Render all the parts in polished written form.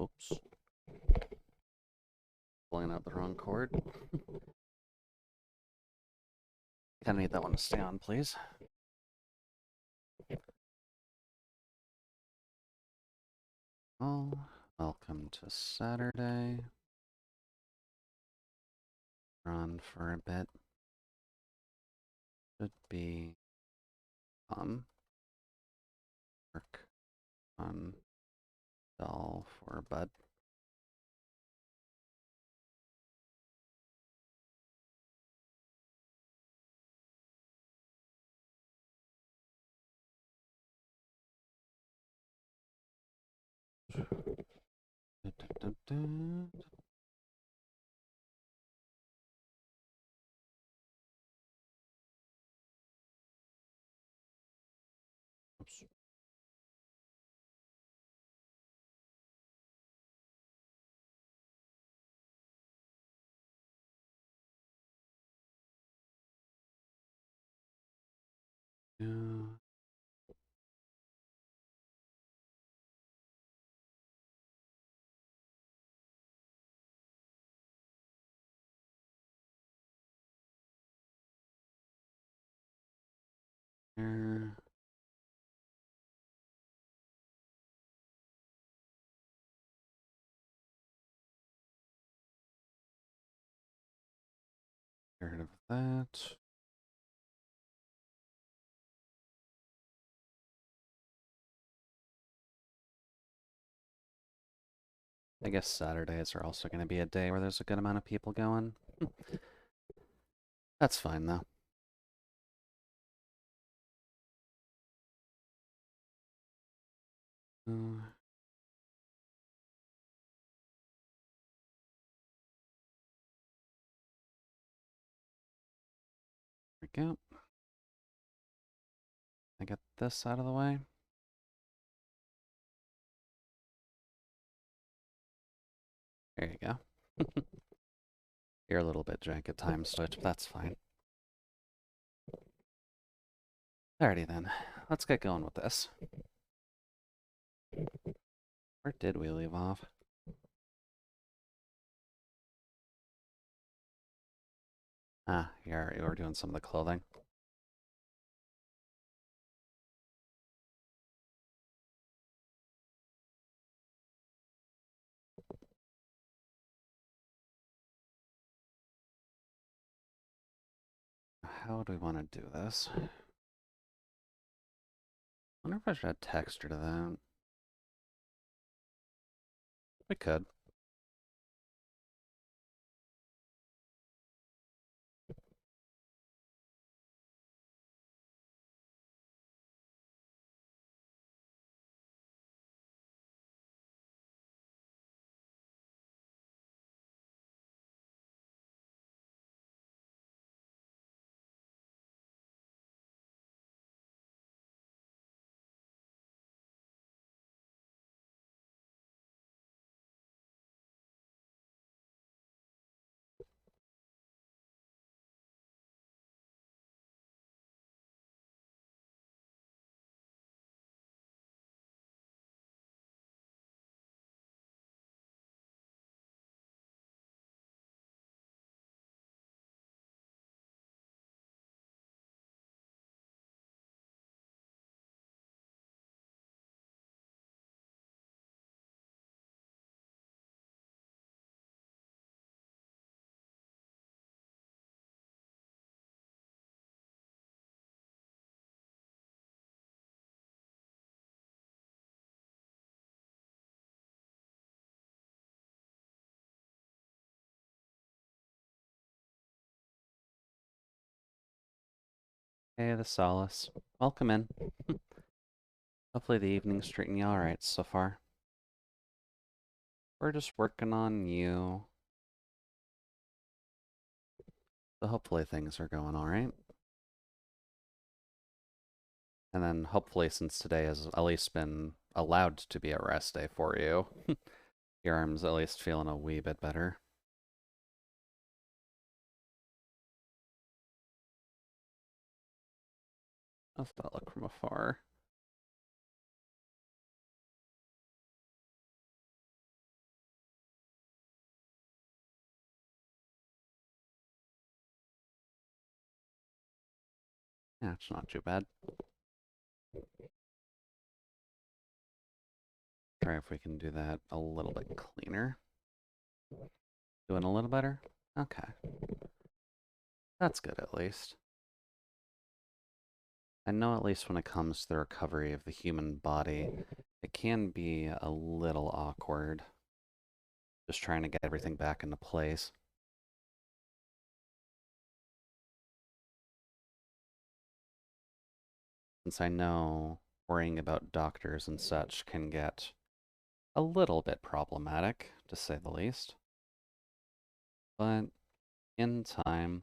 Oops. Pulling out the wrong cord. Kinda need that one to stay on, please. Oh, welcome to Saturday. Run for a bit. Should be work on doll for bud. Oops. Yeah. Here. Get rid of that. I guess Saturdays are also going to be a day where there's a good amount of people going. That's fine, though. There we go. I get this out of the way. There you go. You're a little bit jank at times, Switch, but that's fine. Alrighty then, let's get going with this. Where did we leave off? Ah, here, you were doing some of the clothing. How do we want to do this? I wonder if I should add texture to that. We could. Hey, the Solace. Welcome in. Hopefully the evening's treating you alright so far. We're just working on you. So hopefully things are going alright. And then hopefully since today has at least been allowed to be a rest day for you, your arm's at least feeling a wee bit better. How's that look from afar? Yeah, it's not too bad. Try if we can do that a little bit cleaner. Doing a little better? Okay. That's good at least. I know at least when it comes to the recovery of the human body, it can be a little awkward. Just trying to get everything back into place. Since I know worrying about doctors and such can get a little bit problematic, to say the least. But in time,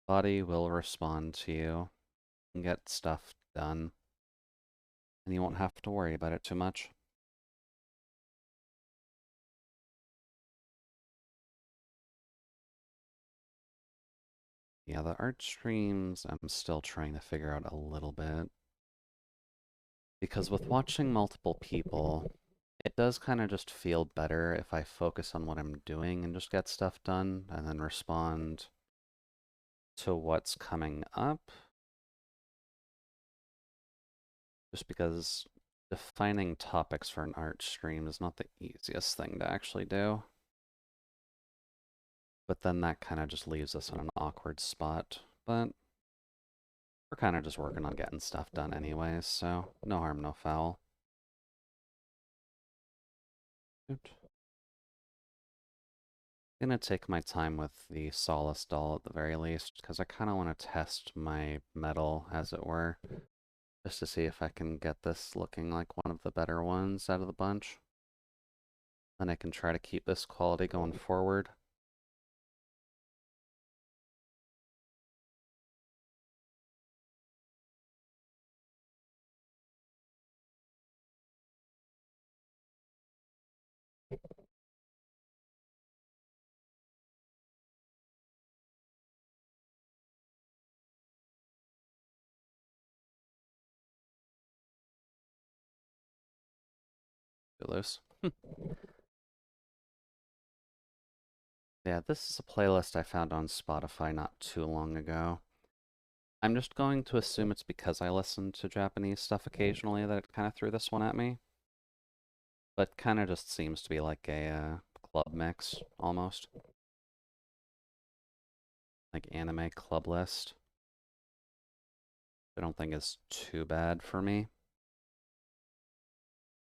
body will respond to you and get stuff done, and you won't have to worry about it too much. Yeah, the art streams I'm still trying to figure out a little bit. Because with watching multiple people, it does kind of just feel better if I focus on what I'm doing and just get stuff done and then respond to what's coming up. Just because defining topics for an art stream is not the easiest thing to actually do. But then that kind of just leaves us in an awkward spot. But we're kind of just working on getting stuff done anyways, so no harm, no foul. Oops. Gonna take my time with the Solace doll at the very least, because I kind of want to test my metal, as it were, just to see if I can get this looking like one of the better ones out of the bunch. Then I can try to keep this quality going forward. Too loose. Yeah, this is a playlist I found on Spotify not too long ago. I'm just going to assume it's because I listen to Japanese stuff occasionally that it kind of threw this one at me. But kind of just seems to be like a club mix, almost. Like anime club list. I don't think is too bad for me.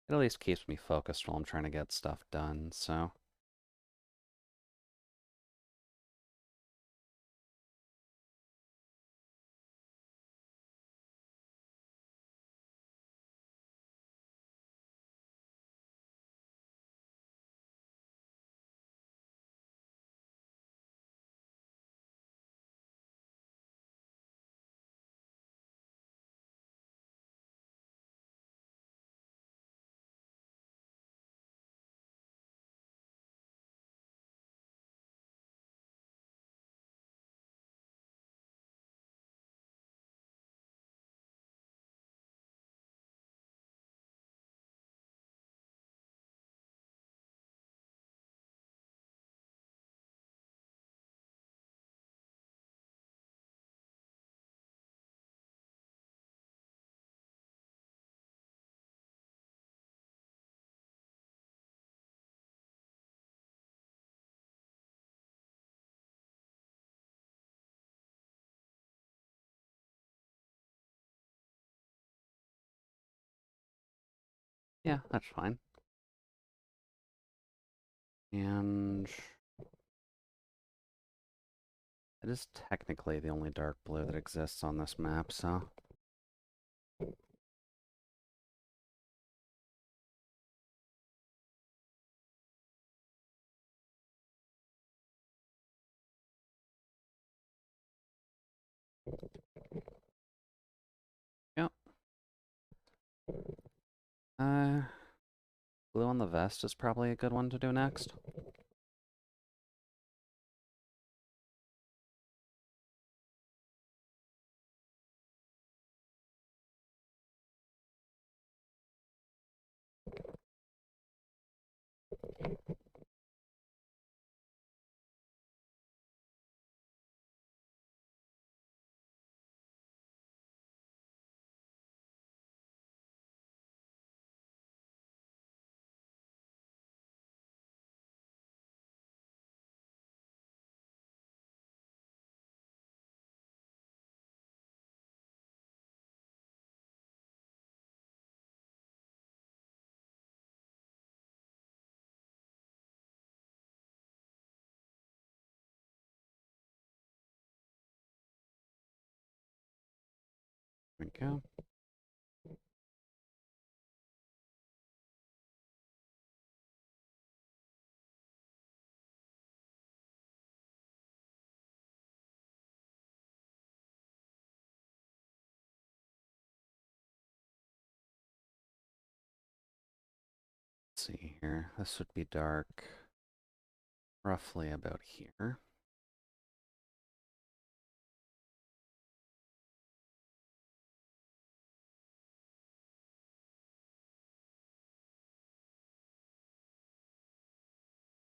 It at least keeps me focused while I'm trying to get stuff done, so. Yeah, that's fine. And it is technically the only dark blue that exists on this map, so. Yep. Uh, Blue on the vest is probably a good one to do next. go. Let's see here. This would be dark roughly about here.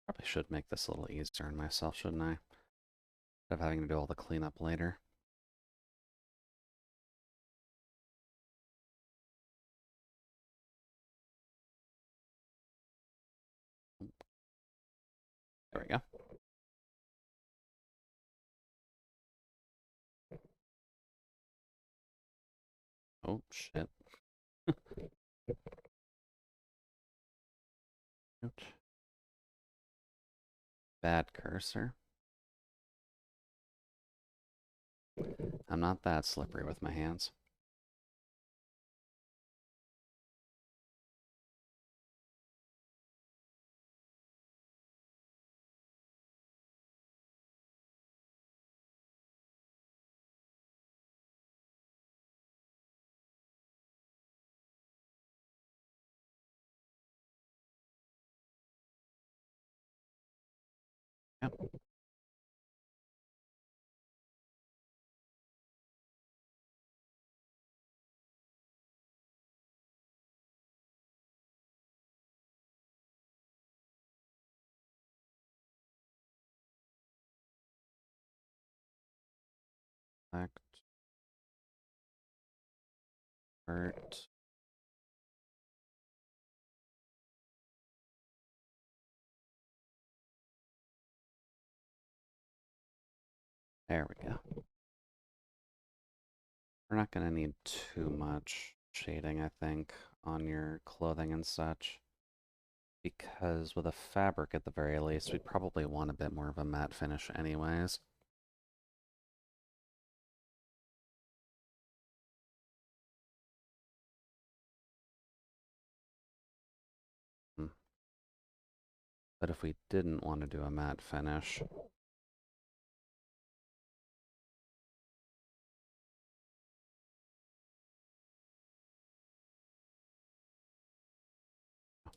Probably should make this a little easier on myself, shouldn't I? Instead of having to do all the cleanup later. There we go. Oh, shit. Ouch. Bad cursor. I'm not that slippery with my hands. Yep. Select. Vert. There we go. We're not going to need too much shading, I think, on your clothing and such. Because with a fabric at the very least, we'd probably want a bit more of a matte finish anyways. But if we didn't want to do a matte finish,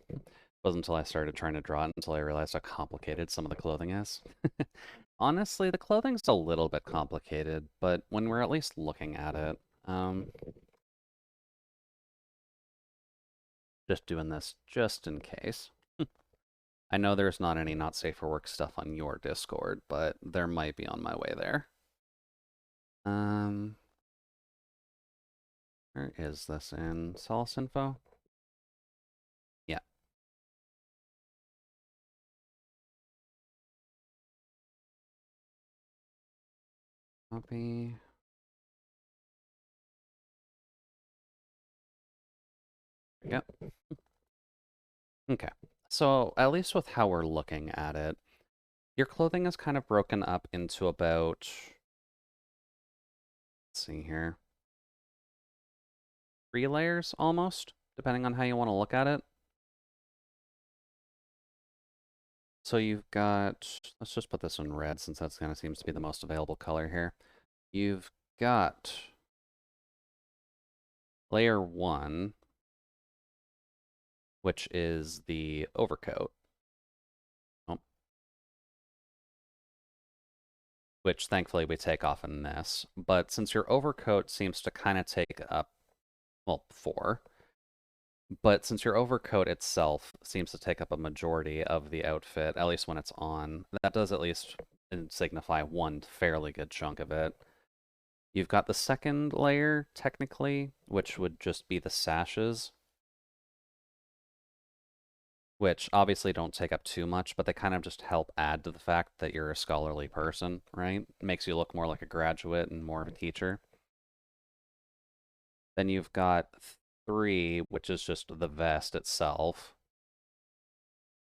it wasn't until I started trying to draw it until I realized how complicated some of the clothing is. Honestly, the clothing's a little bit complicated, but when we're at least looking at it, just doing this just in case. I know there's not any not safe for work stuff on your Discord, but there might be on my way there. Where is this in Solace Info? Yeah. Copy. Yep. Okay. So at least with how we're looking at it, your clothing is kind of broken up into about, let's see here, 3 layers almost, depending on how you want to look at it. So you've got, let's just put this in red since that kind of seems to be the most available color here. You've got layer 1, which is the overcoat. Oh. Which thankfully we take off in this. But since your overcoat seems to kind of take up, well, 4. But since your overcoat itself seems to take up a majority of the outfit, at least when it's on, that does at least signify one fairly good chunk of it. You've got the second layer, technically, which would just be the sashes, which obviously don't take up too much, but they kind of just help add to the fact that you're a scholarly person, right? Makes you look more like a graduate and more of a teacher. Then you've got 3, which is just the vest itself,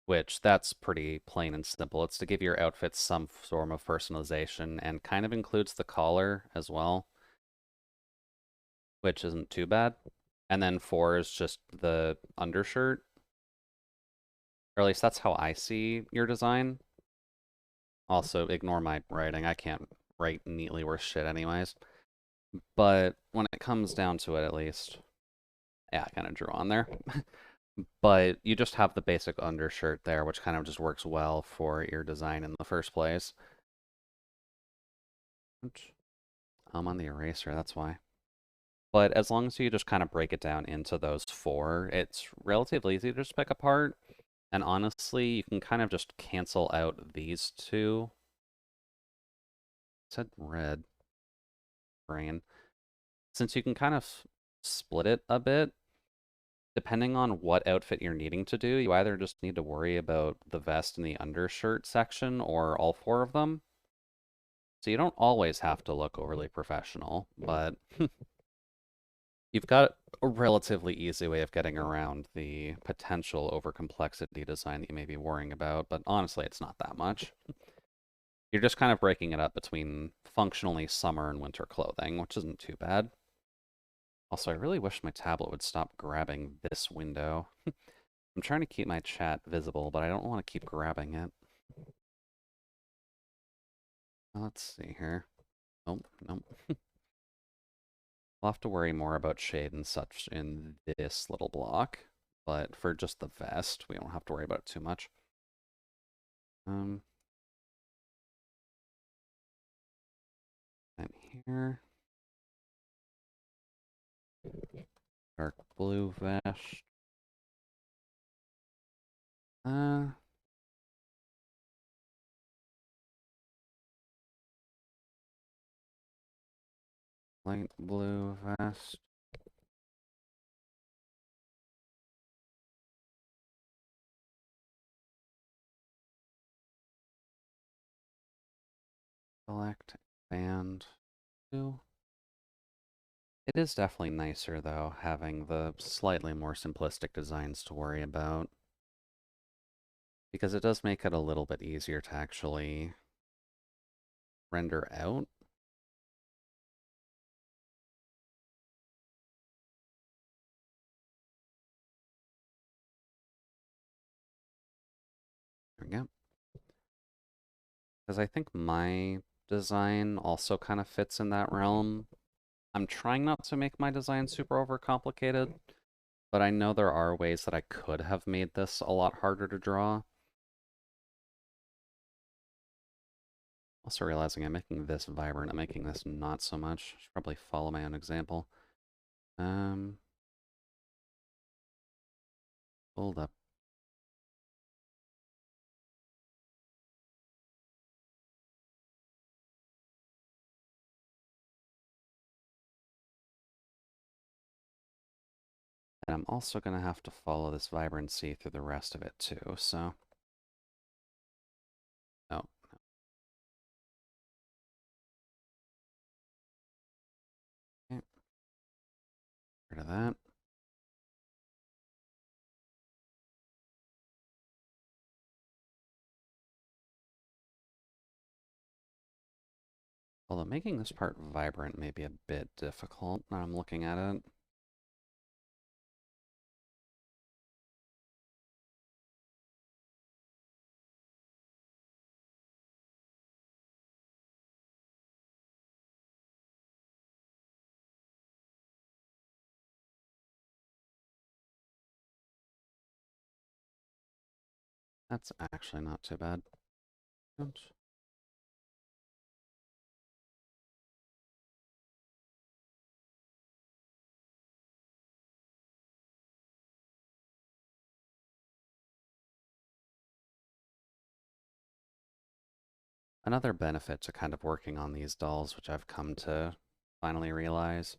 which that's pretty plain and simple. It's to give your outfit some form of personalization and kind of includes the collar as well, which isn't too bad. And then 4 is just the undershirt. Or at least that's how I see your design. Also, ignore my writing. I can't write neatly worth shit anyways. But when it comes down to it, at least, yeah, I kind of drew on there. But you just have the basic undershirt there, which kind of just works well for your design in the first place. I'm on the eraser, that's why. But as long as you just kind of break it down into those 4, it's relatively easy to just pick apart. And honestly, you can kind of just cancel out these two. It said red, green. Since you can kind of split it a bit, depending on what outfit you're needing to do, you either just need to worry about the vest and the undershirt section or all 4 of them. So you don't always have to look overly professional, but you've got a relatively easy way of getting around the potential overcomplexity design that you may be worrying about, but honestly, it's not that much. You're just kind of breaking it up between functionally summer and winter clothing, which isn't too bad. Also, I really wish my tablet would stop grabbing this window. I'm trying to keep my chat visible, but I don't want to keep grabbing it. Let's see here. Nope, nope. We'll have to worry more about shade and such in this little block, but for just the vest, we don't have to worry about it too much. And here, dark blue vest. Light blue vest. Select band 2. It is definitely nicer, though, having the slightly more simplistic designs to worry about. Because it does make it a little bit easier to actually render out. There we go. Because I think my design also kind of fits in that realm. I'm trying not to make my design super overcomplicated, but I know there are ways that I could have made this a lot harder to draw. Also realizing I'm making this vibrant, I'm making this not so much. Should probably follow my own example. Hold up. And I'm also going to have to follow this vibrancy through the rest of it too, so... Oh. Okay. Rid of that. Although making this part vibrant may be a bit difficult now I'm looking at it. That's actually not too bad. Oops. Another benefit to kind of working on these dolls, which I've come to finally realize,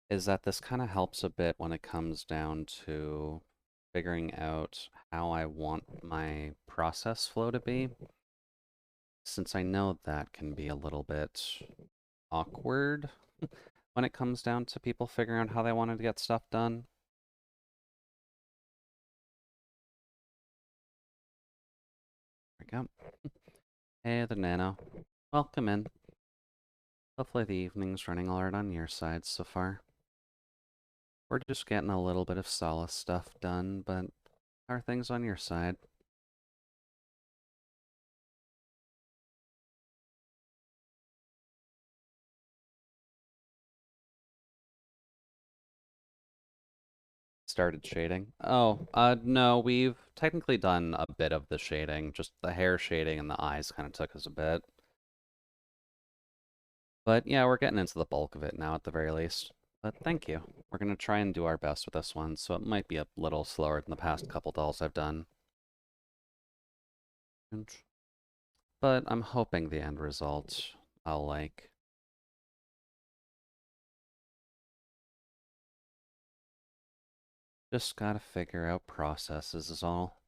is that this kind of helps a bit when it comes down to figuring out how I want my process flow to be. Since I know that can be a little bit awkward when it comes down to people figuring out how they wanted to get stuff done. There we go. Hey, the Nano. Welcome in. Hopefully the evening's running alright on your side so far. We're just getting a little bit of solace stuff done, but how are things on your side? Started shading? Oh, no, we've technically done a bit of the shading. Just the hair shading and the eyes kind of took us a bit. But yeah, we're getting into the bulk of it now at the very least. But thank you. We're going to try and do our best with this one, so it might be a little slower than the past couple dolls I've done. But I'm hoping the end result I'll like. Just gotta figure out processes is all.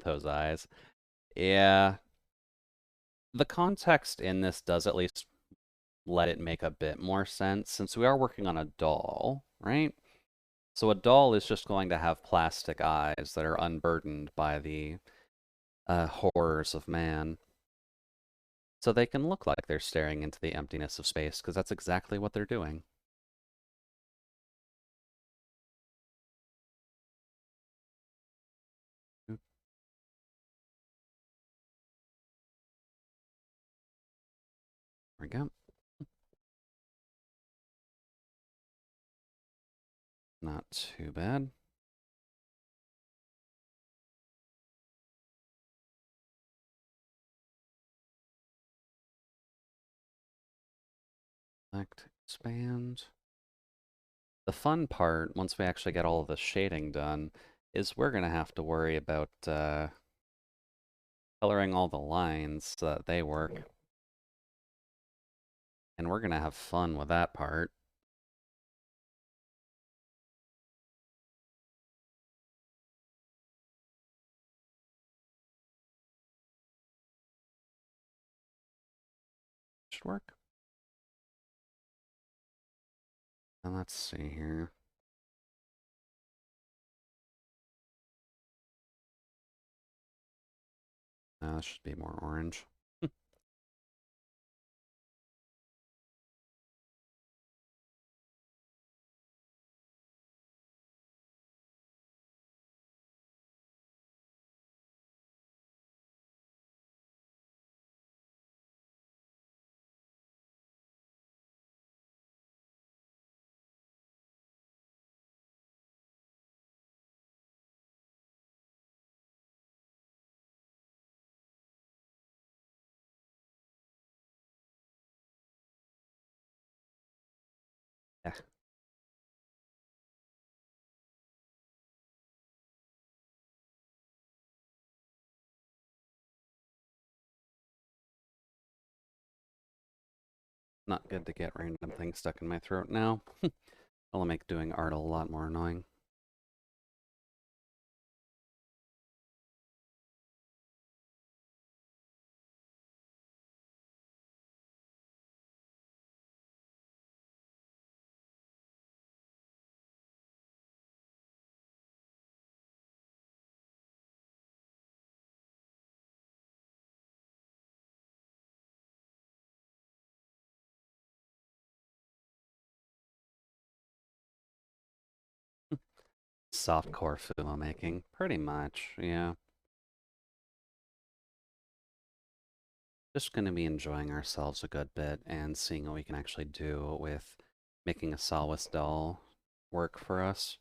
Those eyes. Yeah, the context in this does at least let it make a bit more sense since we are working on a doll, right? So a doll is just going to have plastic eyes that are unburdened by the horrors of man. So they can look like they're staring into the emptiness of space because that's exactly what they're doing. There we go. Not too bad. Select, expand. The fun part, once we actually get all of the shading done, is we're going to have to worry about coloring all the lines so that they work. And we're going to have fun with that part. Should work. And let's see here. This should be more orange. Yeah, not good to get random things stuck in my throat now. That'll make doing art a lot more annoying. Softcore filmmaking, pretty much, yeah. Just going to be enjoying ourselves a good bit and seeing what we can actually do with making a Sawis doll work for us.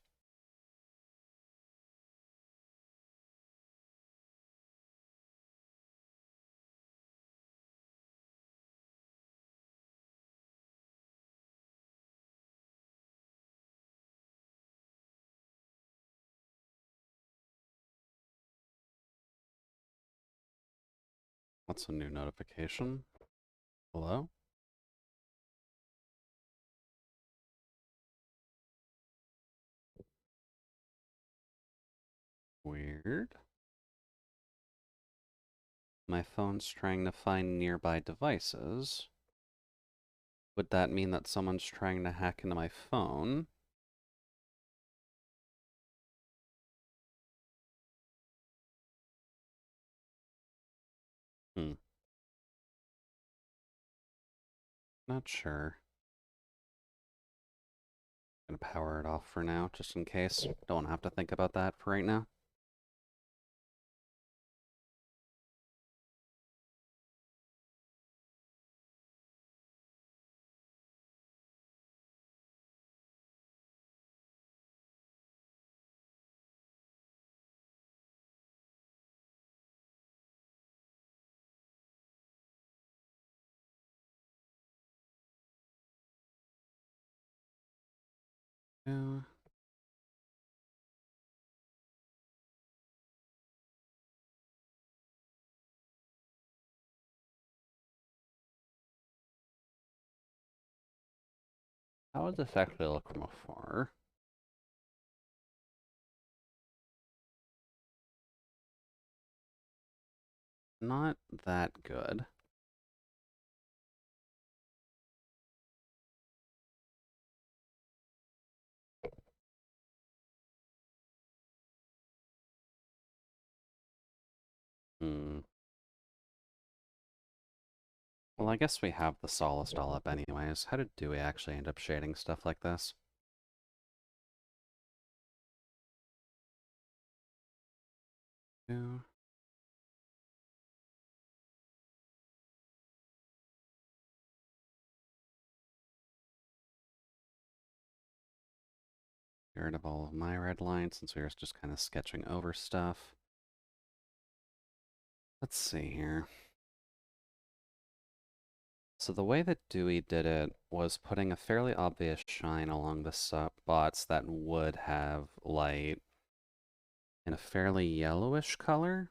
What's a new notification? Hello? Weird. My phone's trying to find nearby devices. Would that mean that someone's trying to hack into my phone? Hmm. Not sure. Gonna power it off for now, just in case. Don't have to think about that for right now. Yeah. How would this actually look from afar? Not that good. Hmm. Well, I guess we have the Solistol up anyways. How do we actually end up shading stuff like this? Yeah. Get rid of all of my red lines since we were just kind of sketching over stuff. Let's see here. So the way that Dewey did it was putting a fairly obvious shine along the spots that would have light in a fairly yellowish color.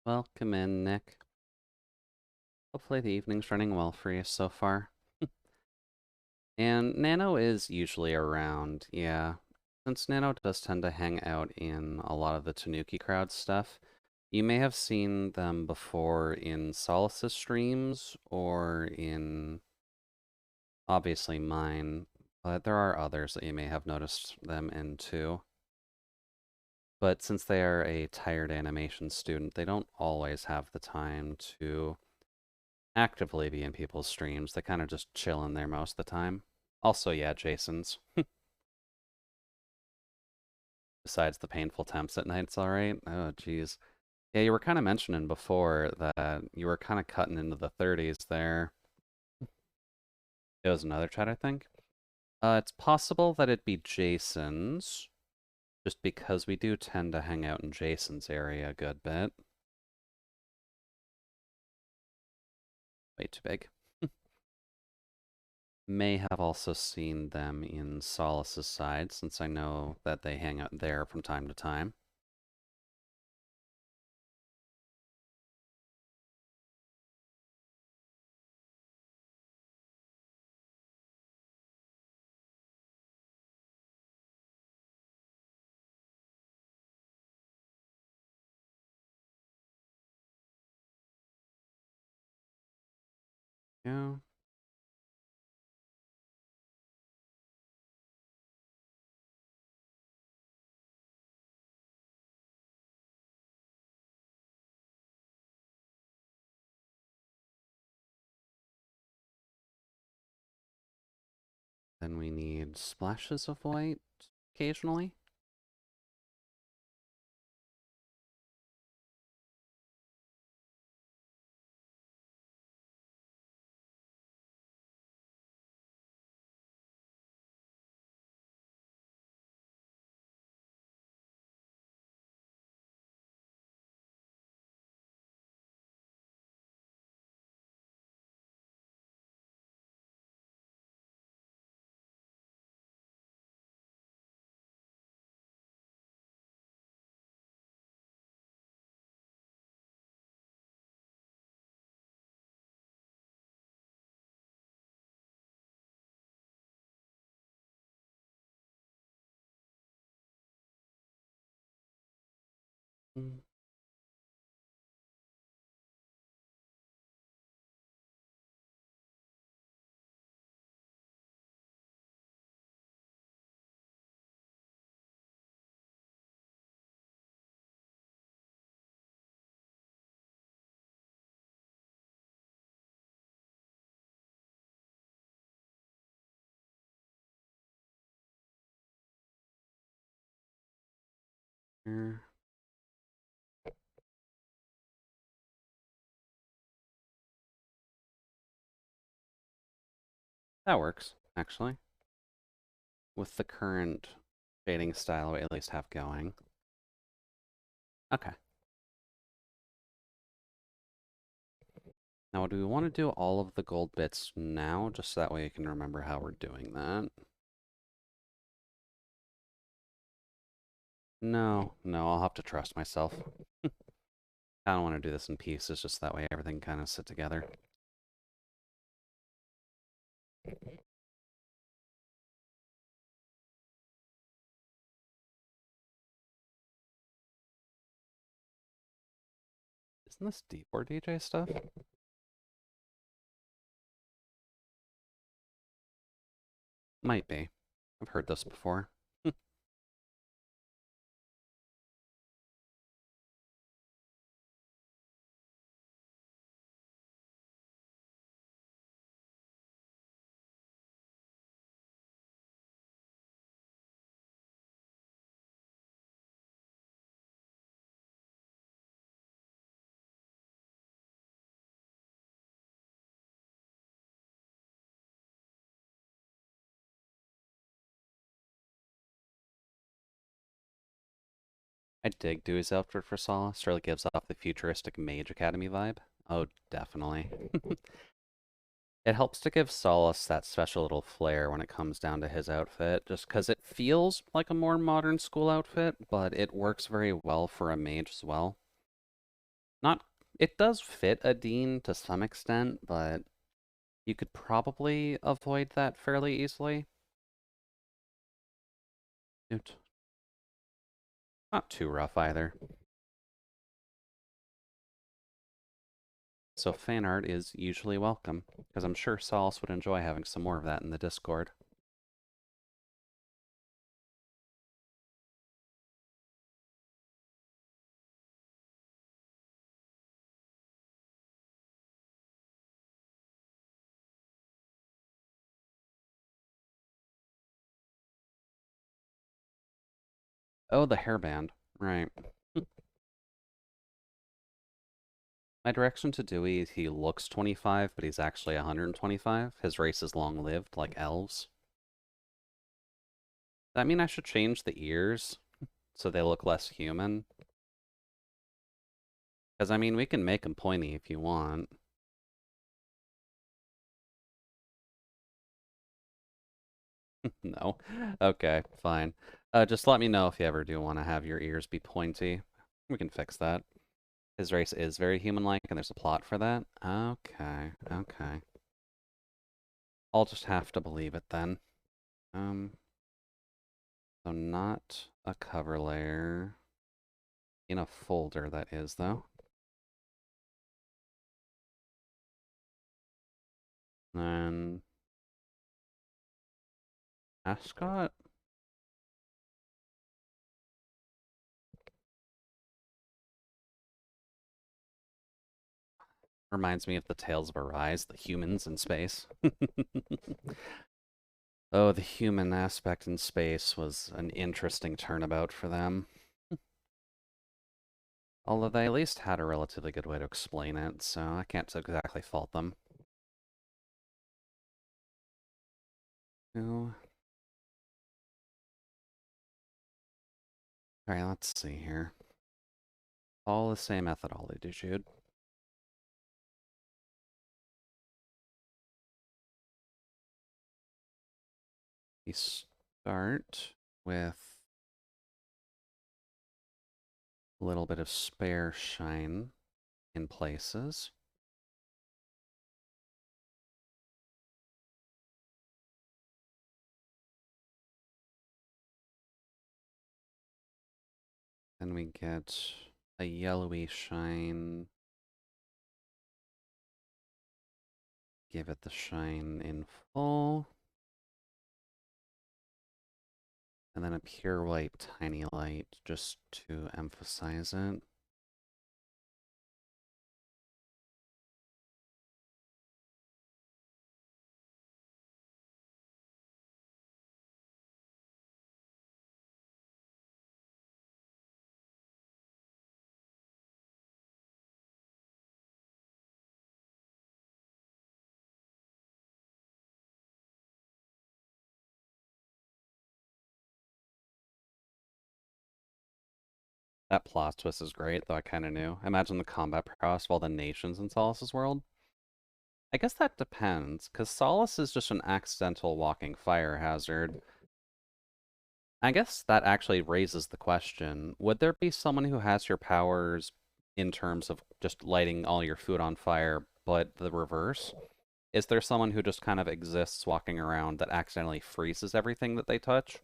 Welcome in, Nick. Hopefully the evening's running well for you so far. And Nano is usually around, yeah. Since Nano does tend to hang out in a lot of the Tanuki crowd stuff, you may have seen them before in Solace's streams or in, obviously, mine, but there are others that you may have noticed them in too. But since they are a tired animation student, they don't always have the time to actively be in people's streams. They kind of just chill in there most of the time. Also, yeah, Jason's. Besides the painful temps at night, it's all right. Oh, geez. Yeah, you were kind of mentioning before that you were kind of cutting into the 30s there. It was another chat, I think. It's possible that it'd be Jason's, just because we do tend to hang out in Jason's area a good bit. Way too big. May have also seen them in Solace's side, since I know that they hang out there from time to time. Yeah. Then we need splashes of white occasionally. Mm. Here. That works, actually. With the current shading style we at least have going. Okay. Now, do we want to do all of the gold bits now, just so that way you can remember how we're doing that? No, I'll have to trust myself. I don't want to do this in pieces, just that way everything kind of sit together. Isn't this D4DJ stuff? Might be. I've heard this before. I dig Dewey's outfit for Solace. Really gives off the futuristic Mage Academy vibe. Oh, definitely. It helps to give Solace that special little flair when it comes down to his outfit, just because it feels like a more modern school outfit, but it works very well for a mage as well. Not, it does fit a dean to some extent, but you could probably avoid that fairly easily. Not too rough either. So fan art is usually welcome, because I'm sure Solace would enjoy having some more of that in the Discord. Oh, the hairband. Right. My direction to Dewey, he looks 25, but he's actually 125. His race is long-lived, like elves. Does that mean I should change the ears so they look less human? Because, I mean, we can make them pointy if you want. No? Okay, fine. Just let me know if you ever do want to have your ears be pointy. We can fix that. His race is very human-like, and there's a plot for that. Okay, okay. I'll just have to believe it then. So not a cover layer. In a folder, that is, though. Then Ascot. Reminds me of the Tales of Arise, the humans in space. Oh, the human aspect in space was an interesting turnabout for them. Although they at least had a relatively good way to explain it, so I can't exactly fault them. Oh. Alright, let's see here. All the same methodology, Jude. We start with a little bit of spare shine in places. Then we get a yellowy shine. Give it the shine in full. And then a pure white tiny light just to emphasize it. That plot twist is great, though I kind of knew. Imagine the combat prowess of all the nations in Solace's world. I guess that depends, because Solace is just an accidental walking fire hazard. I guess that actually raises the question, would there be someone who has your powers in terms of just lighting all your food on fire, but the reverse? Is there someone who just kind of exists walking around that accidentally freezes everything that they touch?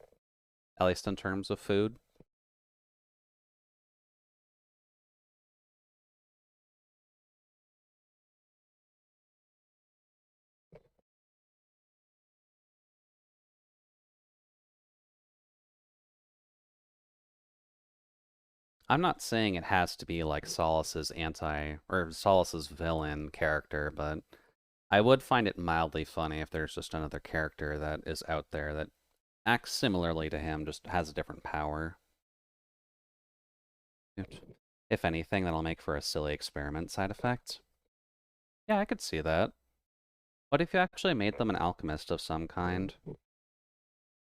At least in terms of food? I'm not saying it has to be like Solace's or Solace's villain character, but I would find it mildly funny if there's just another character that is out there that acts similarly to him, just has a different power. If anything, that'll make for a silly experiment side effect. Yeah, I could see that. What if you actually made them an alchemist of some kind?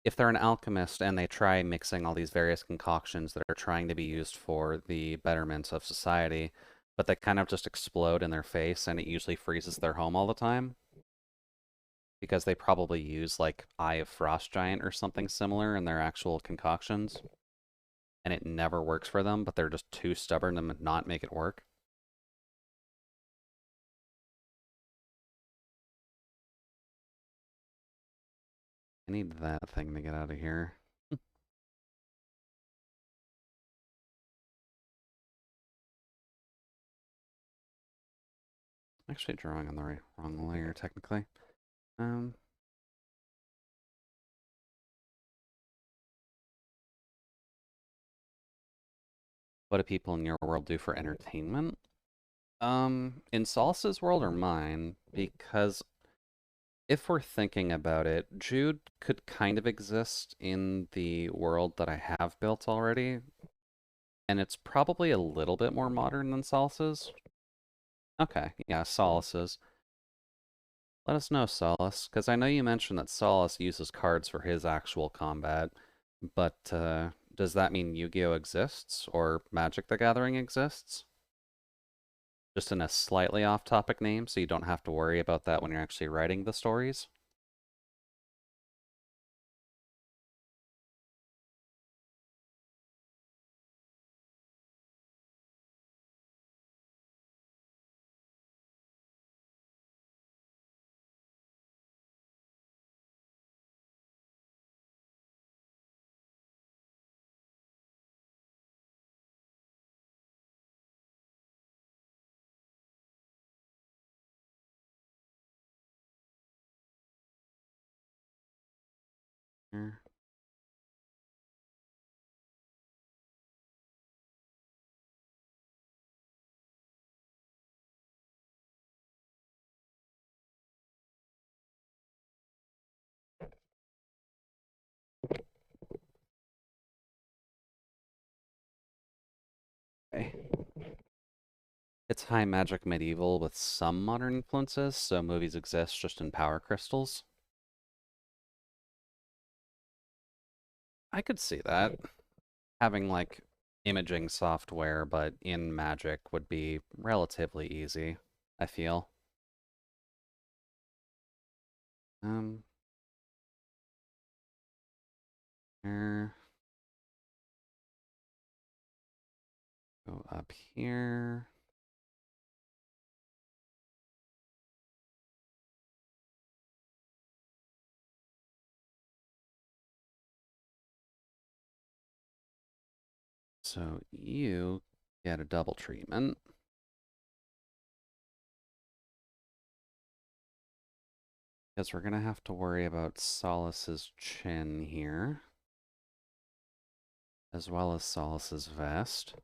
If they're an alchemist and they try mixing all these various concoctions that are trying to be used for the betterment of society, but they kind of just explode in their face and it usually freezes their home all the time, because they probably use like Eye of Frost Giant or something similar in their actual concoctions, and it never works for them, but they're just too stubborn to not make it work. I need that thing to get out of here. Actually drawing on the wrong layer, technically. Um, what do people in your world do for entertainment? In Salsa's world or mine, because if we're thinking about it, Jude could kind of exist in the world that I have built already, and it's probably a little bit more modern than Salsa's. Okay, yeah, Solace's. Let us know, Solace, because I know you mentioned that Solace uses cards for his actual combat, but does that mean Yu-Gi-Oh exists, or Magic the Gathering exists? Just in a slightly off-topic name, so you don't have to worry about that when you're actually writing the stories? Okay. It's high magic medieval with some modern influences, so movies exist just in power crystals. I could see that. Having like imaging software, but in Magic would be relatively easy, I feel. Um, here, go up here. So you Get a double treatment. Because we're going to have to worry about Solace's chin here, as well as Solace's vest.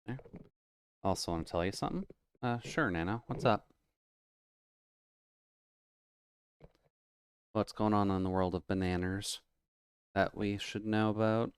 Okay. Also want to tell you something? Sure, Nano. What's up? What's going on in the world of bananas that we should know about?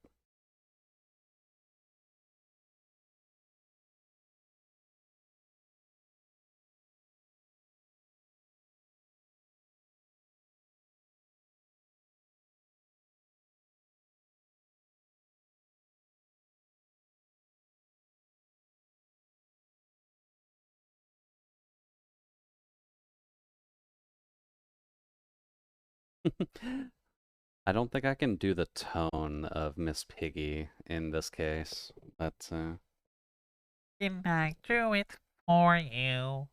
I don't think I can do the tone of Miss Piggy in this case, but Can I do it for you?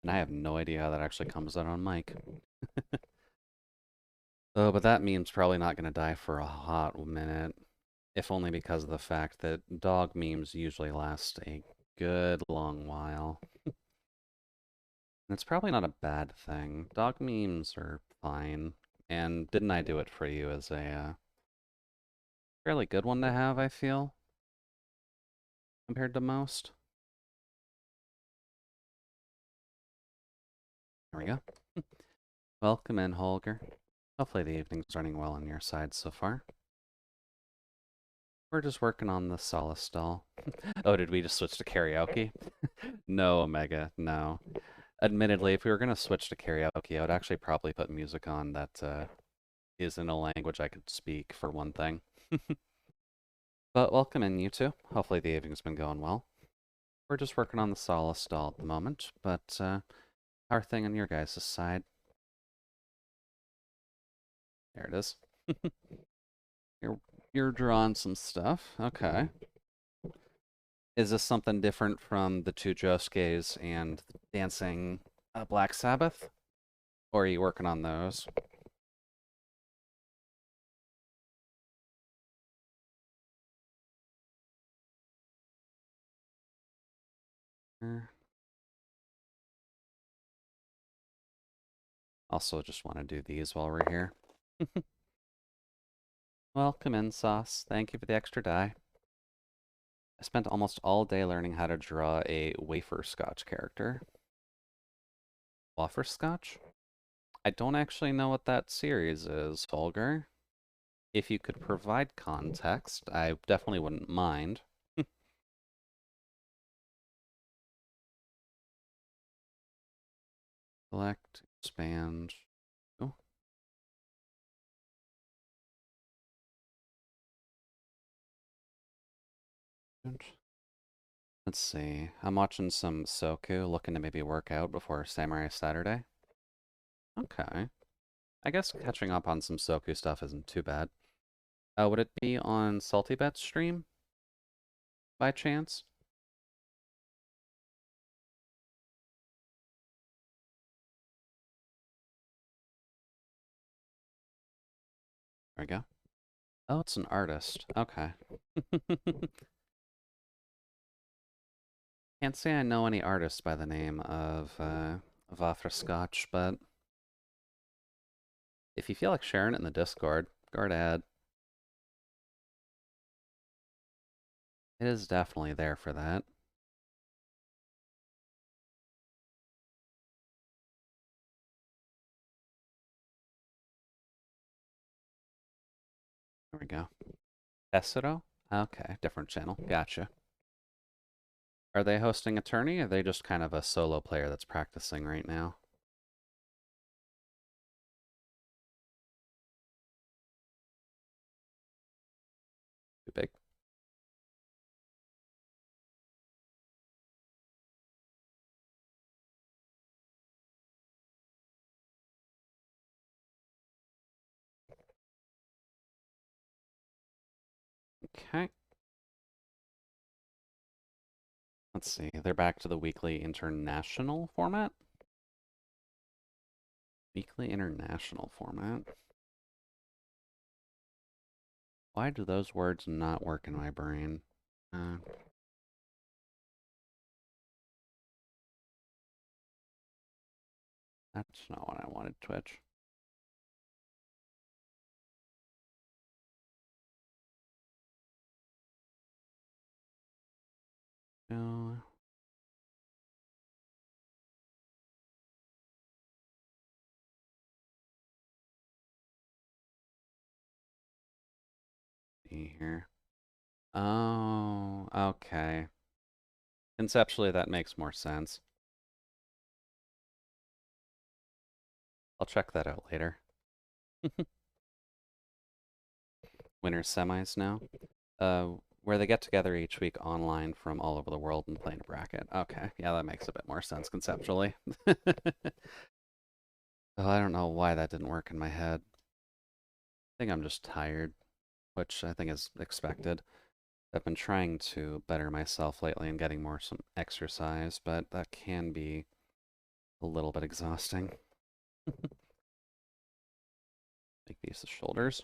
and I have no idea how that actually comes out on mic. Oh, but that meme's probably not going to die for a hot minute, if only because of the fact that dog memes usually last a good long while. It's probably not a bad thing. Dog memes are fine, and Didn't I Do It For You is a fairly good one to have, I feel, compared to most. There we go. Welcome in, Holger. Hopefully the evening's running well on your side so far. We're just working on the Solace stall. Oh, did we just switch to karaoke? No, Omega, no. Admittedly, if we were going to switch to karaoke, I would actually probably put music on that is in a language I could speak, for one thing. But welcome in, you two. Hopefully the evening's been going well. We're just working on the Solace stall at the moment, but how are things on your guys' side? There it is. You're you're drawing some stuff. Okay. Is this something different from the two Josuke's and dancing Black Sabbath? Or are you working on those? Also, just want to do these while we're here. Welcome in, Sauce. Thank you for the extra die. I spent almost all day learning how to draw a wafer scotch character. Wafer scotch? I don't actually know what that series is, Holger. If you could provide context, I definitely wouldn't mind. Select, expand. Oh. Let's see. I'm watching some Soku, looking to maybe work out before Samurai Saturday. Okay. I guess catching up on some Soku stuff isn't too bad. Would it be on Salty Bet's stream by chance? There we go. Oh, it's an artist. Okay. Can't say I know any artists by the name of Vafra Scotch, but if you feel like sharing it in the Discord, go right ahead. It is definitely there for that. There we go. Esero? Okay, different channel. Gotcha. Are they hosting a tourney, or are they just kind of a solo player that's practicing right now? Too big. Okay. Let's see. They're back to the weekly international format. Weekly international format. Why do those words not work in my brain? That's not what I wanted, Twitch. No. See here. Oh, okay. Conceptually, that makes more sense. I'll check that out later. Winners semis now. Where they get together each week online from all over the world and play in a bracket. Okay, yeah, that makes a bit more sense conceptually. Oh, I don't know why that didn't work in my head. I think I'm just tired, which I think is expected. I've been trying to better myself lately and getting some exercise, but that can be a little bit exhausting. Make these the shoulders.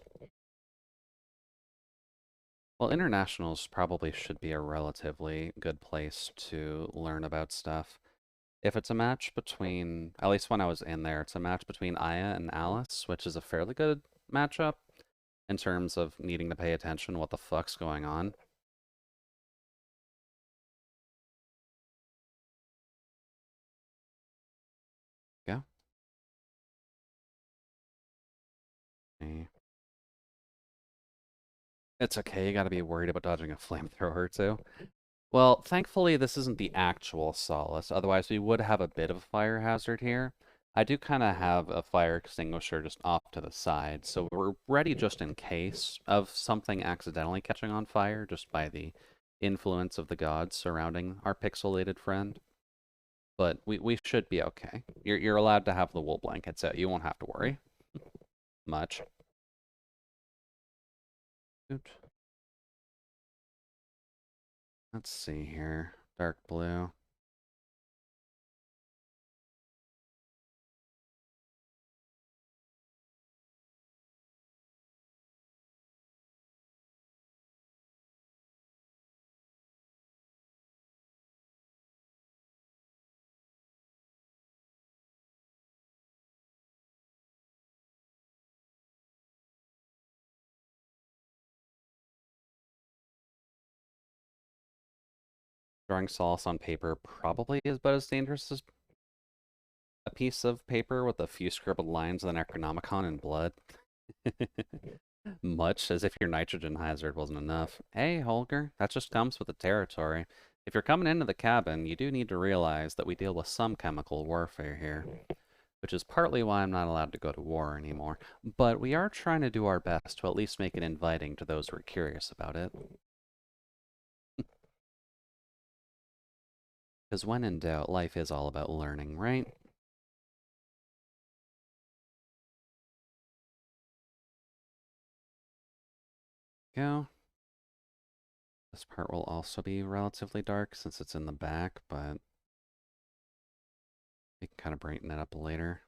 Well, internationals probably should be a relatively good place to learn about stuff. If it's a match between, at least when I was in there, it's a match between Aya and Alice, which is a fairly good matchup in terms of needing to pay attention what the fuck's going on. Yeah. Okay. It's okay, you gotta be worried about dodging a flamethrower too. Well, thankfully this isn't the actual Solace, otherwise we would have a bit of a fire hazard here. I do kind of have a fire extinguisher just off to the side, so we're ready just in case of something accidentally catching on fire just by the influence of the gods surrounding our pixelated friend. But we should be okay. You're allowed to have the wool blankets out. You won't have to worry much. Let's see here. Dark blue. Drawing Solace on paper probably is about as dangerous as a piece of paper with a few scribbled lines of the Necronomicon in blood. Much as if your nitrogen hazard wasn't enough. Hey, Holger, that just comes with the territory. If you're coming into the cabin, you do need to realize that we deal with some chemical warfare here, which is partly why I'm not allowed to go to war anymore. But we are trying to do our best to at least make it inviting to those who are curious about it. Because when in doubt, life is all about learning, right? Go. This part will also be relatively dark since it's in the back, but we can kind of brighten it up later.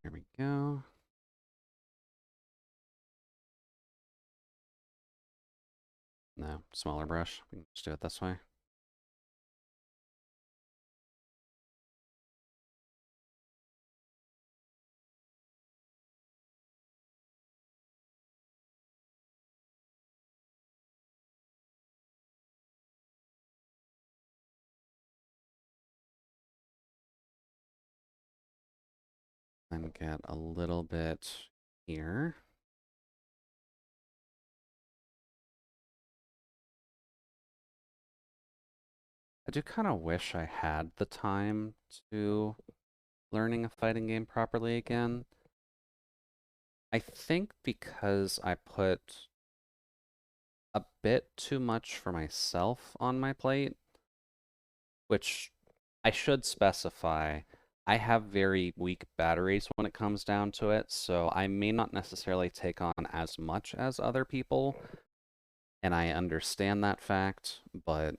There we go. No, smaller brush. We can just do it this way. Then get a little bit here. I do kind of wish I had the time to learning a fighting game properly again. I think because I put a bit too much for myself on my plate, which I should specify. I have very weak batteries when it comes down to it, so I may not necessarily take on as much as other people, and I understand that fact, but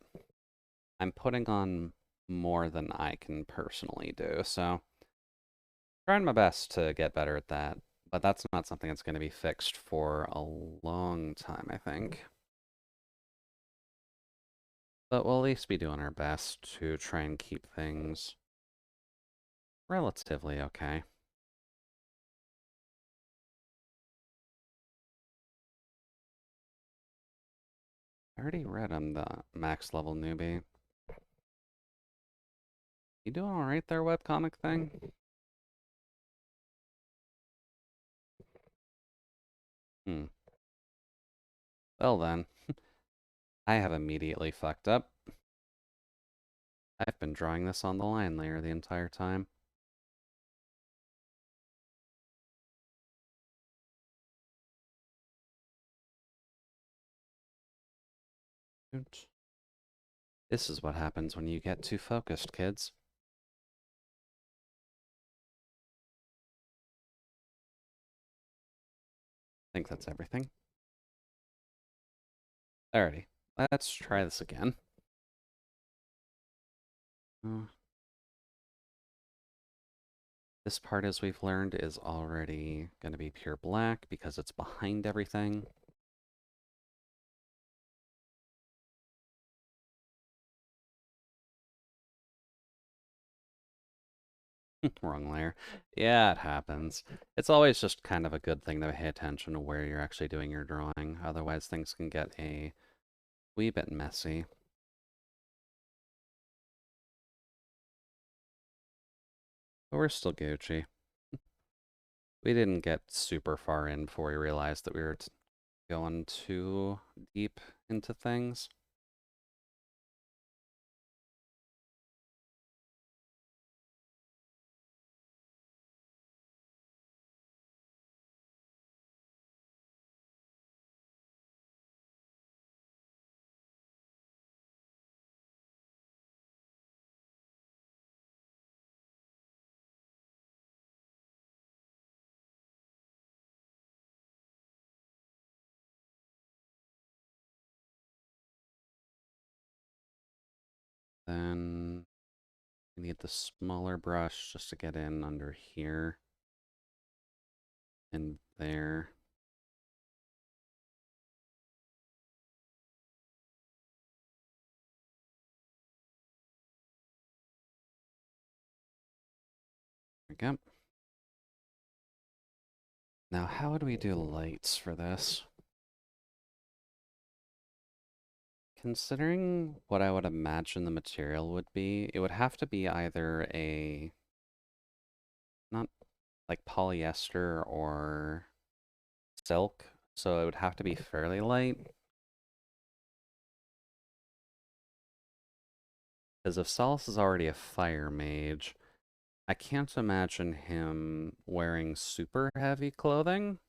I'm putting on more than I can personally do, so trying my best to get better at that, but that's not something that's going to be fixed for a long time, I think. But we'll at least be doing our best to try and keep things relatively okay. I already read I'm the max level newbie. You doing alright there, webcomic thing? Hmm. Well then, I have immediately fucked up. I've been drawing this on the line layer the entire time. Oops. This is what happens when you get too focused, kids. I think that's everything. Alrighty, let's try this again. Uh, this part, as we've learned, is already going to be pure black because it's behind everything. Wrong layer. Yeah, it happens. It's always just kind of a good thing to pay attention to where you're actually doing your drawing. Otherwise, things can get a wee bit messy. But we're still Gucci. We didn't get super far in before we realized that we were going too deep into things. Then we need the smaller brush just to get in under here and there. There we go. Now, how would we do lights for this? Considering what I would imagine the material would be, it would have to be either a, not like polyester or silk, so it would have to be fairly light. Because if Solace is already a fire mage, I can't imagine him wearing super heavy clothing.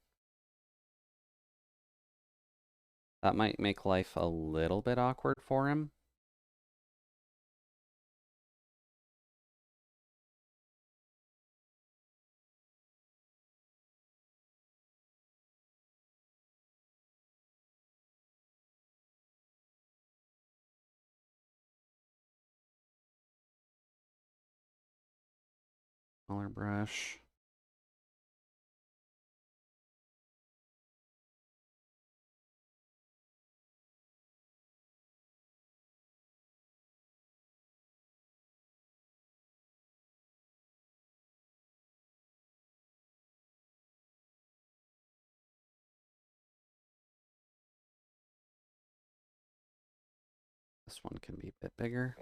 That might make life a little bit awkward for him. Smaller brush. This one can be a bit bigger.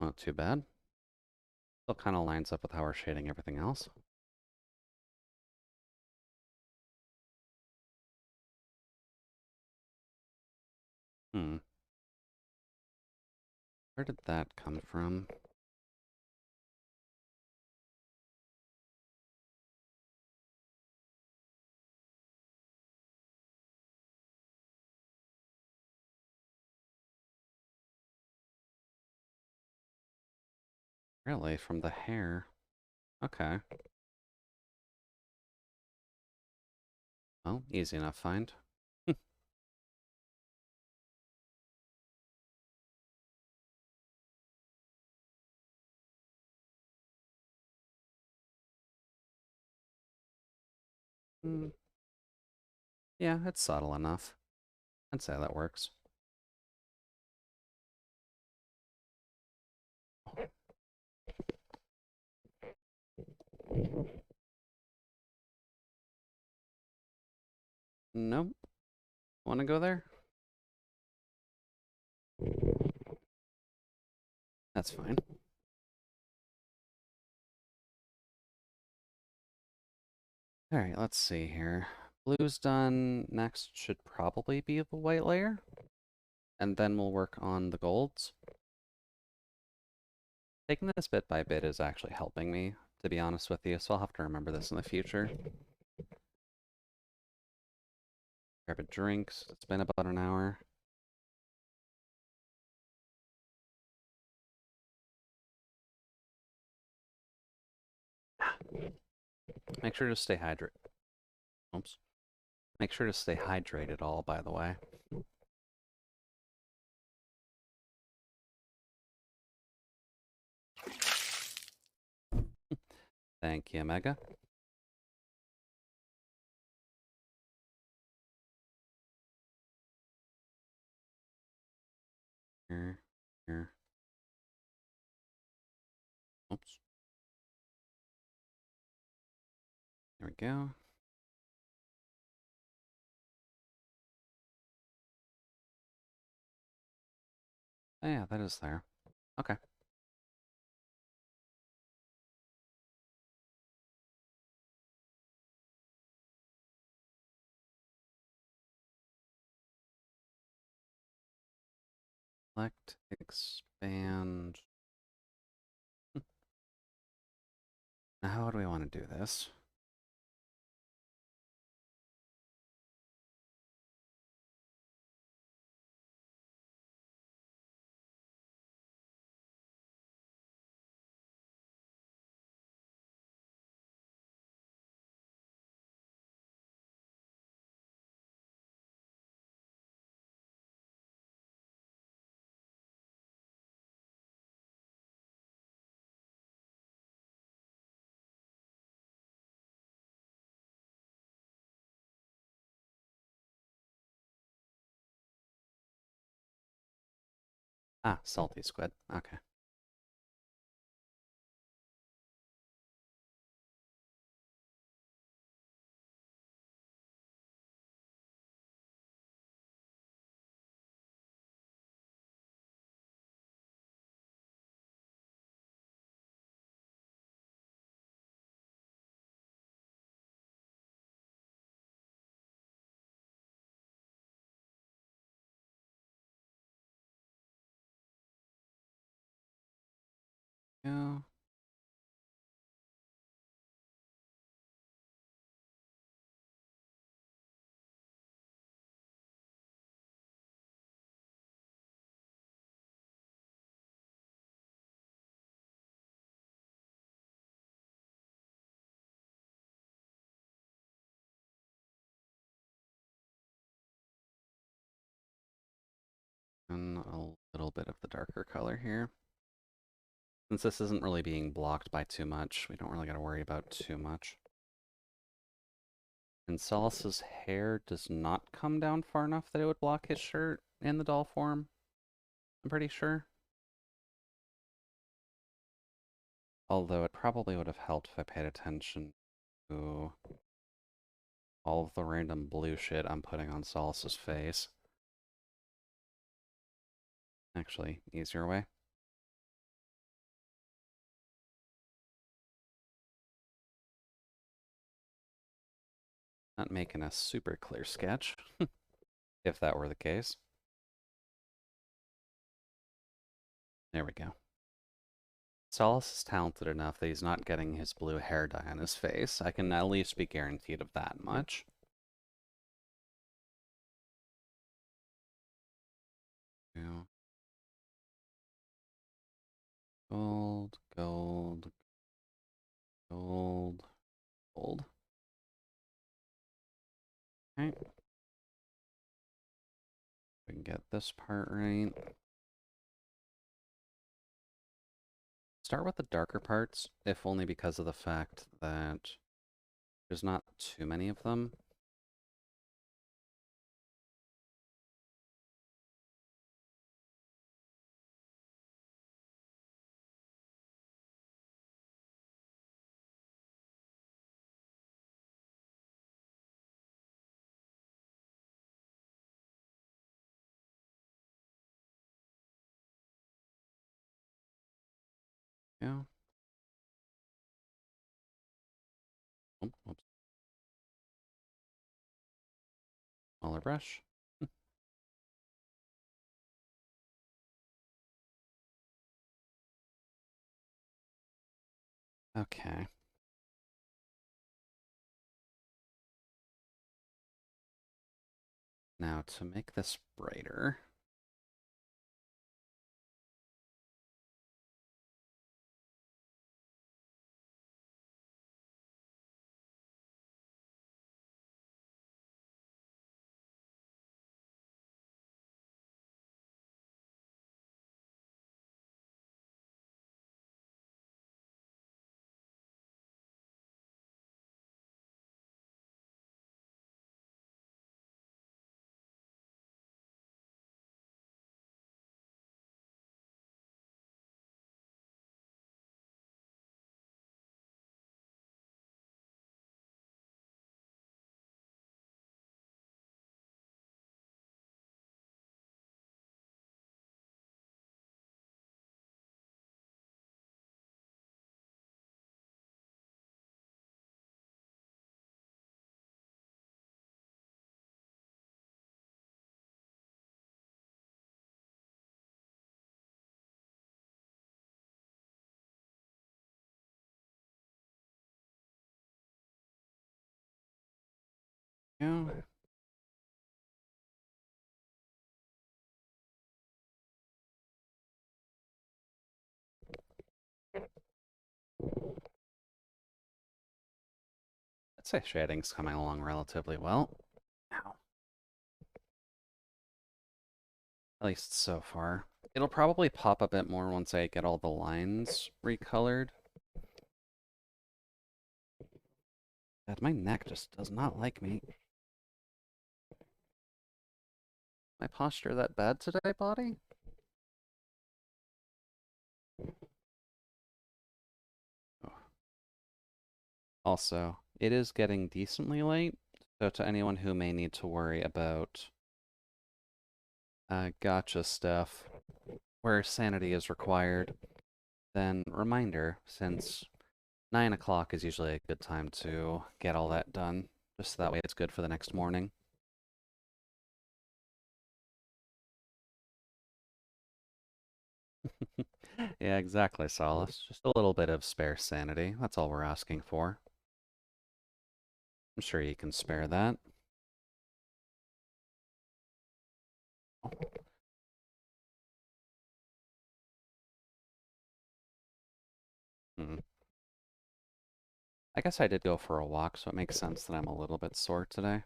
Not too bad. Still kind of lines up with how we're shading everything else. Hmm. Where did that come from? Really, from the hair. Okay. Well, easy enough find. Hmm. Yeah, it's subtle enough. I'd say that works. Nope. Want to go there? That's fine. All right, let's see here. Blue's done. Next should probably be the white layer. And then we'll work on the golds. Taking this bit by bit is actually helping me, to be honest with you, so I'll have to remember this in the future. Grab a drink. It's been about an hour. Make sure to stay hydrated. Oops. Make sure to stay hydrated all, by the way. Thank you, Mega. Here, here. Oops. There we go. Oh, yeah, that is there. Okay. Select, expand. Now, how do we want to do this? Ah, salty squid. Okay. Go. And a little bit of the darker color here. Since this isn't really being blocked by too much, we don't really got to worry about too much. And Solace's hair does not come down far enough that it would block his shirt in the doll form. I'm pretty sure. Although it probably would have helped if I paid attention to all of the random blue shit I'm putting on Solace's face. Actually, easier way. Not making a super clear sketch, if that were the case. There we go. Solace is talented enough that he's not getting his blue hair dye on his face. I can at least be guaranteed of that much. Yeah. Gold, gold, gold, gold. Okay. We can get this part right. Start with the darker parts, if only because of the fact that there's not too many of them. Yeah. Oh, oops. Smaller brush. Okay. Now to make this brighter. Yeah. I'd say shading's coming along relatively well. Ow. At least so far. It'll probably pop a bit more once I get all the lines recolored. God, my neck just does not like me. My posture that bad today, body? Oh. Also, it is getting decently late, so to anyone who may need to worry about gotcha stuff where sanity is required, then reminder, since 9 o'clock is usually a good time to get all that done, just so that way it's good for the next morning. Yeah, exactly, Solace. Just a little bit of spare sanity. That's all we're asking for. I'm sure you can spare that. Hmm. I guess I did go for a walk, so it makes sense that I'm a little bit sore today.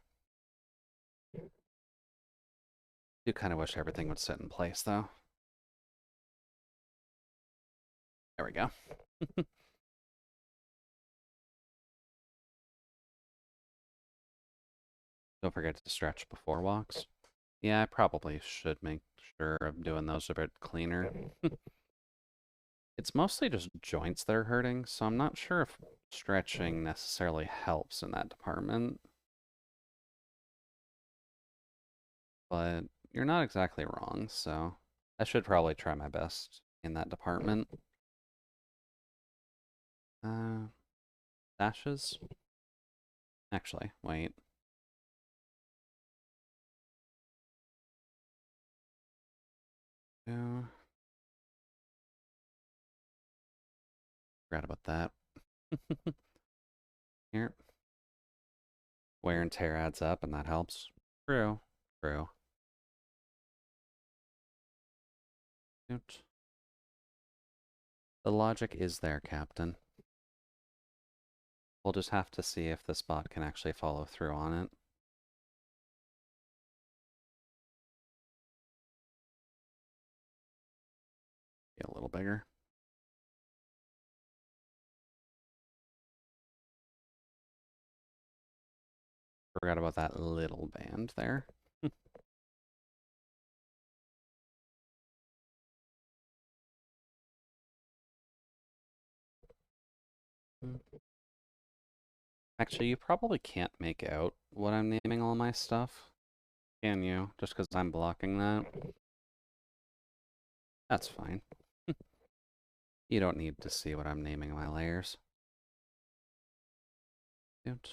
Do kind of wish everything would sit in place, though. There we go. Don't forget to stretch before walks. Yeah, I probably should make sure I'm doing those a bit cleaner. It's mostly just joints that are hurting, so I'm not sure if stretching necessarily helps in that department. But you're not exactly wrong, so I should probably try my best in that department. Uh, dashes? Actually, wait. go. Forgot about that. Here. Wear and tear adds up, and that helps. True. True. The logic is there, Captain. We'll just have to see if this bot can actually follow through on it. Get a little bigger. Forgot about that little band there. Actually, you probably can't make out what I'm naming all my stuff. Can you? Just because I'm blocking that? That's fine. You don't need to see what I'm naming my layers. Good.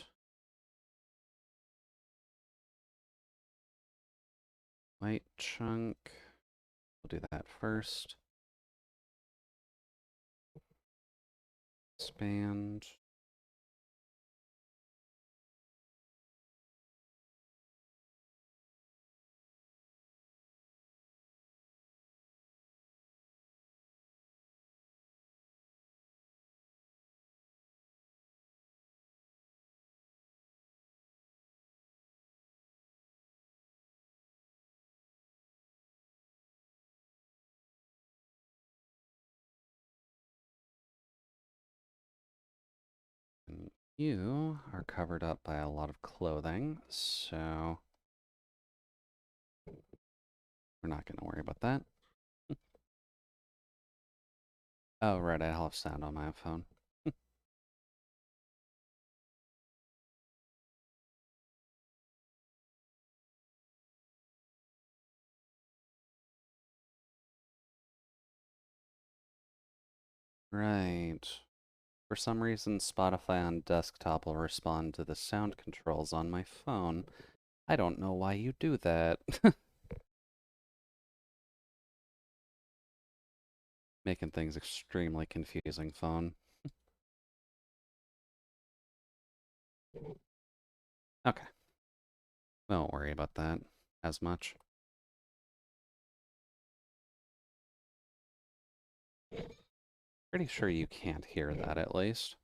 White chunk. We'll do that first. Expand. And you are covered up by a lot of clothing, so we're not going to worry about that. Oh, right, I have sound on my phone. Right. For some reason, Spotify on desktop will respond to the sound controls on my phone. I don't know why you do that. Making things extremely confusing, phone. Okay. We won't worry about that as much. Pretty sure you can't hear that at least.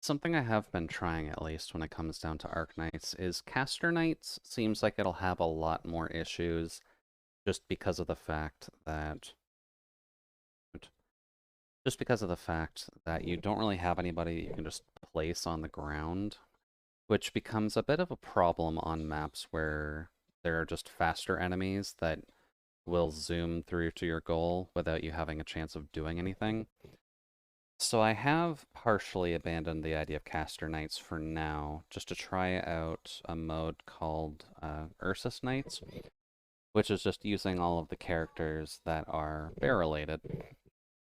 Something I have been trying at least when it comes down to Arknights is Caster Knights seems like it'll have a lot more issues just because of the fact that you don't really have anybody that you can just place on the ground, which becomes a bit of a problem on maps where there are just faster enemies that will zoom through to your goal without you having a chance of doing anything. So I have partially abandoned the idea of Caster Knights for now, just to try out a mode called Ursus Knights, which is just using all of the characters that are bear-related,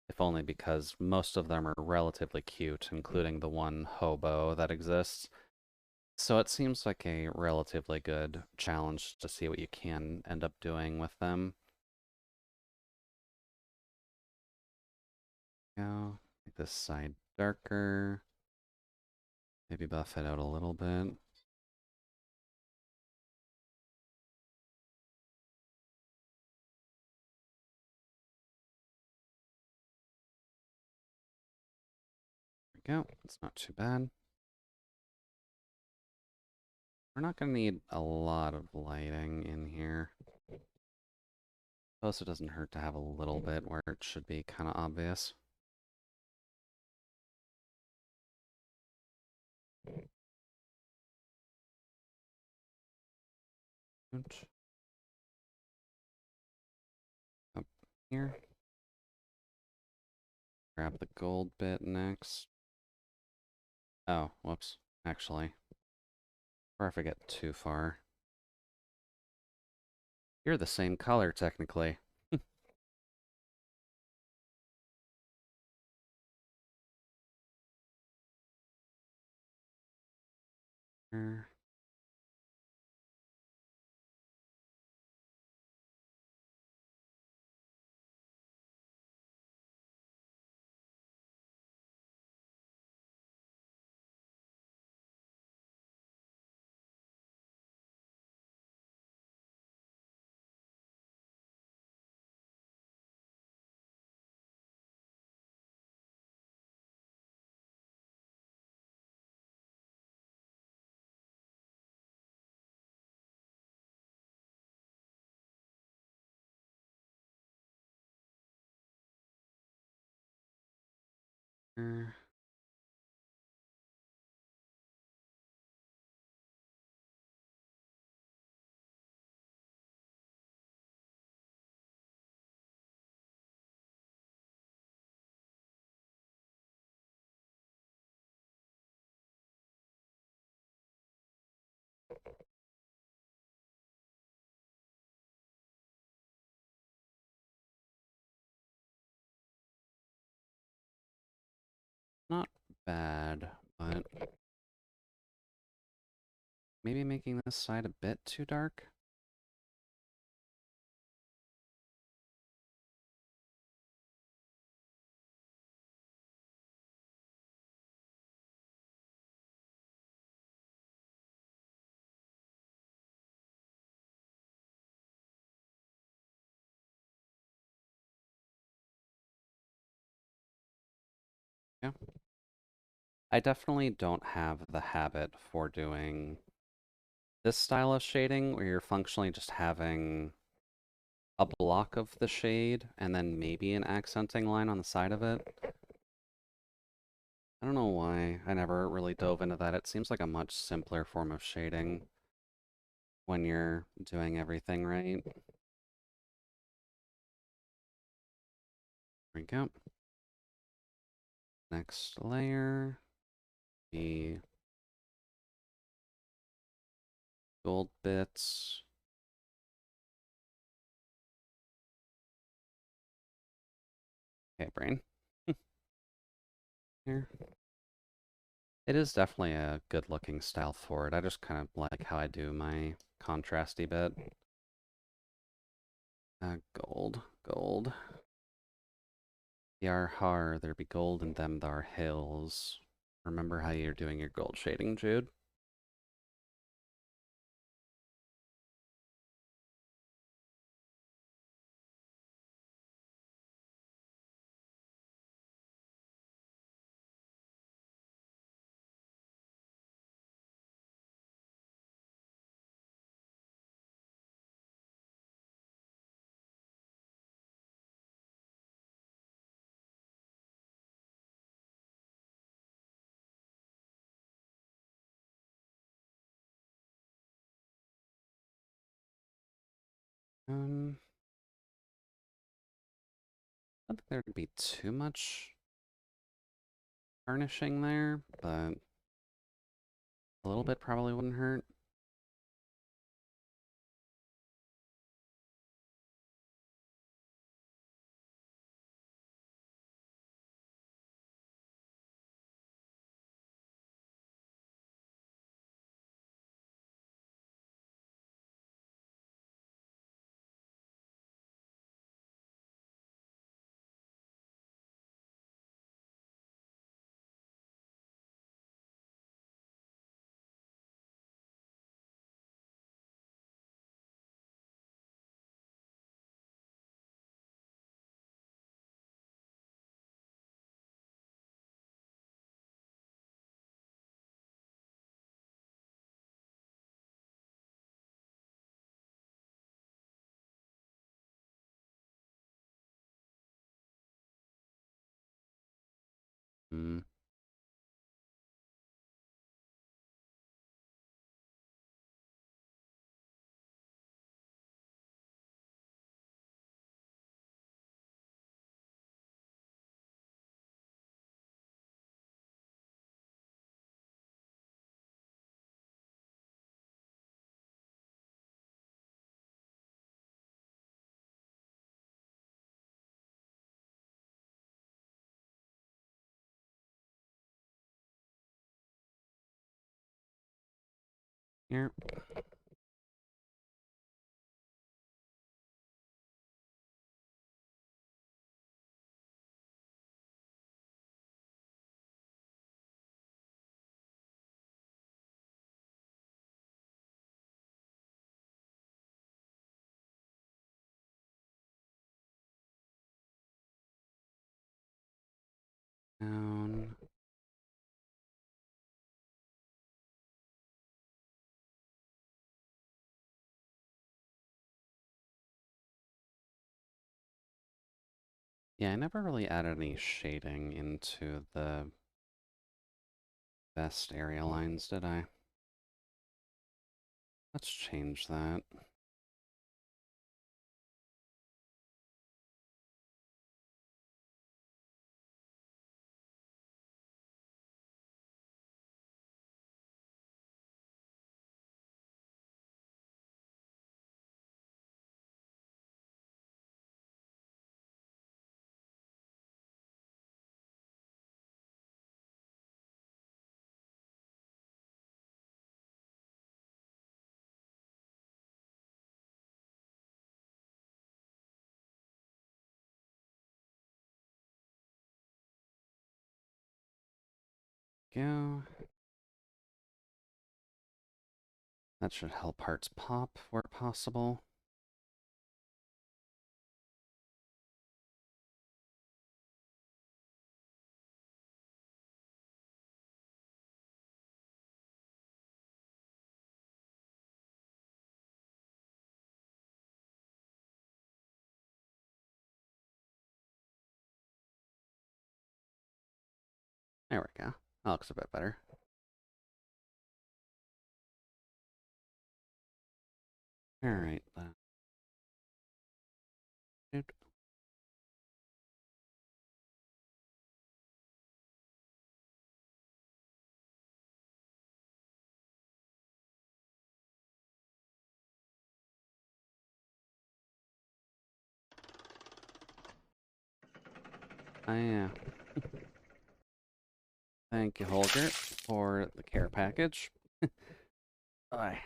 if only because most of them are relatively cute, including the one hobo that exists. So it seems like a relatively good challenge to see what you can end up doing with them. Go, make this side darker. Maybe buff it out a little bit. There we go. It's not too bad. We're not going to need a lot of lighting in here. Plus, it doesn't hurt to have a little bit where it should be kind of obvious. Up here. Grab the gold bit next. Oh, whoops. Actually, before I forget too far. You're the same color, technically. Er, er, Not bad, but maybe making this side a bit too dark. Yeah. I definitely don't have the habit for doing this style of shading where you're functionally just having a block of the shade and then maybe an accenting line on the side of it. I don't know why I never really dove into that. It seems like a much simpler form of shading when you're doing everything right. There we go. Next layer, the gold bits. Okay, brain. Here. It is definitely a good looking style for it. I just kind of like how I do my contrasty bit. Gold, gold. Yar har, there be gold in them thar hills. Remember how you're doing your gold shading, Jude? I don't think there'd be too much varnishing there, but a little bit probably wouldn't hurt. Hmm. here. Down. Yeah, I never really added any shading into the best area lines, did I? Let's change that. Go. That should help hearts pop where possible. There we go. That looks a bit better. All right. Thank you, Holger, for the care package. Bye.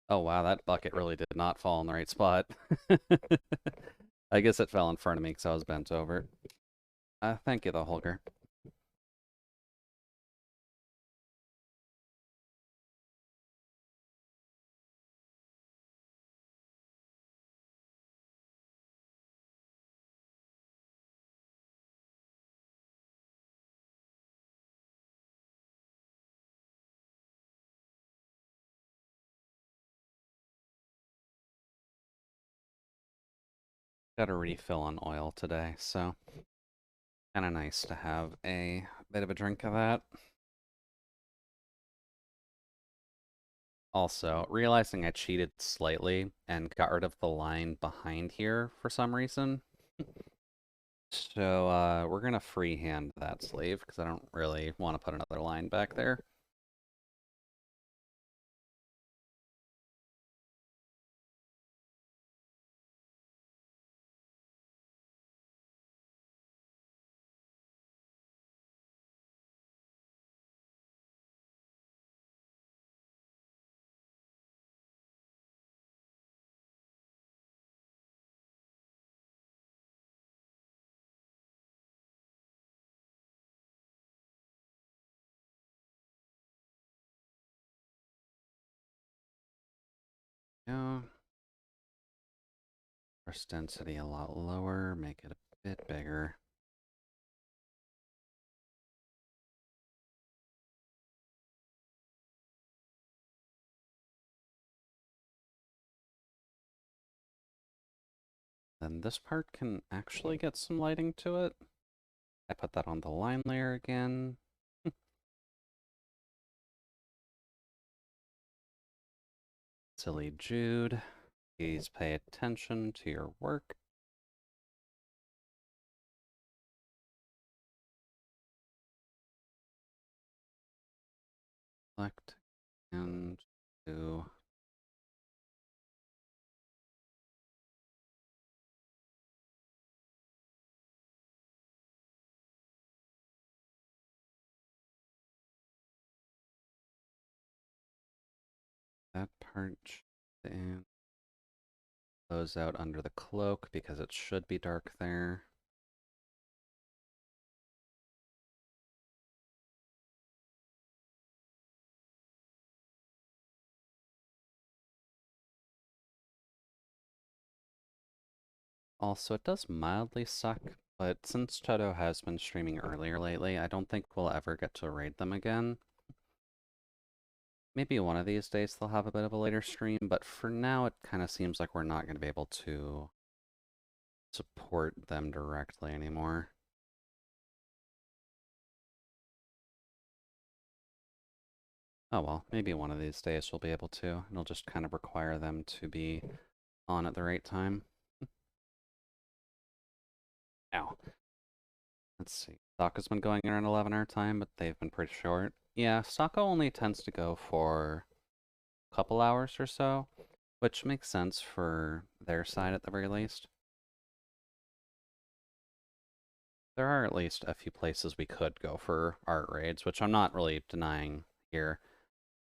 Oh wow, that bucket really did not fall in the right spot. I guess it fell in front of me because I was bent over. Thank you though, Holger. Got a refill on oil today, so kind of nice to have a bit of a drink of that. Also, realizing I cheated slightly and got rid of the line behind here for some reason. So we're gonna freehand that sleeve because I don't really want to put another line back there. Yeah. Brush density a lot lower, make it a bit bigger. Then this part can actually get some lighting to it. I put that on the line layer again. Silly Jude, please pay attention to your work. Select and do that part in. Those out under the cloak because it should be dark there. Also, it does mildly suck, but since Toto has been streaming earlier lately, I don't think we'll ever get to raid them again. Maybe one of these days they'll have a bit of a later stream, but for now it kind of seems like we're not going to be able to support them directly anymore. Oh well, maybe one of these days we'll be able to. It'll just kind of require them to be on at the right time. Ow. Let's see. Sokka's been going around 11 our time, but they've been pretty short. Yeah, Sokka only tends to go for a couple hours or so, which makes sense for their side at the very least. There are at least a few places we could go for art raids, which I'm not really denying here.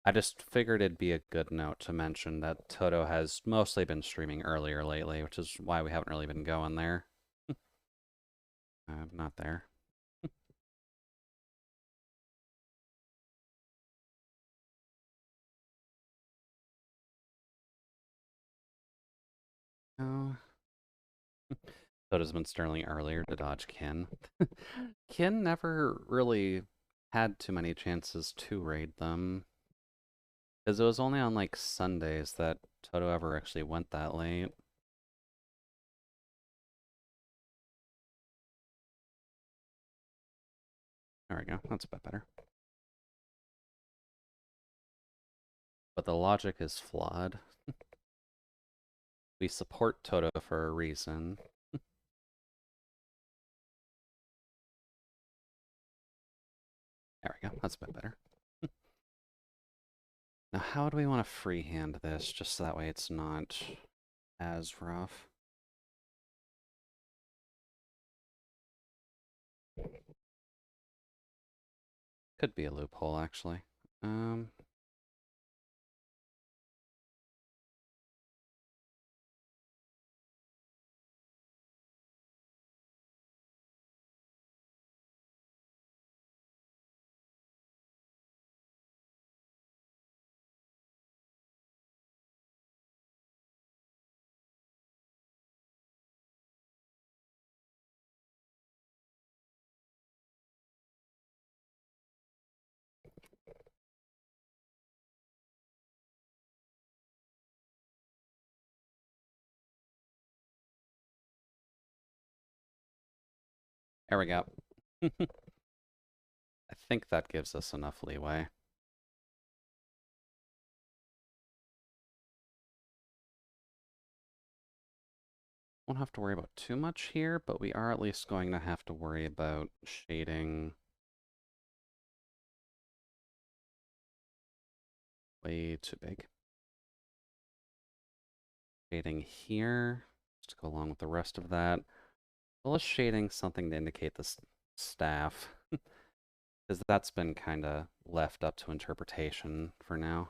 I just figured it'd be a good note to mention that Toto has mostly been streaming earlier lately, which is why we haven't really been going there. Not there. Oh. Toto's been Sterling earlier to dodge Kin. Kin never really had too many chances to raid them. Because it was only on like Sundays that Toto ever actually went that late. There we go. That's a bit better. But the logic is flawed. We support Toto for a reason. There we go. That's a bit better. Now, how do we want to freehand this, just so that way it's not as rough? Could be a loophole, actually. There we go. I think that gives us enough leeway. Won't have to worry about too much here, but we are at least going to have to worry about shading way too big. Shading here, just to go along with the rest of that. Well, let's shading something to indicate the staff, because that's been kind of left up to interpretation for now.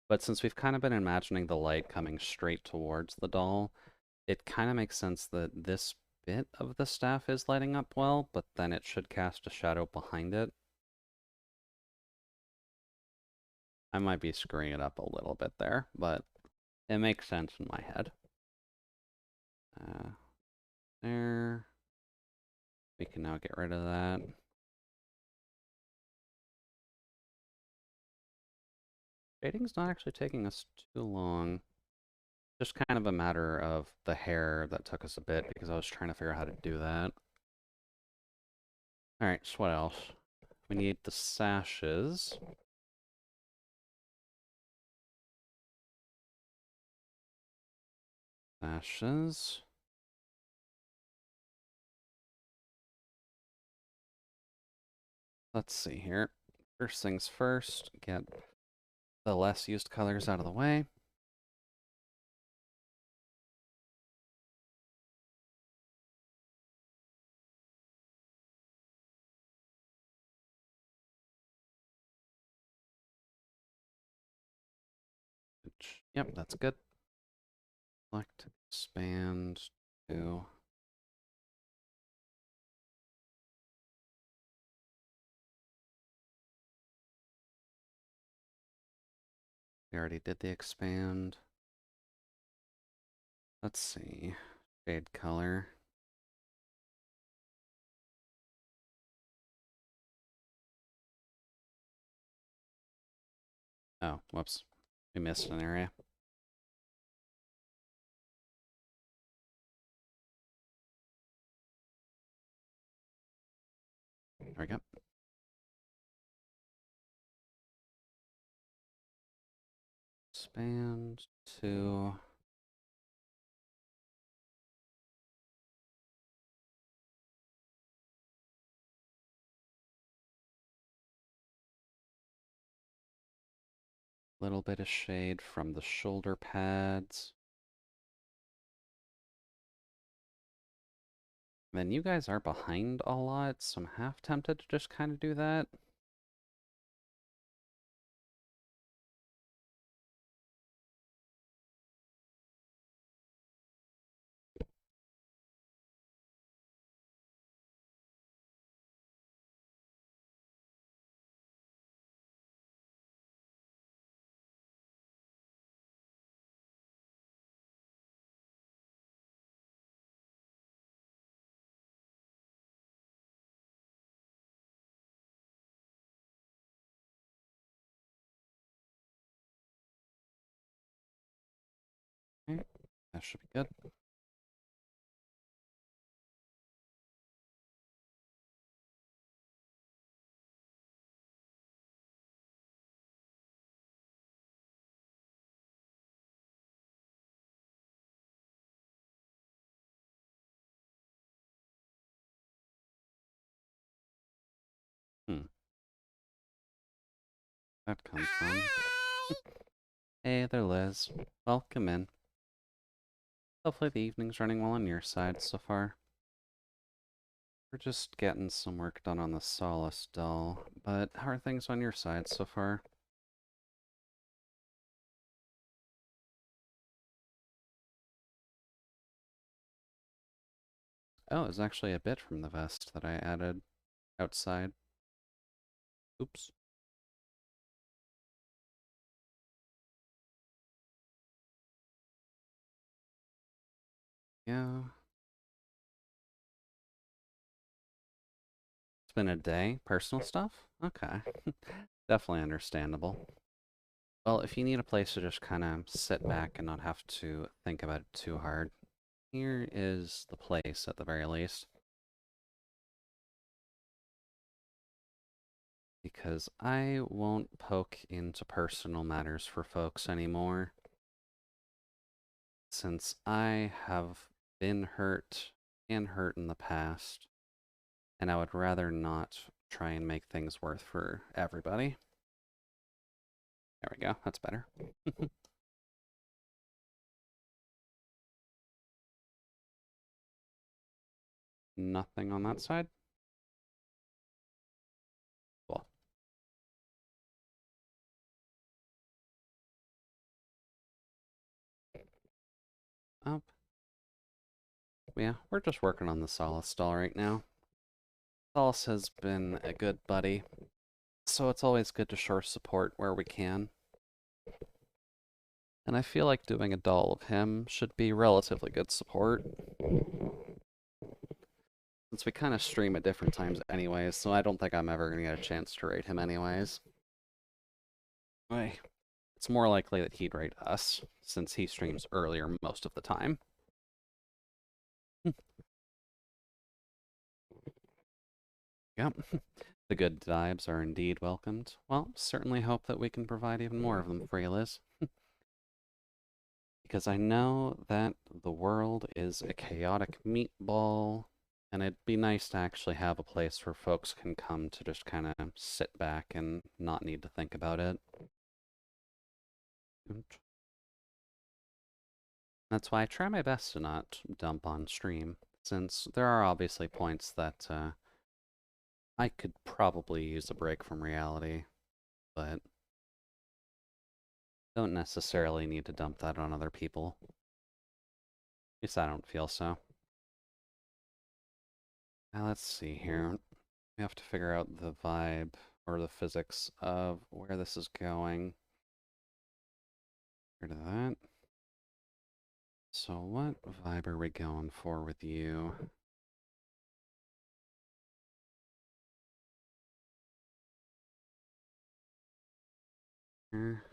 But since we've kind of been imagining the light coming straight towards the doll, it kind of makes sense that this bit of the staff is lighting up well, but then it should cast a shadow behind it. I might be screwing it up a little bit there, but it makes sense in my head. There. We can now get rid of that. Shading's not actually taking us too long. Just kind of a matter of the hair that took us a bit because I was trying to figure out how to do that. Alright, so what else? We need the sashes. Sashes. Let's see here. First things first, get the less used colors out of the way. Yep, that's good. Select, expand to. We already did the expand. Let's see. Shade color. Oh, whoops. We missed an area. There we go. Expand to. Little bit of shade from the shoulder pads. Then you guys are behind a lot, so I'm half tempted to just kind of do that. Okay, that should be good. Hmm. That comes from. Hey there, Liz. Welcome in. Hopefully the evening's running well on your side so far. We're just getting some work done on the Solace doll, but how are things on your side so far? Oh, it's actually a bit from the vest that I added outside. Oops. Yeah. It's been a day. Personal stuff? Okay. Definitely understandable. Well, if you need a place to just kind of sit back and not have to think about it too hard, here is the place at the very least. Because I won't poke into personal matters for folks anymore. Since I have been hurt and hurt in the past, and I would rather not try and make things worse for everybody. There we go, that's better. Nothing on that side. Cool. Up. Yeah, we're just working on the Solace doll right now. Solace has been a good buddy, so it's always good to show support where we can. And I feel like doing a doll of him should be relatively good support. Since we kind of stream at different times anyways, so I don't think I'm ever going to get a chance to rate him anyways. It's more likely that he'd rate us, since he streams earlier most of the time. Yep. The good vibes are indeed welcomed. Well, certainly hope that we can provide even more of them for you, Liz. Because I know that the world is a chaotic meatball, and it'd be nice to actually have a place where folks can come to just kind of sit back and not need to think about it. That's why I try my best to not dump on stream, since there are obviously points that I could probably use a break from reality, but Don't necessarily need to dump that on other people. At least I don't feel so. Now let's see here. We have to figure out the vibe or the physics of where this is going. Rid of that. So what vibe are we going for with you? Here.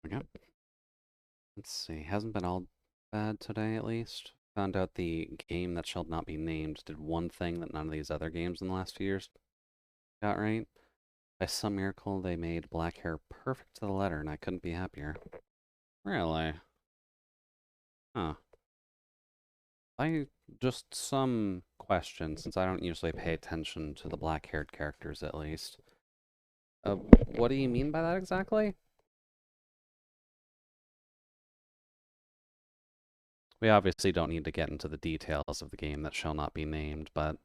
Okay. Let's see. Hasn't been all bad today, at least. Found out the game that shall not be named did one thing that none of these other games in the last few years got right. By some miracle, they made black hair perfect to the letter, and I couldn't be happier. Really? Huh. I just some question, since I don't usually pay attention to the black-haired characters, at least. What do you mean by that exactly? We obviously don't need to get into the details of the game that shall not be named, but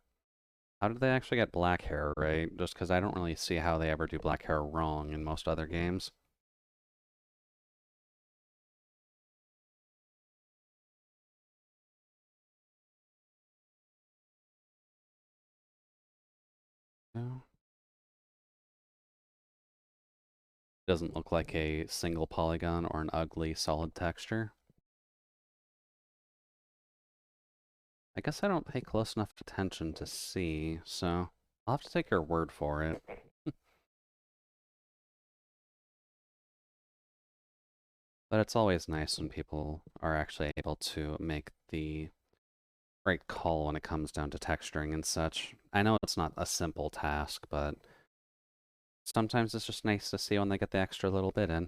how did they actually get black hair right? Just because I don't really see how they ever do black hair wrong in most other games. No. Doesn't look like a single polygon or an ugly solid texture. I guess I don't pay close enough attention to see, so I'll have to take your word for it. But it's always nice when people are actually able to make the right call when it comes down to texturing and such. I know it's not a simple task, but sometimes it's just nice to see when they get the extra little bit in.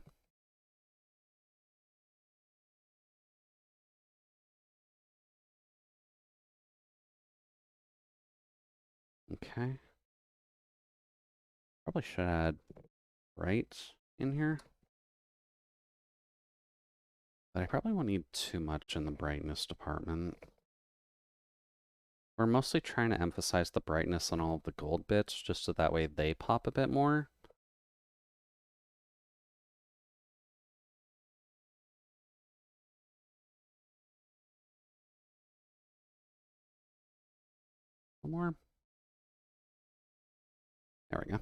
Okay. Probably should add bright in here. But I probably won't need too much in the brightness department. We're mostly trying to emphasize the brightness on all of the gold bits, just so that way they pop a bit more. More. There we go.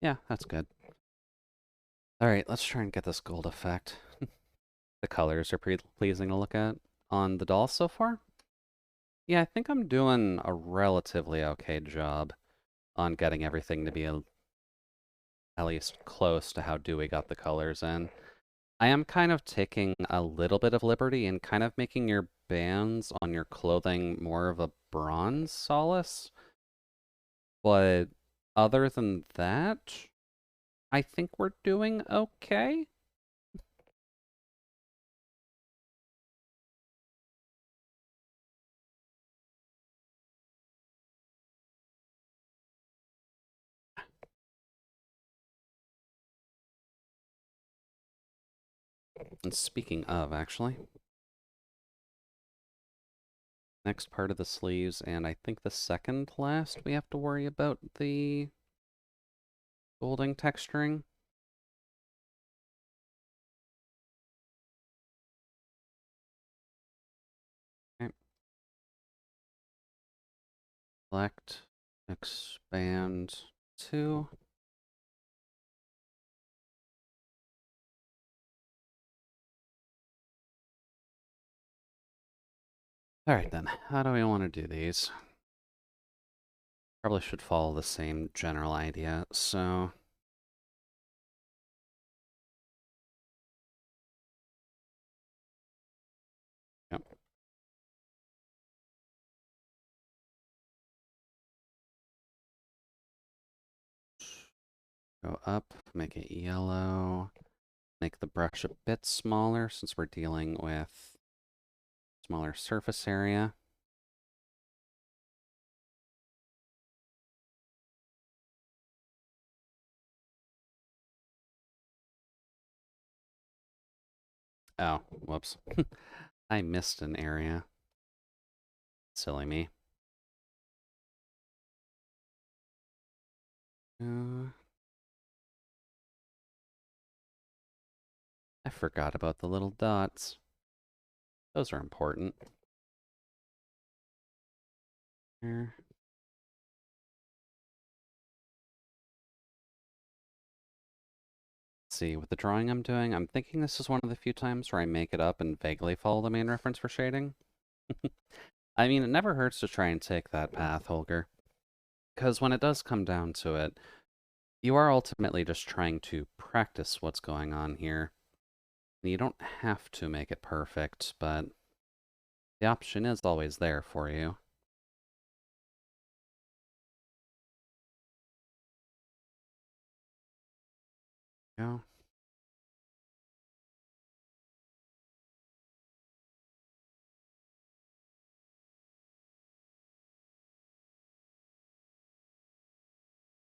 Yeah, that's good. Alright, let's try and get this gold effect. The colors are pretty pleasing to look at. On the doll so far? Yeah, I think I'm doing a relatively okay job on getting everything to be at least close to how Dewey got the colors in. I am kind of taking a little bit of liberty and kind of making your bands on your clothing more of a bronze solace. But other than that, I think we're doing okay. And speaking of, actually, next part of the sleeves, and I think the second last, we have to worry about the golding texturing. Okay. Select, expand to. Alright then, how do we want to do these? Probably should follow the same general idea, so... Yep. Go up, make it yellow. Make the brush a bit smaller since we're dealing with smaller surface area. Oh, whoops. I missed an area. Silly me. I forgot about the little dots. Those are important. There. See, with the drawing I'm doing, I'm thinking this is one of the few times where I make it up and vaguely follow the main reference for shading. I mean, it never hurts to try and take that path, Holger. Because when it does come down to it, you are ultimately just trying to practice what's going on here. You don't have to make it perfect, but the option is always there for you. Go.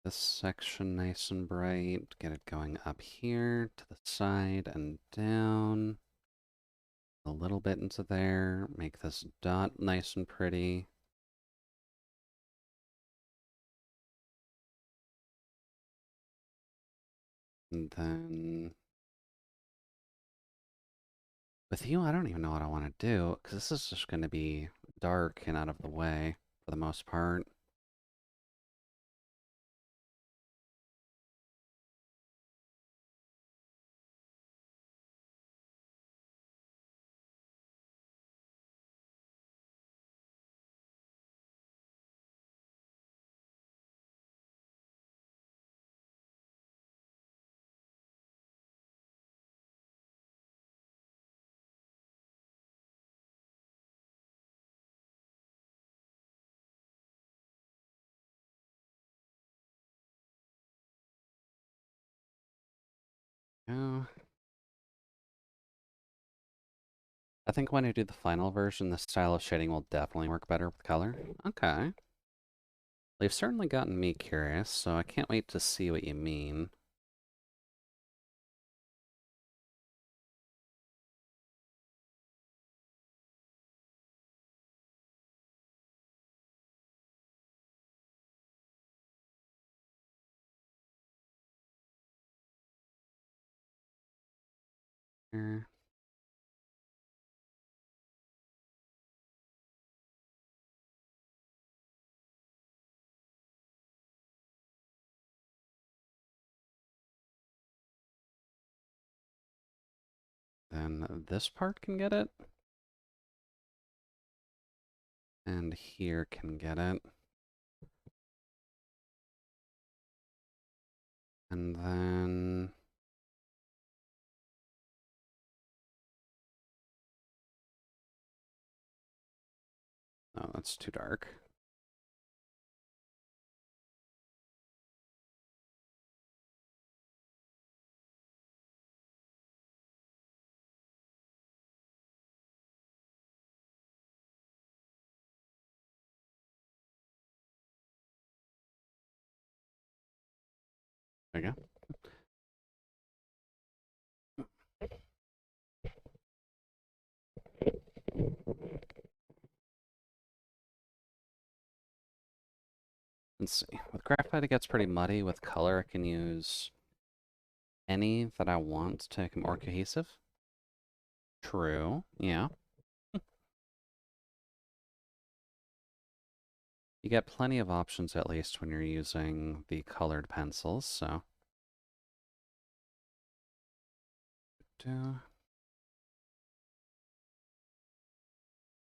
This section nice and bright. Get it going up here, to the side and down. A little bit into there. Make this dot nice and pretty. And then with you, I don't even know what I want to do, because this is just going to be dark and out of the way for the most part. Go. I think when I do the final version, the style of shading will definitely work better with color. Okay. They've certainly gotten me curious, so I can't wait to see what you mean. Here. Then this part can get it. And here can get it. And then... Oh, that's too dark. There you go. Let's see. With graphite, it gets pretty muddy. With color, I can use any that I want to make it more cohesive. True. Yeah. You get plenty of options, at least, when you're using the colored pencils, so... Do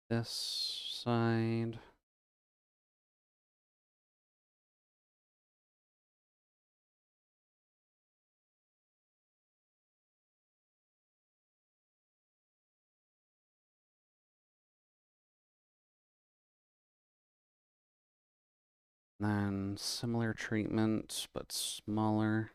this side. Then similar treatment, but smaller.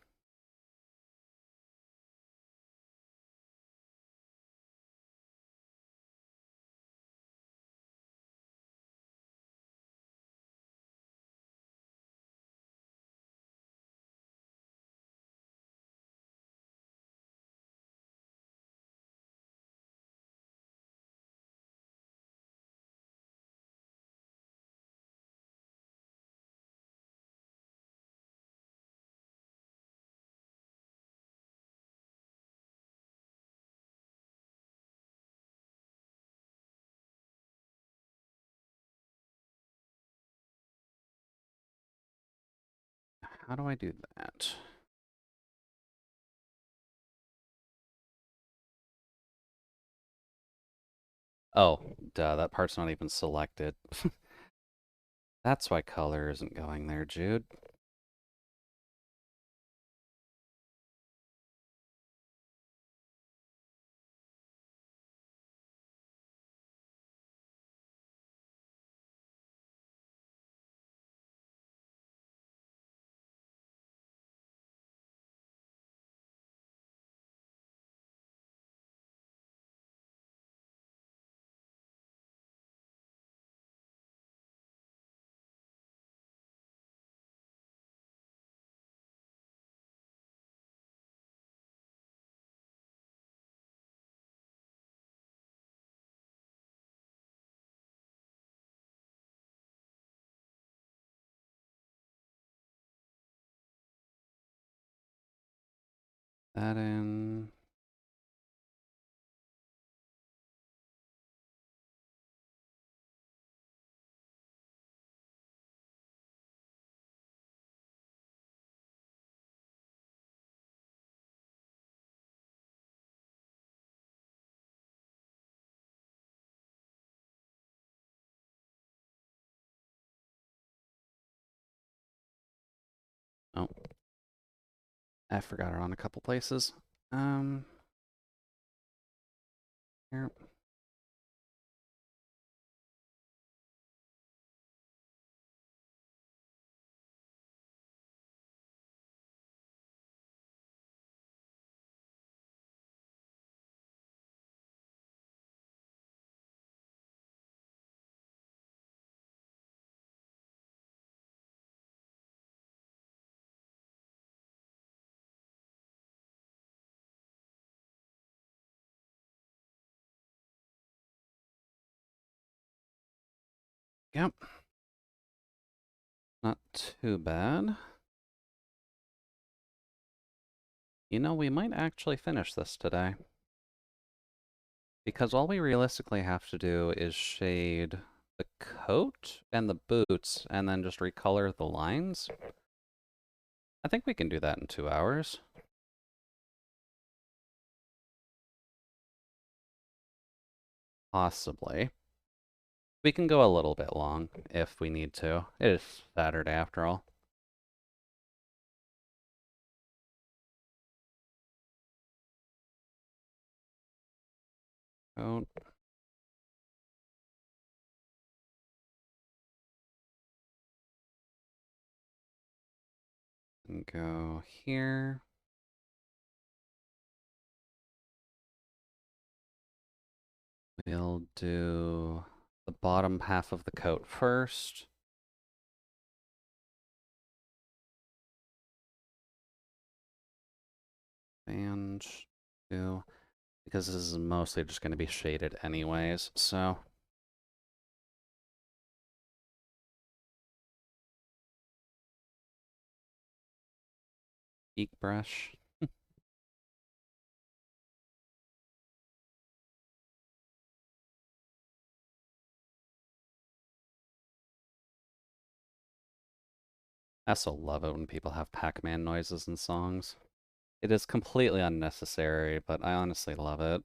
how do I do that? Oh, duh, that part's not even selected. That's why color isn't going there, Jude. That in. Oh, I forgot it on a couple places. Here. Yep. Not too bad. You know, we might actually finish this today. Because all we realistically have to do is shade the coat and the boots and then just recolor the lines. I think we can do that in 2 hours. Possibly. We can go a little bit long if we need to. It is Saturday after all. Coat. And go here. We'll do the bottom half of the coat first. And do, because this is mostly just going to be shaded anyways, so. Ink brush. I also love it when people have Pac-Man noises in songs. It is completely unnecessary, but I honestly love it.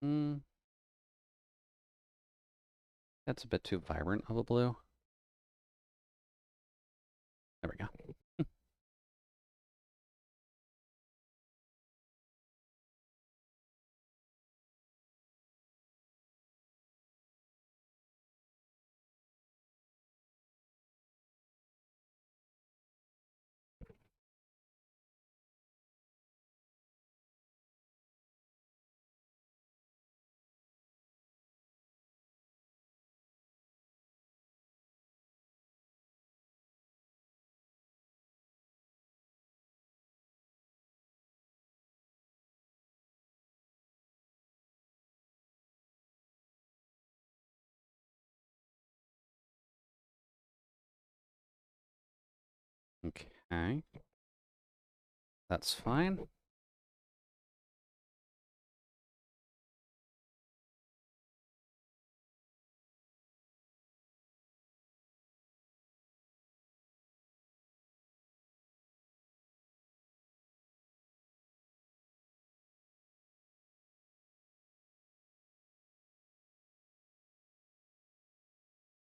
Hmm, that's a bit too vibrant of a blue. There we go. Okay. That's fine.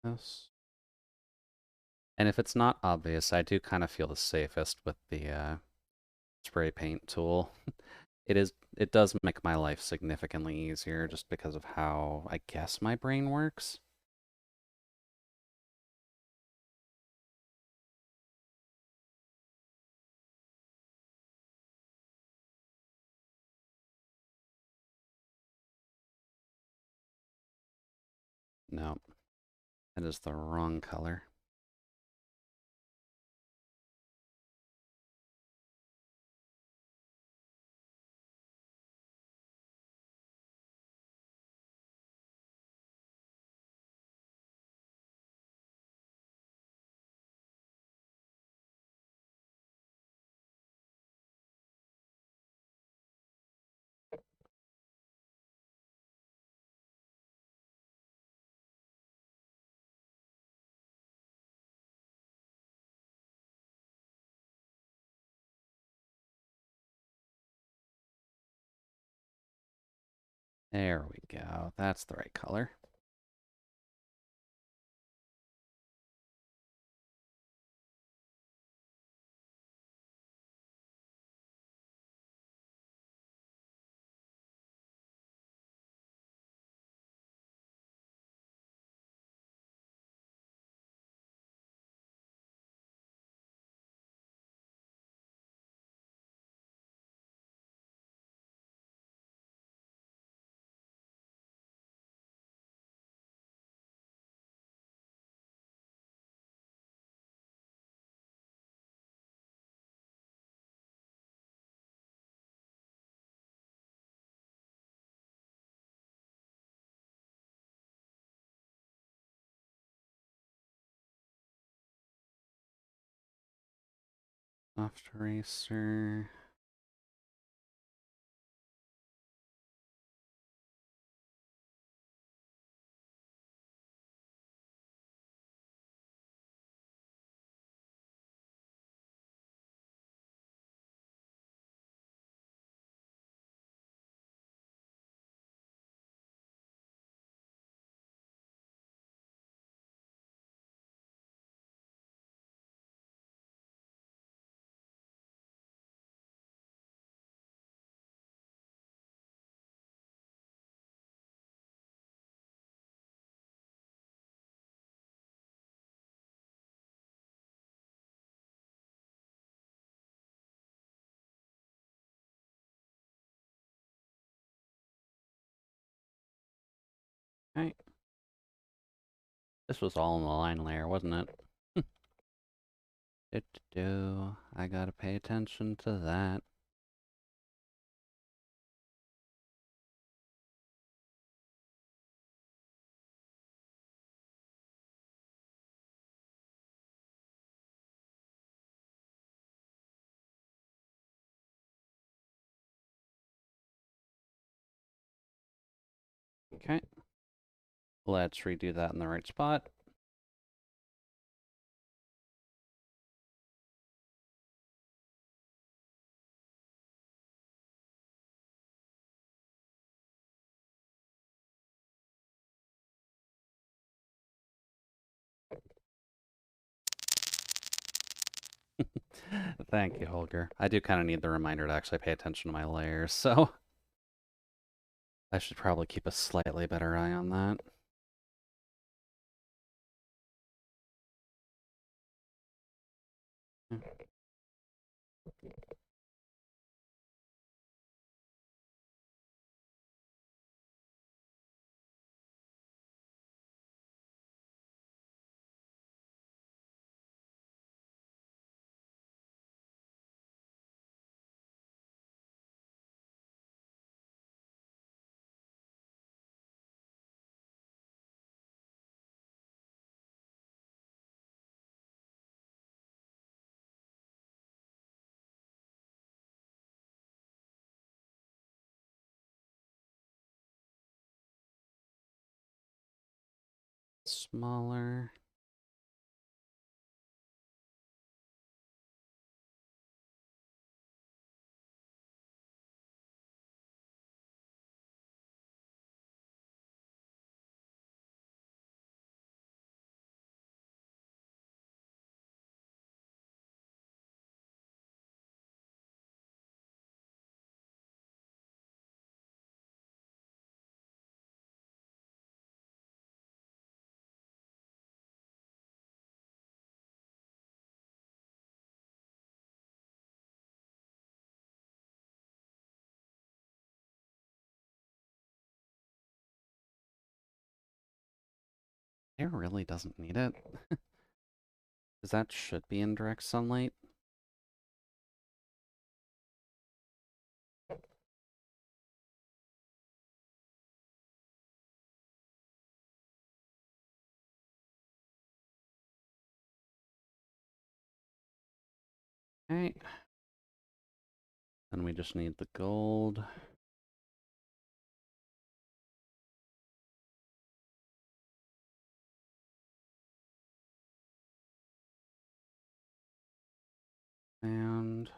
This. And if it's not obvious, I do kind of feel the safest with the spray paint tool. It does make my life significantly easier just because of how I guess my brain works. No, that is the wrong color. There we go. That's the right color. Soft eraser. Okay. This was all in the line layer, wasn't it? I gotta pay attention to that. Okay. Let's redo that in the right spot. Thank you, Holger. I do kind of need the reminder to actually pay attention to my layers, so I should probably keep a slightly better eye on that. Smaller. It really doesn't need it. Because that should be in direct sunlight. Okay. Then we just need the gold. And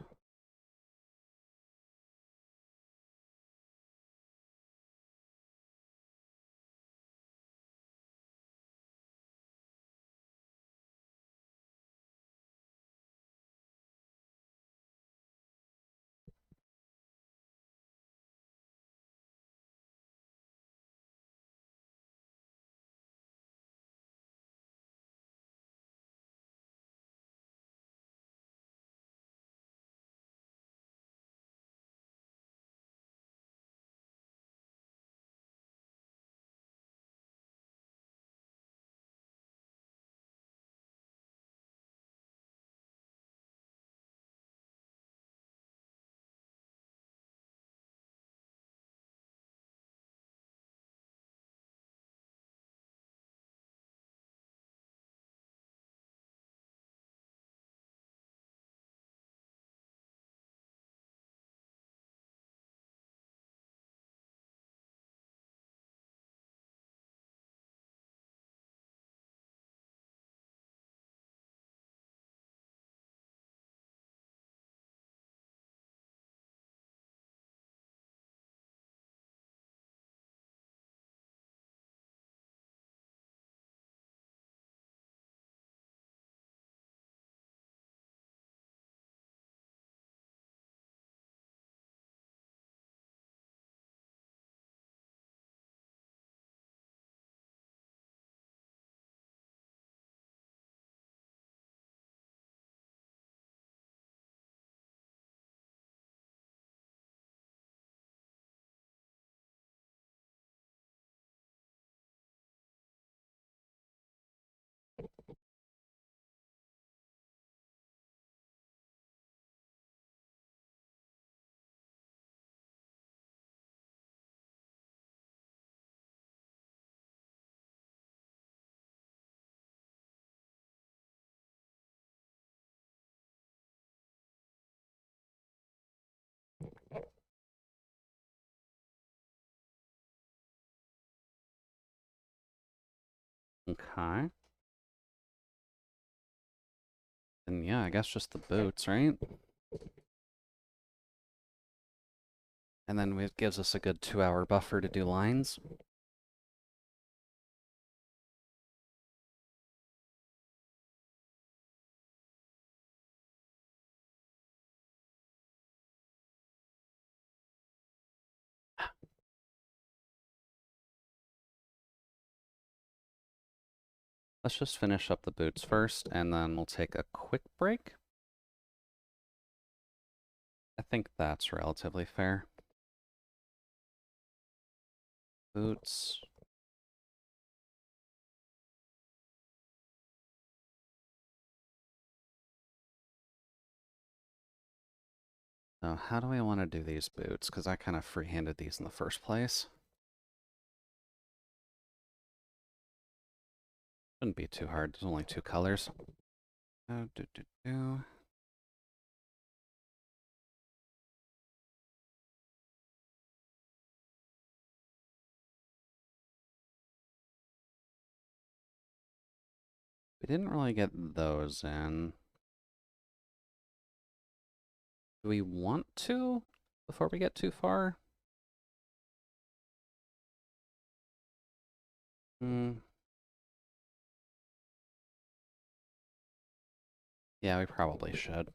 okay. And yeah, I guess just the boots, right? And then it gives us a good 2-hour buffer to do lines. Let's just finish up the boots first, and then we'll take a quick break. I think that's relatively fair. Boots. So how do we want to do these boots? Because I kind of free-handed these in the first place. Shouldn't be too hard. There's only 2 colors. Do, do, do. didn't really get those in. Do we want to before we get too far? Hmm. Yeah, we probably should.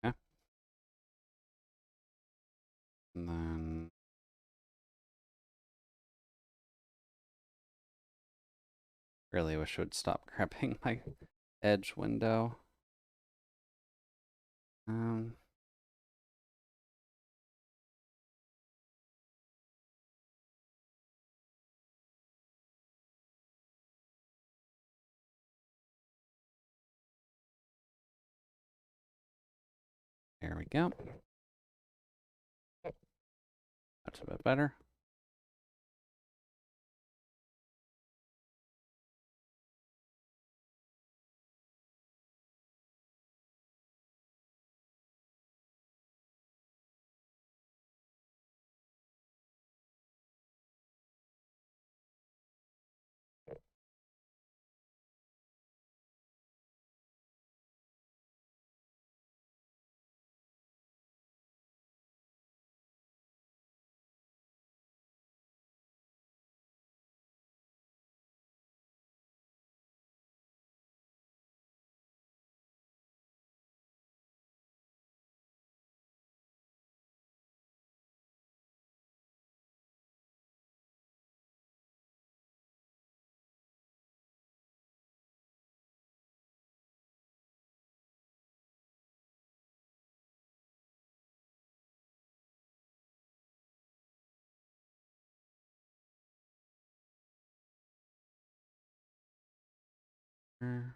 Yeah. And then really wish it would stop grabbing my edge window. Um, there we go. That's a bit better. All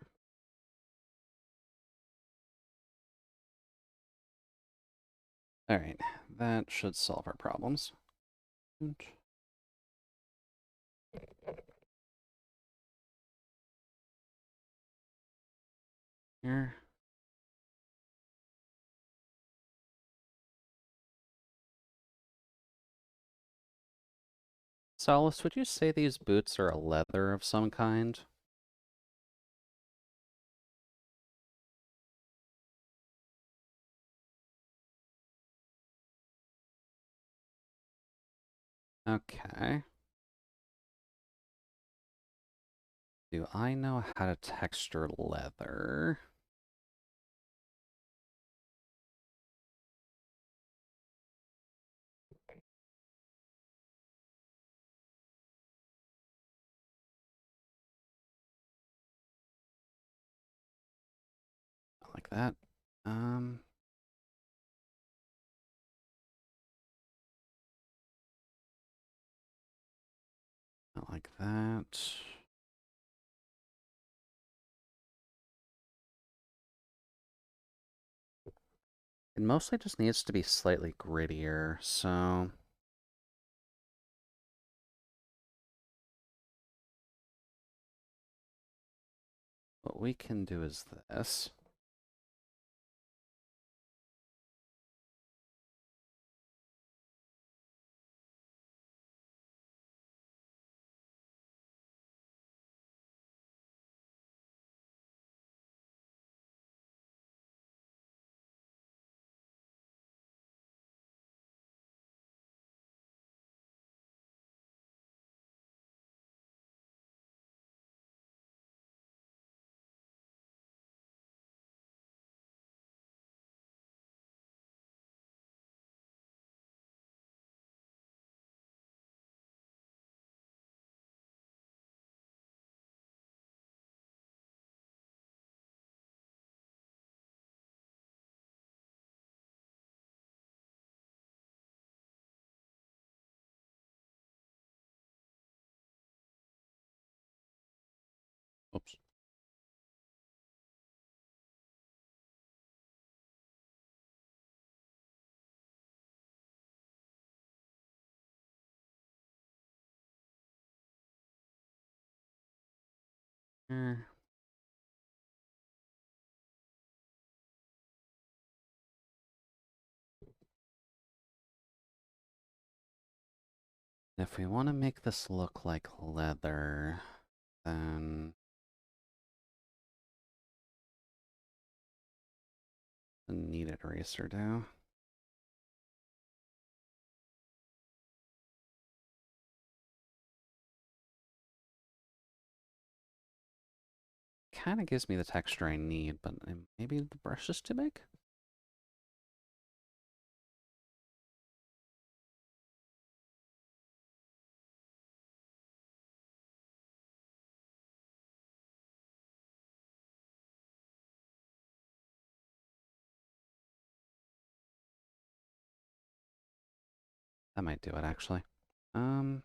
right, that should solve our problems. Here. Solace, would you say these boots are a leather of some kind? Okay. Do I know how to texture leather? Like that. Um, Not like that. It mostly just needs to be slightly grittier, so what we can do is this. There. If we want to make this look like leather, then the kneaded eraser do. Kind of gives me the texture I need, but maybe the brush is too big? That might do it, actually. Um,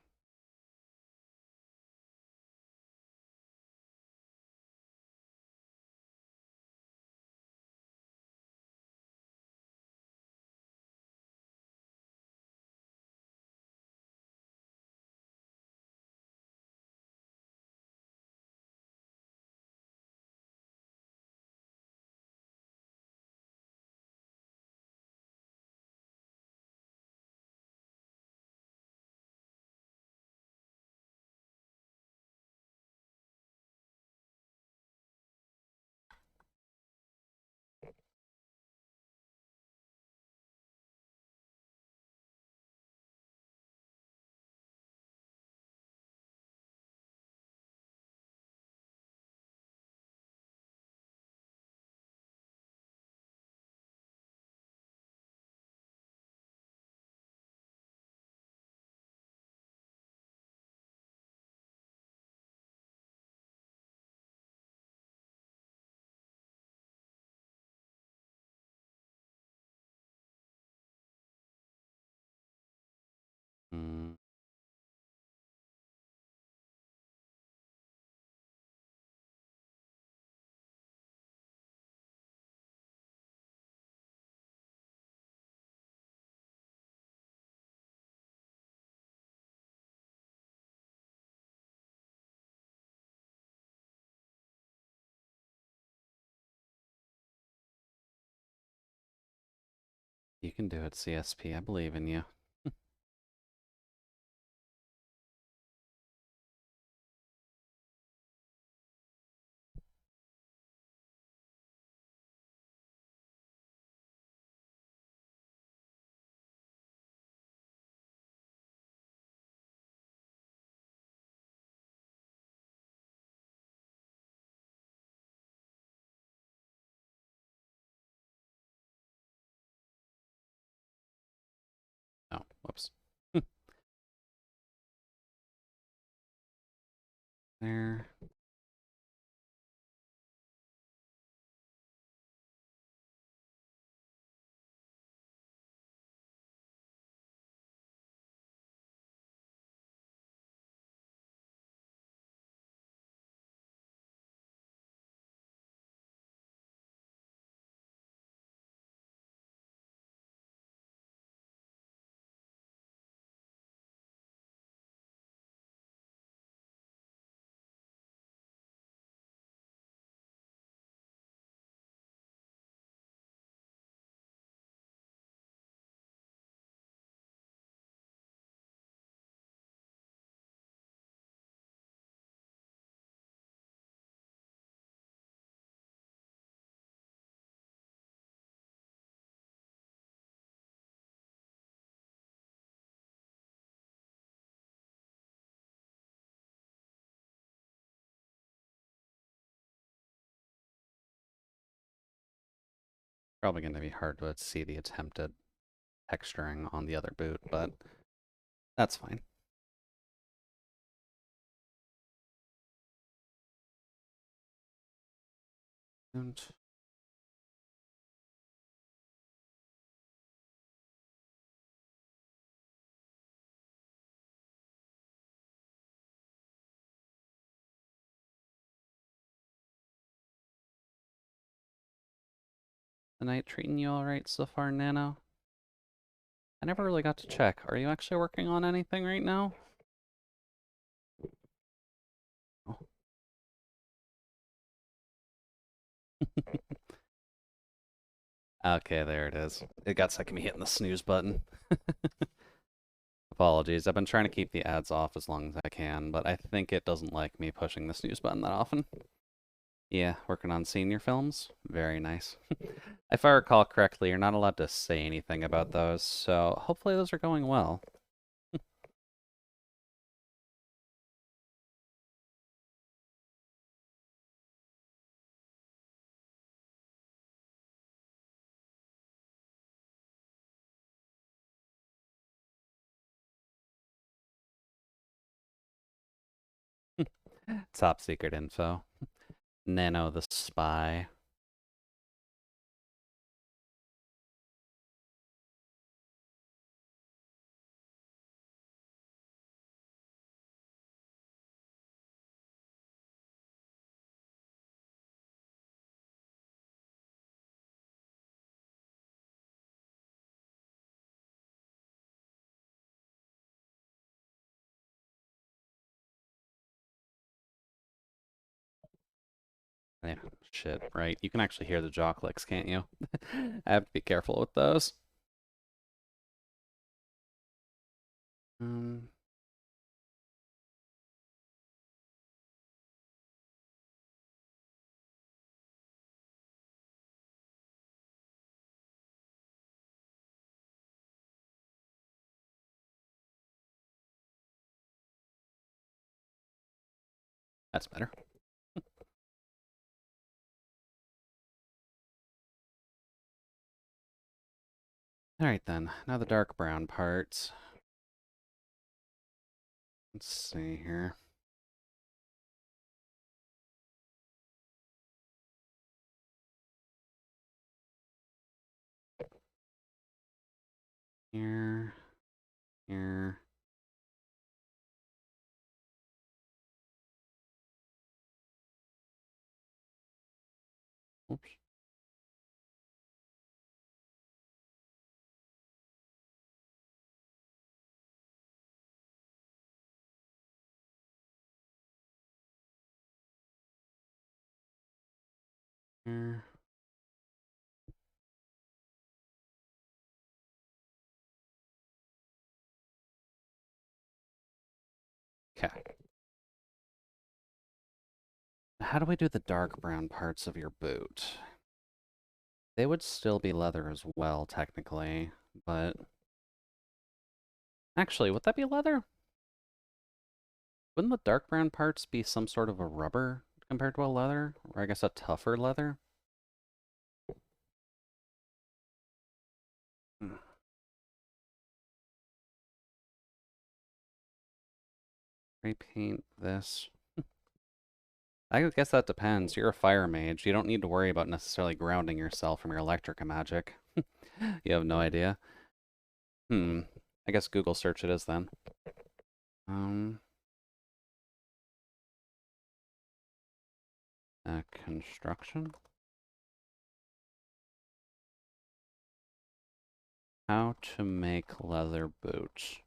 mm, you can do it, CSP. I believe in you. Oh, whoops. There. Probably going to be hard to see the attempted texturing on the other boot, but that's fine. And the night treating you all right so far, Nano? I never really got to check. Are you actually working on anything right now? Oh. Okay, there it is. It got stuck in me hitting the snooze button. Apologies. I've been trying to keep the ads off as long as I can, but I think it doesn't like me pushing the snooze button that often. Yeah, working on senior films. Very nice. If I recall correctly, you're not allowed to say anything about those, so hopefully those are going well. Top secret info. Nano the spy. Yeah, shit, right. You can actually hear the jaw clicks, can't you? I have to be careful with those. Um, that's better. Alright then, now the dark brown parts. Let's see here. Here, here. Oops. Here. Okay. How do we do the dark brown parts of your boot? They would still be leather as well, technically, but... Actually, would that be leather? Wouldn't the dark brown parts be some sort of a rubber compared to a leather? Or I guess a tougher leather? Hmm. Repaint this. I guess that depends. You're a fire mage. You don't need to worry about necessarily grounding yourself from your electric magic. You have no idea. I guess Google search it is then. Um, construction. How to make leather boots.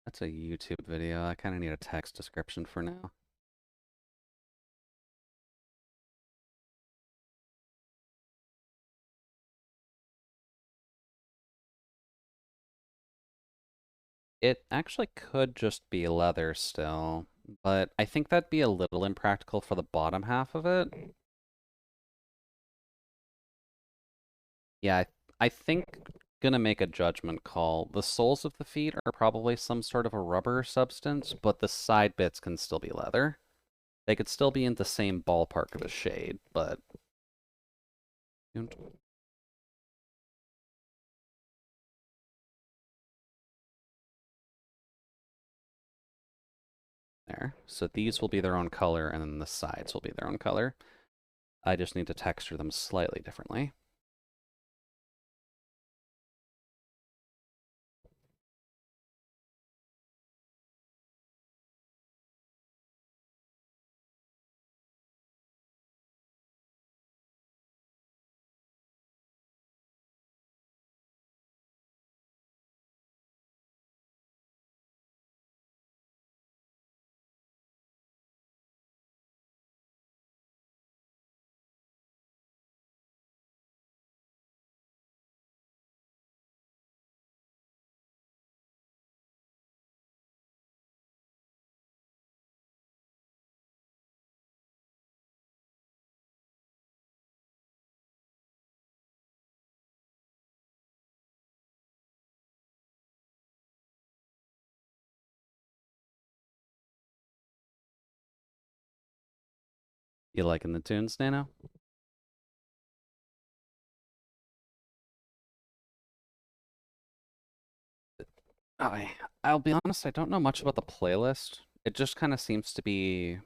That's a YouTube video. I kind of need a text description for now. It actually could just be leather still, but I think that'd be a little impractical for the bottom half of it. Yeah, I think gonna make a judgment call. The soles of the feet are probably some sort of a rubber substance, but the side bits can still be leather. They could still be in the same ballpark of a shade, but... There. So these will be their own color, and then the sides will be their own color. I just need to texture them slightly differently. You liking the tunes, Nano? I'll be honest, I don't know much about the playlist. It just kind of seems to be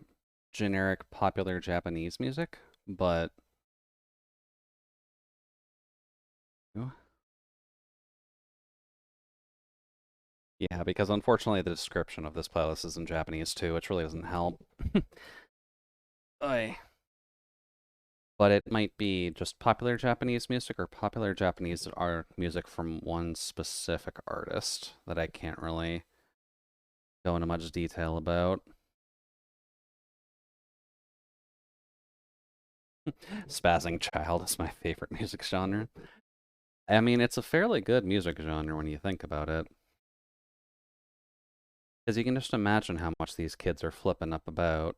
generic popular Japanese music, but yeah, because unfortunately the description of this playlist is in Japanese too, which really doesn't help. Aye. But it might be just popular Japanese music or popular Japanese art music from one specific artist that I can't really go into much detail about. Spazzing Child is my favorite music genre. I mean, it's a fairly good music genre when you think about it. Because you can just imagine how much these kids are flipping up about.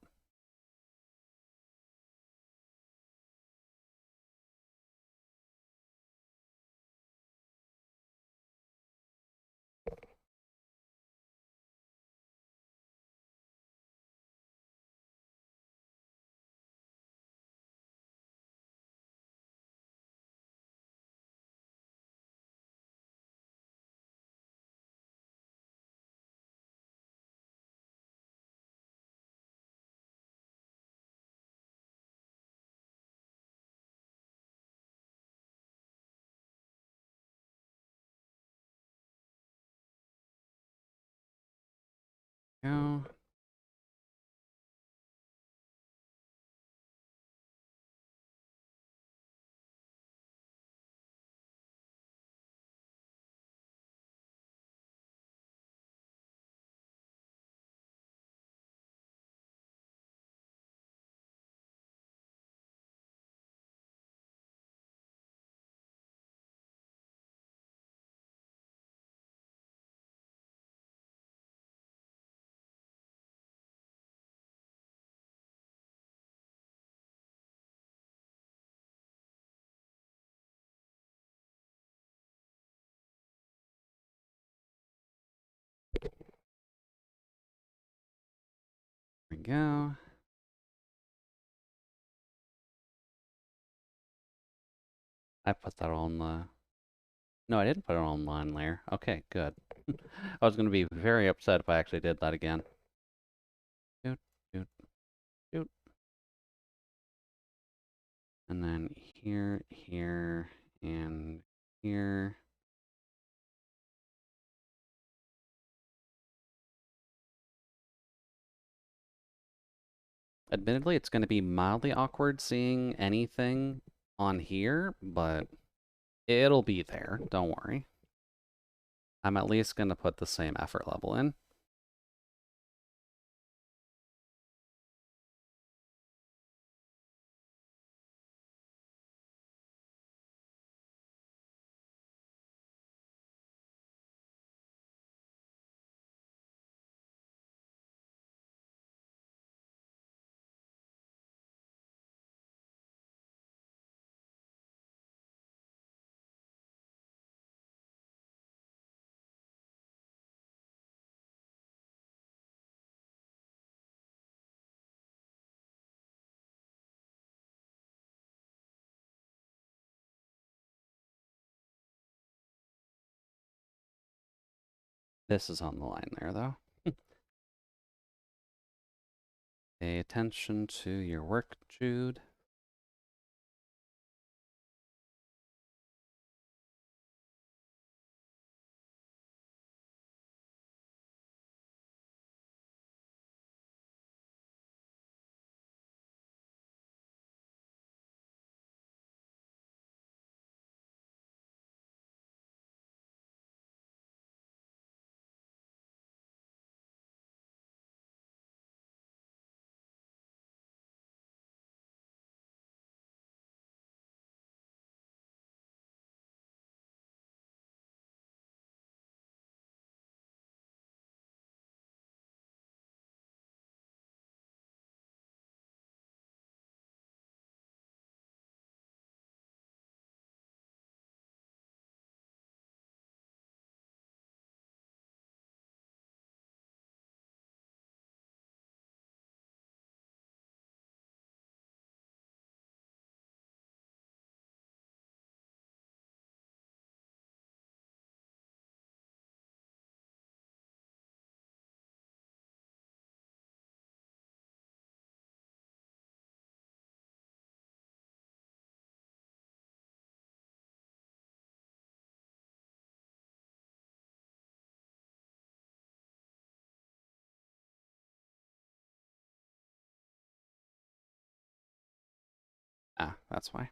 You know, there we go. I put that on the... No, I didn't put it on line layer. Okay, good. I was going to be very upset if I actually did that again. Doot, doot, doot. And then here, here, and here. Admittedly, it's going to be mildly awkward seeing anything on here, but it'll be there. Don't worry. I'm at least going to put the same effort level in. This is on the line there, though. Pay attention to your work, Jude. Ah, that's why.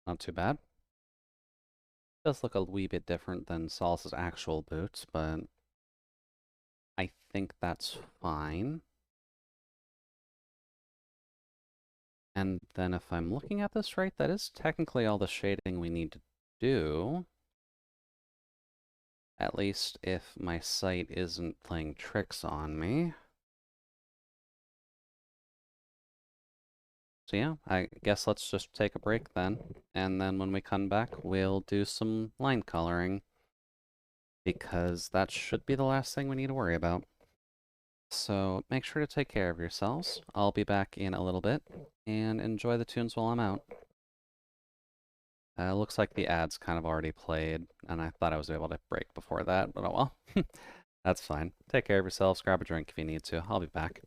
Not too bad. Does look a wee bit different than Saul's actual boots, but I think that's fine. And then if I'm looking at this right, that is technically all the shading we need to do. At least if my site isn't playing tricks on me. So yeah, I guess let's just take a break then. And then when we come back, we'll do some line coloring. Because that should be the last thing we need to worry about. So make sure to take care of yourselves. I'll be back in a little bit. And enjoy the tunes while I'm out. Looks like the ads kind of already played, and I thought I was able to break before that, but oh well. That's fine. Take care of yourselves. Grab a drink if you need to. I'll be back.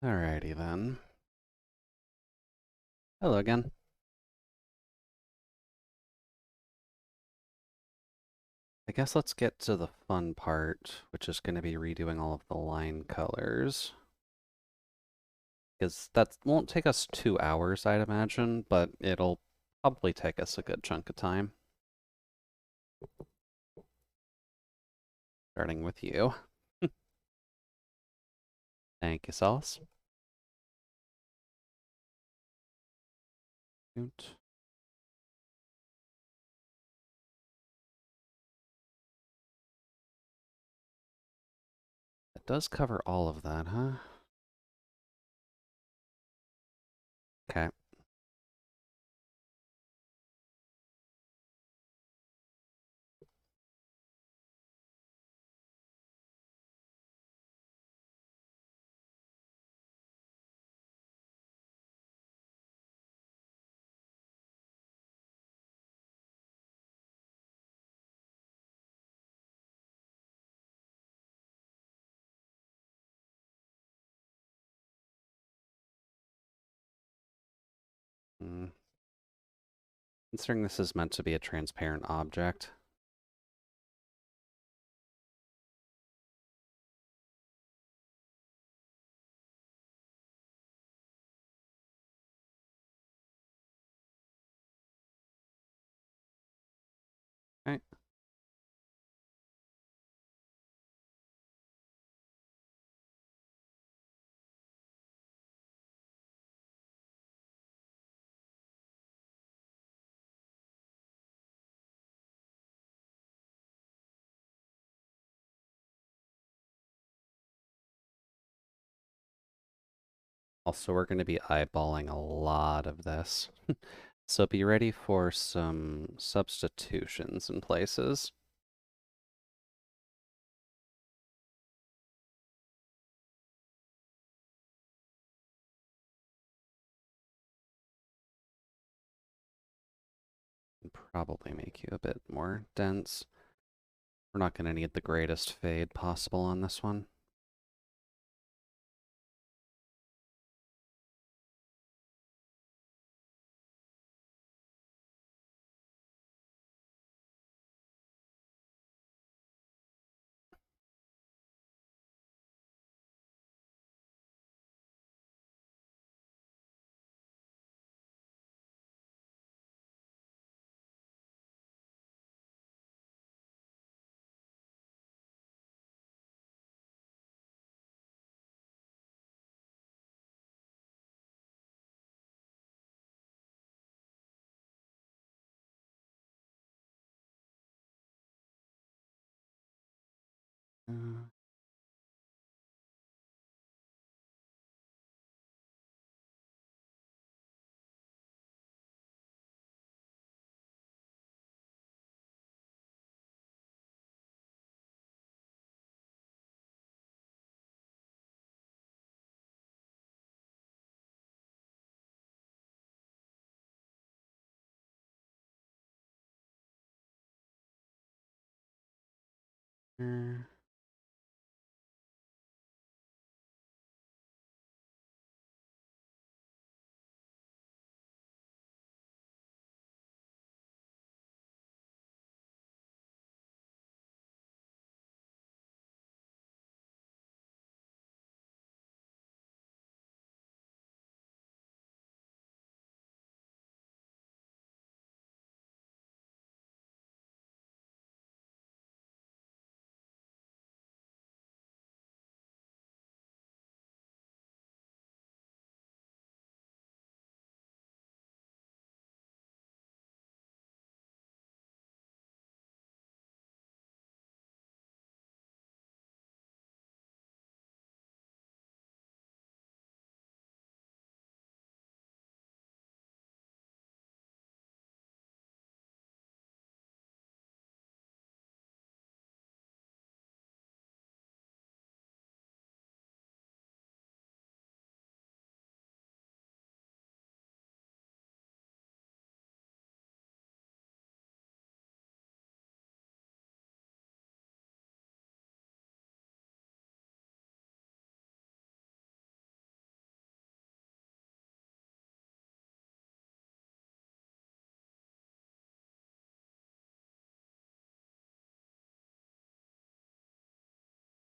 Alrighty then. Hello again. I guess let's get to the fun part, which is going to be redoing all of the line colors. Because that won't take us 2 hours, I'd imagine, but it'll probably take us a good chunk of time. Starting with you. Thank you, Sauce. It does cover all of that, huh? Okay. Mm. Considering this is meant to be a transparent object. Okay. Also, we're going to be eyeballing a lot of this. So be ready for some substitutions in places. And probably make you a bit more dense. We're not going to need the greatest fade possible on this one. Uh, uh,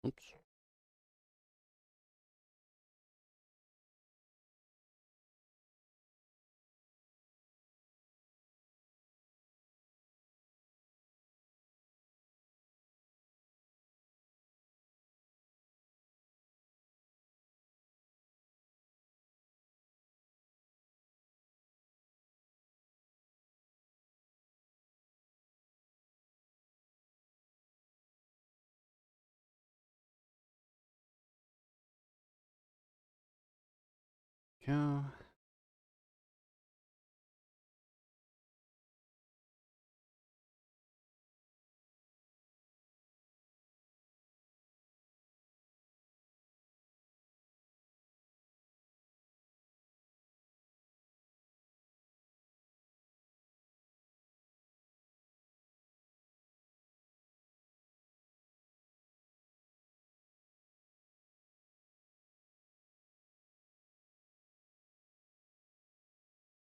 Oops. Go.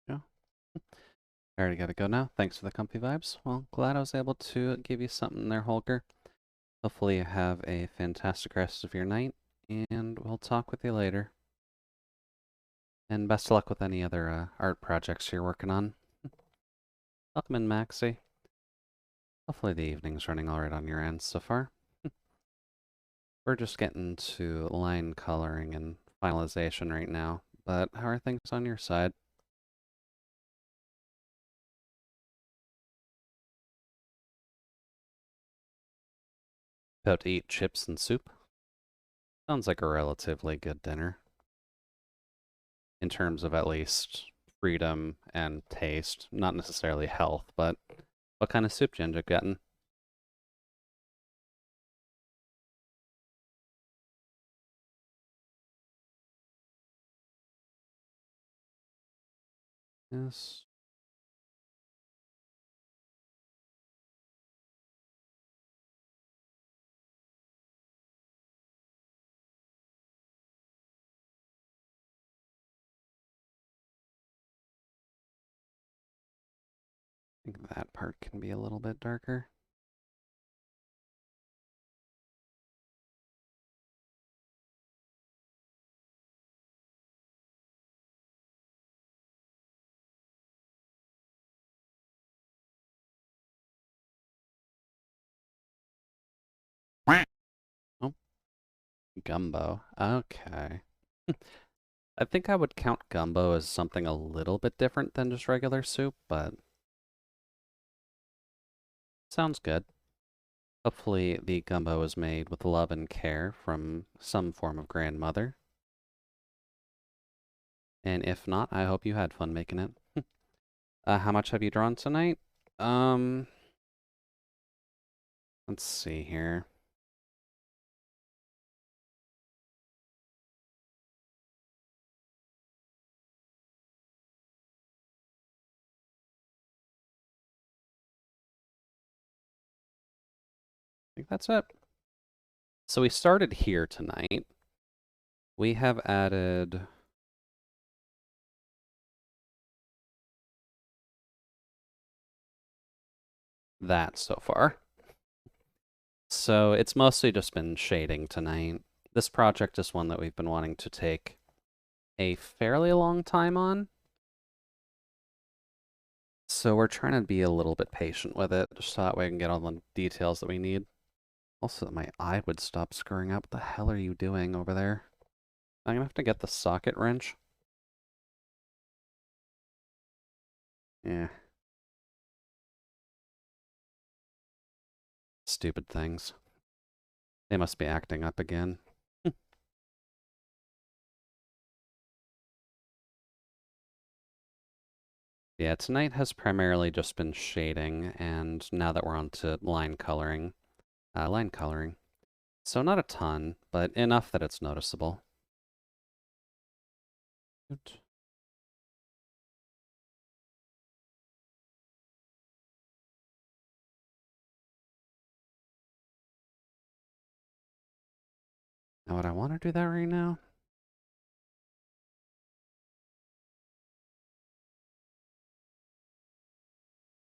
Go. I already gotta go now. Thanks for the comfy vibes. Well, glad I was able to give you something there, Holger. Hopefully you have a fantastic rest of your night, and we'll talk with you later. And best of luck with any other art projects you're working on. Welcome in, Maxie. Hopefully the evening's running alright on your end so far. We're just getting to line coloring and finalization right now, but how are things on your side? About to eat chips and soup? Sounds like a relatively good dinner. In terms of at least freedom and taste. Not necessarily health, but what kind of soup you end up getting? Yes. I think that part can be a little bit darker. Oh, gumbo. Okay. I think I would count gumbo as something a little bit different than just regular soup, but sounds good. Hopefully the gumbo is made with love and care from some form of grandmother. And if not, I hope you had fun making it. How much have you drawn tonight? Um, let's see here. I think that's it. So we started here tonight. We have added that so far. So it's mostly just been shading tonight. This project is one that we've been wanting to take a fairly long time on. So we're trying to be a little bit patient with it, just so that way we can get all the details that we need. Also, my eye would stop screwing up. What the hell are you doing over there? I'm gonna have to get the socket wrench. Yeah. Stupid things. They must be acting up again. Yeah, tonight has primarily just been shading, and now that we're on to line coloring. So not a ton, but enough that it's noticeable. Good. Now, would I want to do that right now?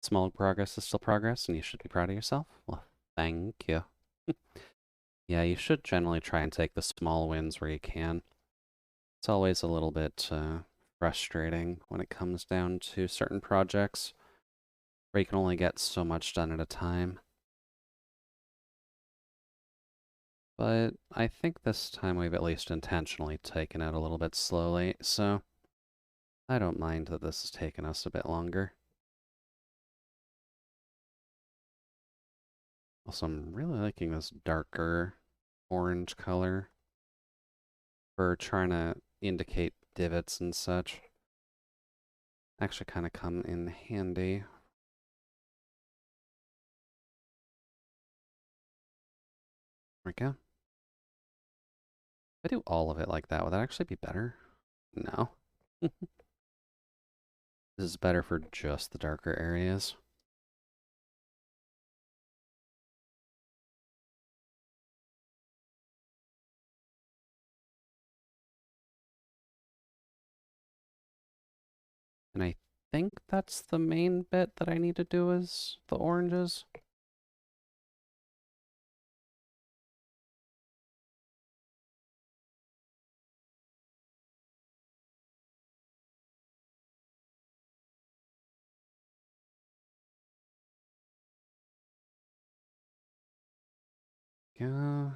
Small progress is still progress, and you should be proud of yourself. Well, thank you. Yeah, you should generally try and take the small wins where you can. It's always a little bit frustrating when it comes down to certain projects where you can only get so much done at a time. But I think this time we've at least intentionally taken it a little bit slowly, so I don't mind that this has taken us a bit longer. Also, I'm really liking this darker orange color for trying to indicate divots and such. Actually kind of come in handy. There we go. If I do all of it like that, would that actually be better? No. This is better for just the darker areas. And I think that's the main bit that I need to do is the oranges. Yeah.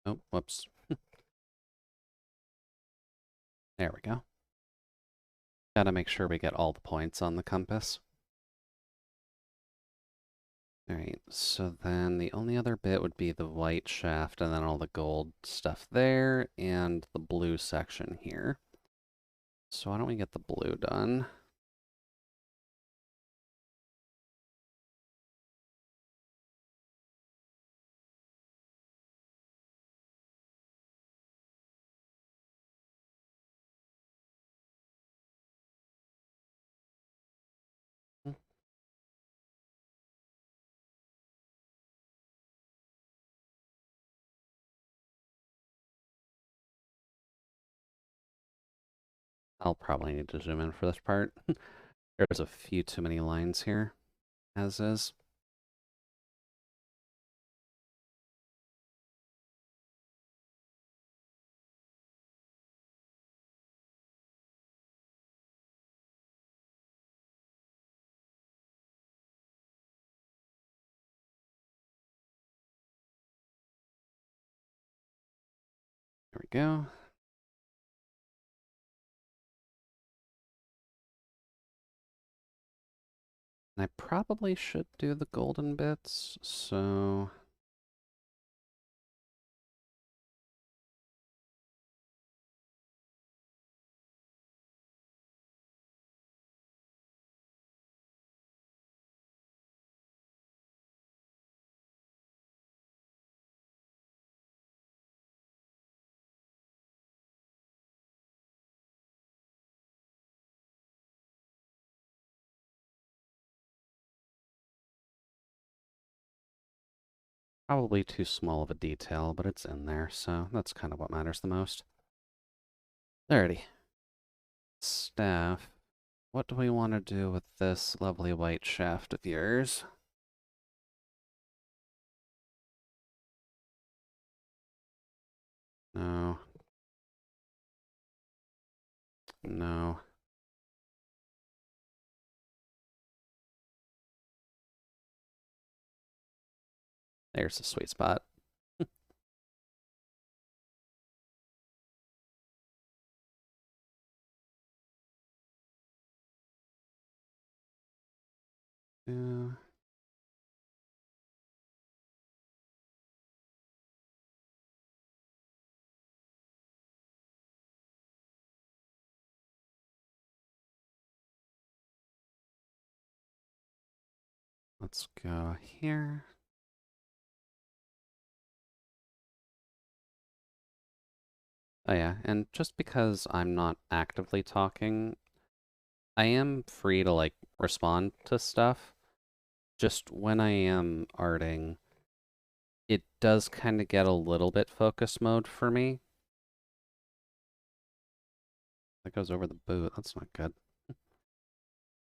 Oh, whoops. There we go. Gotta make sure we get all the points on the compass. Alright, so then the only other bit would be the white shaft and then all the gold stuff there and the blue section here. So why don't we get the blue done? I'll probably need to zoom in for this part. There's a few too many lines here, as is. There we go. And I probably should do the golden bits, so... Probably too small of a detail, but it's in there, so that's kind of what matters the most. Alrighty. Staff. What do we want to do with this lovely white shaft of yours? No. No. There's the sweet spot. Yeah. Let's go here. Oh yeah, and just because I'm not actively talking, I am free to like respond to stuff. Just when I am arting, it does kind of get a little bit focus mode for me. That goes over the boot. That's not good.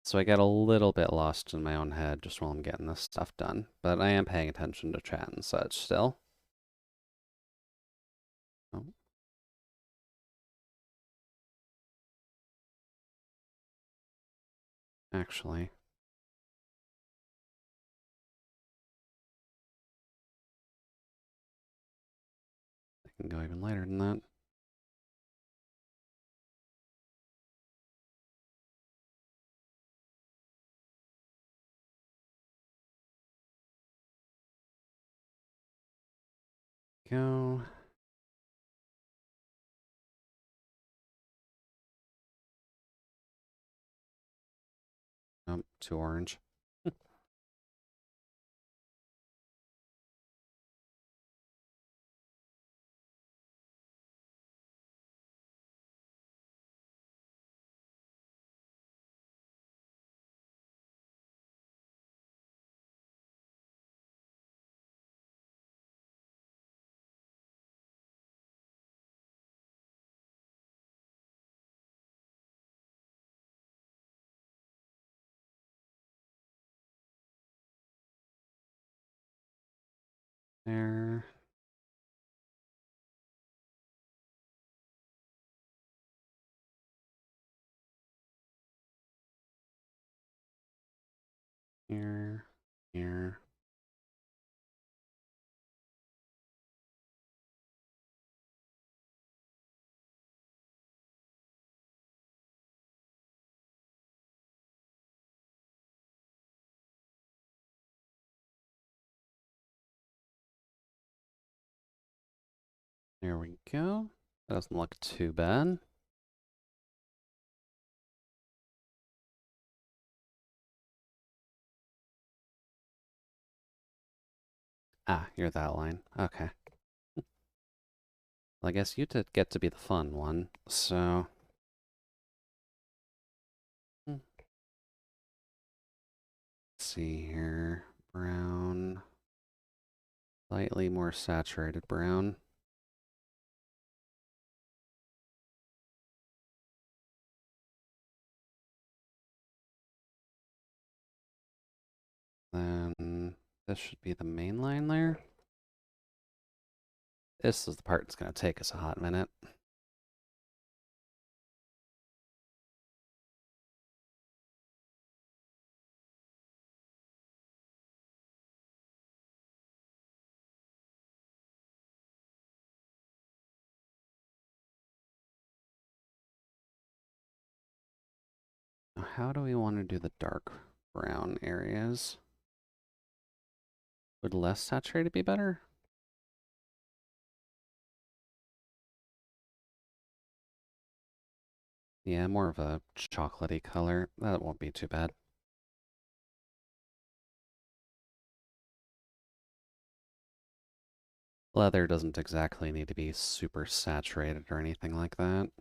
So I get a little bit lost in my own head just while I'm getting this stuff done. But I am paying attention to chat and such still. Oh. Actually. I can go even later than that. Go. Oh, too orange. There. Here. Here. There we go. That doesn't look too bad. Ah, you're that line. Okay. Well, I guess you did get to be the fun one, so... Let's see here. Brown. Slightly more saturated brown. Then this should be the main line there. This is the part that's going to take us a hot minute. Now, how do we want to do the dark brown areas? Would less saturated be better? Yeah, more of a chocolatey color. That won't be too bad. Leather doesn't exactly need to be super saturated or anything like that.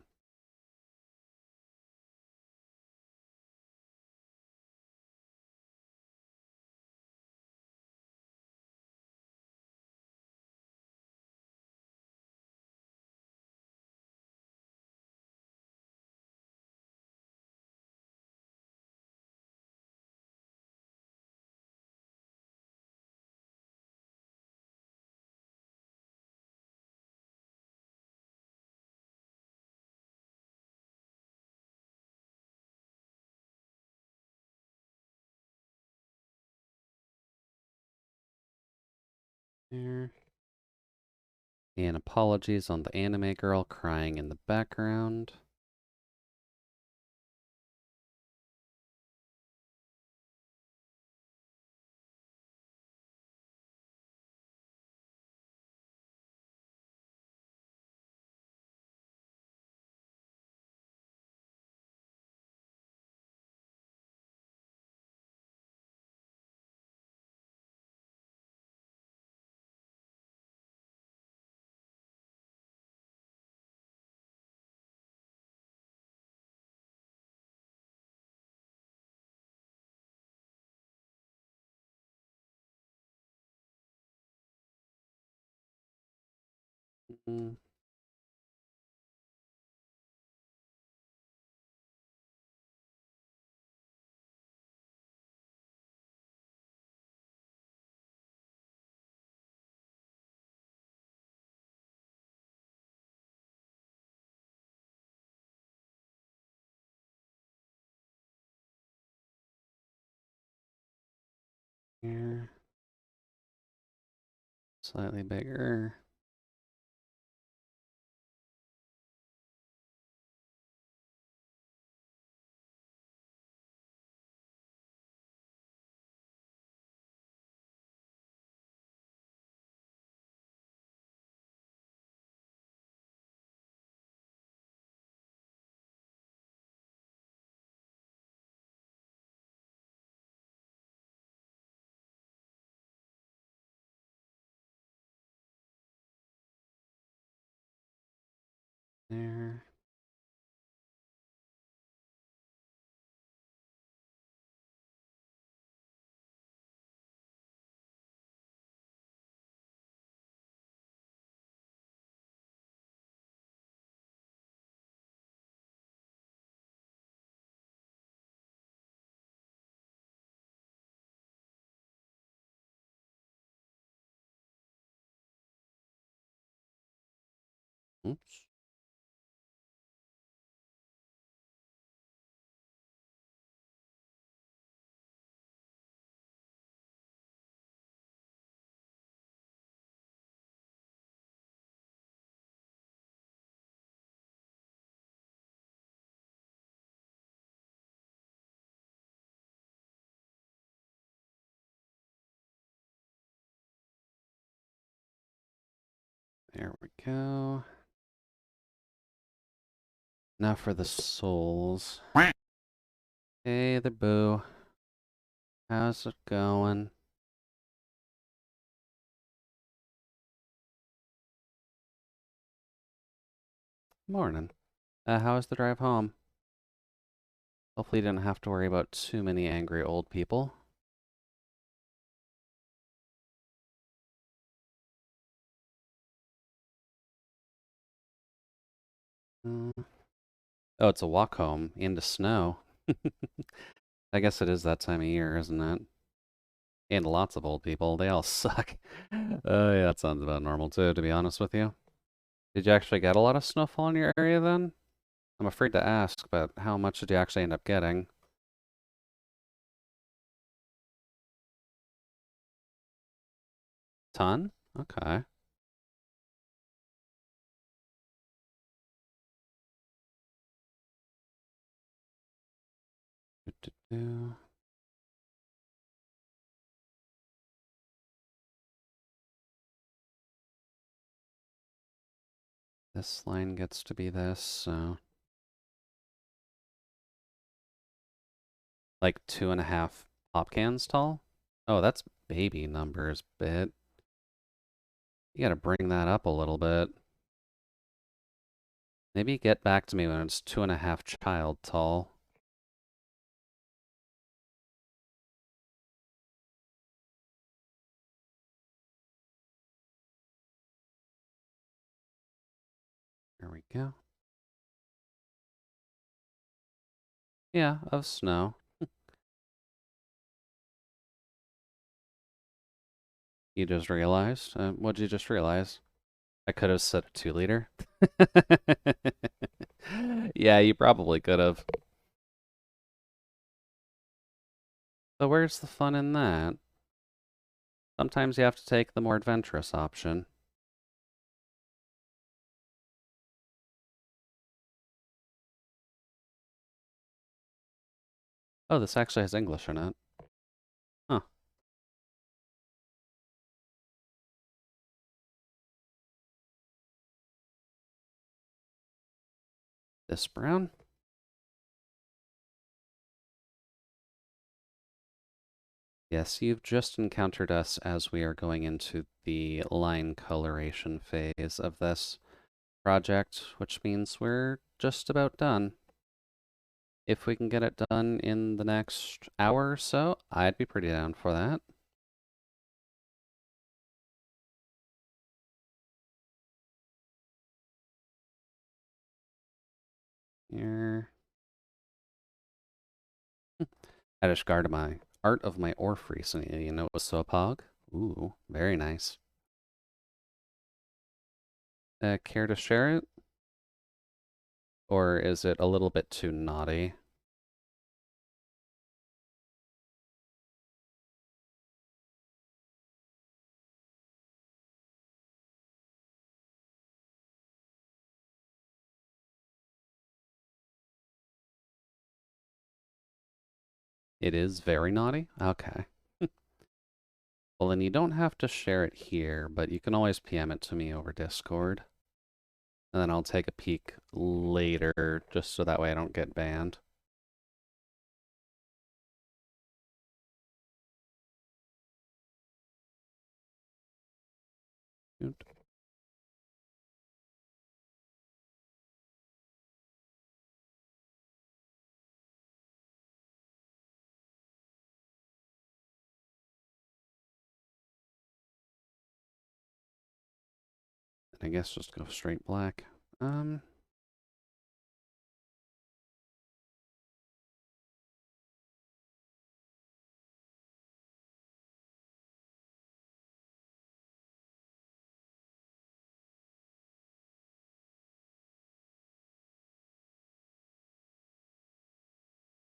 There. And apologies on the anime girl crying in the background. Mm. Here. Slightly bigger. There. Oops. There we go. Now for the souls. Hey there, Boo. How's it going? Morning. How was the drive home? Hopefully you didn't have to worry about too many angry old people. Oh, it's a walk home into snow. I guess it is that time of year, isn't it? And lots of old people. They all suck. Oh, yeah, that sounds about normal too, to be honest with you. Did you actually get a lot of snowfall in your area then? I'm afraid to ask, but how much did you actually end up getting? Ton? Okay. Do-do-do. This line gets to be this, so like 2.5 pop cans tall? Oh, that's baby numbers, bit. You gotta bring that up a little bit. Maybe get back to me when it's 2.5 child tall. There we go. Yeah, of snow. You just realized? What'd you just realize? I could have said a 2 liter. Yeah, you probably could have. But where's the fun in that? Sometimes you have to take the more adventurous option. Oh, this actually has English in it. Huh. This brown? Yes, you've just encountered us as we are going into the line coloration phase of this project, which means we're just about done. If we can get it done in the next hour or so, I'd be pretty down for that. Here. Adishgardamai. Art of my Orphrey, you know, was so pog. Ooh, very nice. Care to share it? Or is it a little bit too naughty? It is very naughty? Okay. Well, then you don't have to share it here, but you can always PM it to me over Discord. And then I'll take a peek later, just so that way I don't get banned. Oot. And I guess just go straight black. Oh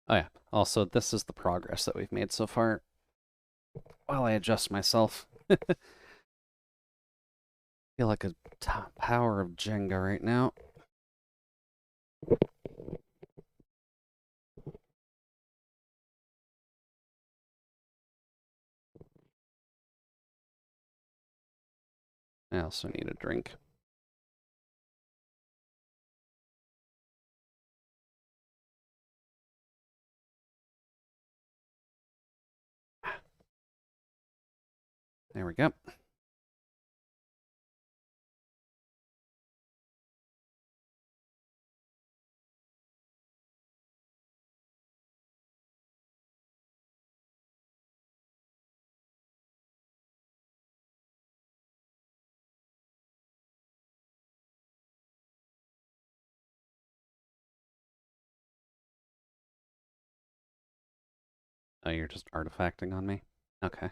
yeah. Also, this is the progress that we've made so far. While I adjust myself. Feel like a tower of Jenga right now. I also need a drink. There we go. Oh, you're just artifacting on me? Okay.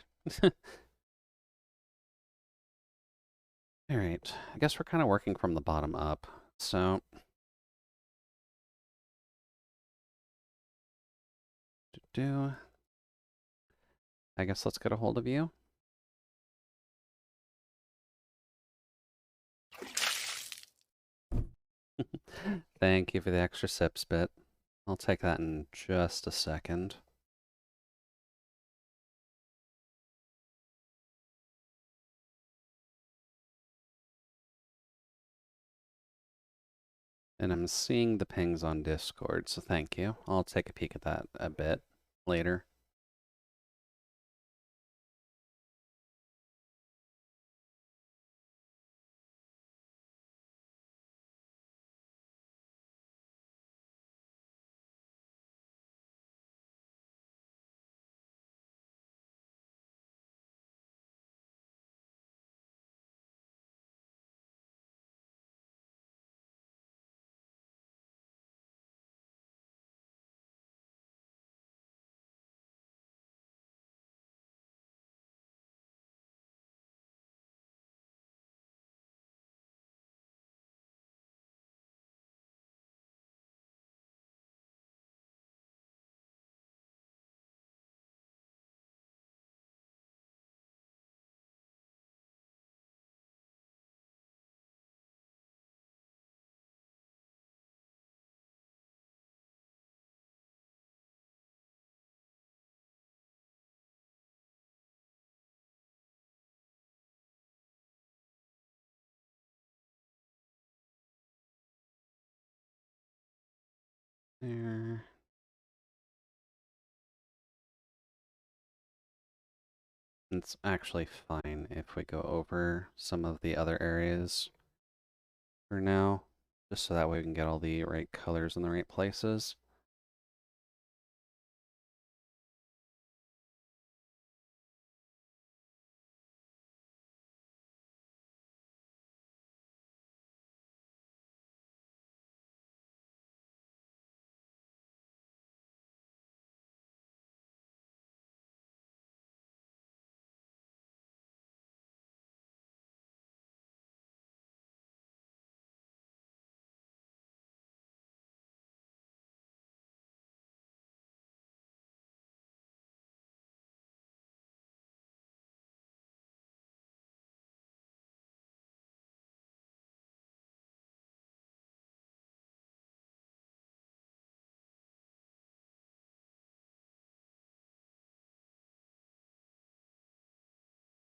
Alright. I guess we're kind of working from the bottom up. So... I guess let's get a hold of you. Thank you for the extra sips bit. I'll take that in just a second. And I'm seeing the pings on Discord, so thank you. I'll take a peek at that a bit later. There. It's actually fine if we go over some of the other areas for now, just so that way we can get all the right colors in the right places.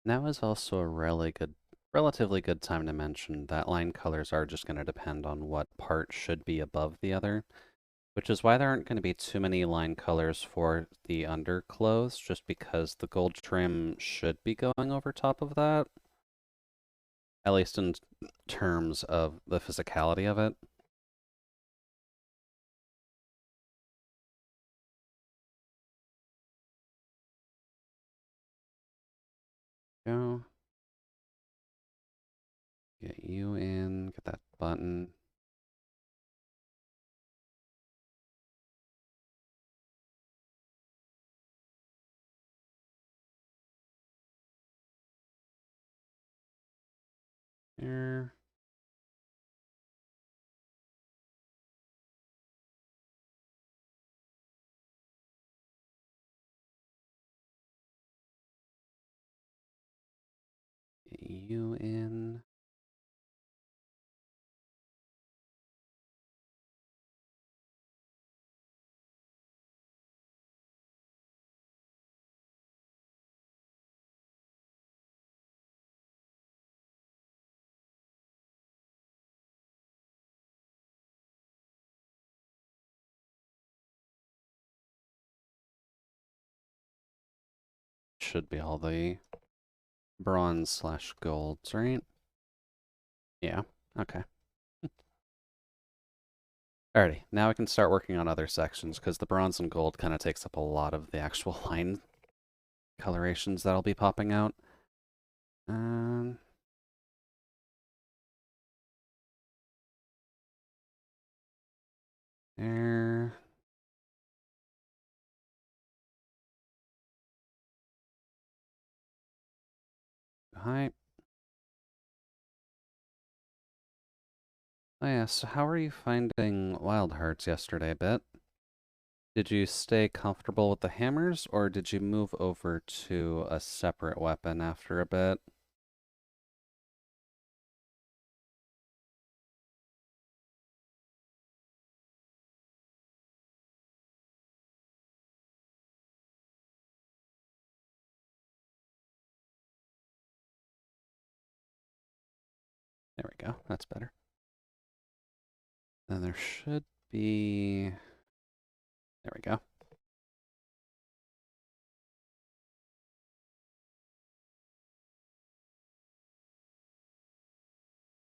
Now is also a relatively good time to mention that line colors are just going to depend on what part should be above the other, which is why there aren't going to be too many line colors for the underclothes, just because the gold trim should be going over top of that, at least in terms of the physicality of it. Go. Get you in, get that button. Here. Get you in. Should be all the bronze slash golds, right? Yeah, okay. Alrighty, now we can start working on other sections, because the bronze and gold kind of takes up a lot of the actual line colorations that'll be popping out. Um, there. Hi. Oh yeah, so how are you finding Wild Hearts yesterday, Bit? Did you stay comfortable with the hammers, or did you move over to a separate weapon after a bit? There we go, that's better. Then there should be... There we go.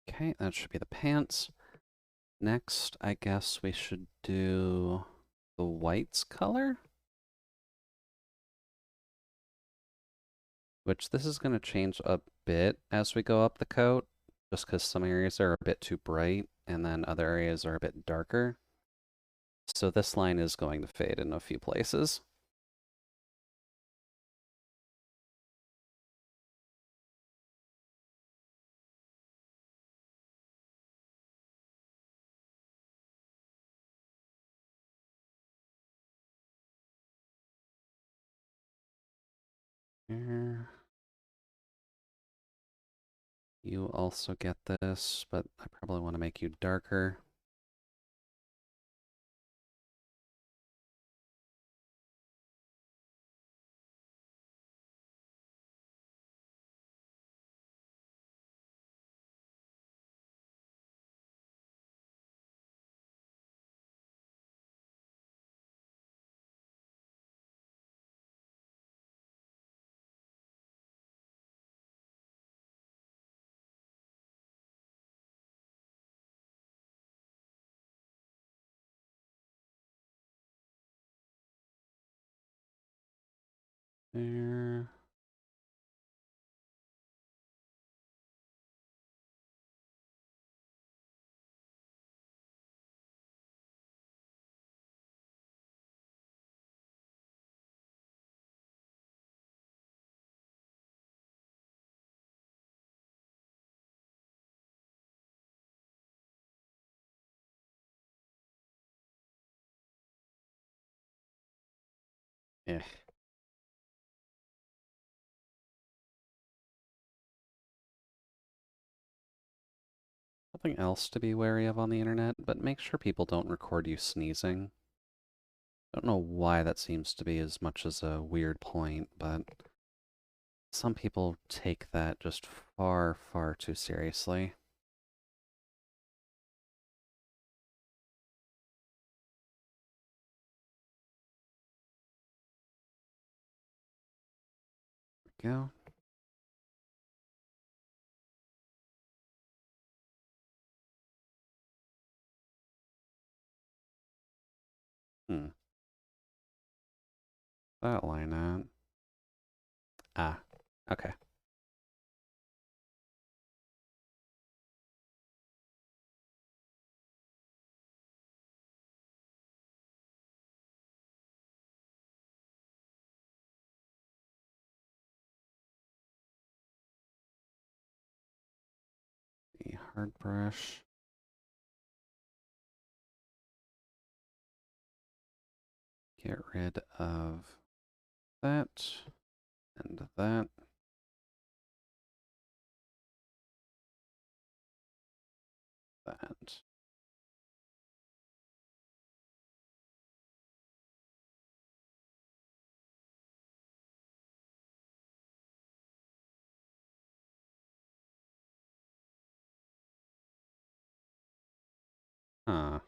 Okay, that should be the pants. Next, I guess we should do the whites color. Which this is going to change a bit as we go up the coat, just because some areas are a bit too bright, and then other areas are a bit darker. So this line is going to fade in a few places. Here. You also get this, but I probably want to make you darker. There. Yeah. Something else to be wary of on the internet, but make sure people don't record you sneezing. Don't know why that seems to be as much as a weird point, but Some people take that just far, far too seriously. There we go. That line out. Ah, okay. The hard brush. Get rid of that and that. That. Huh.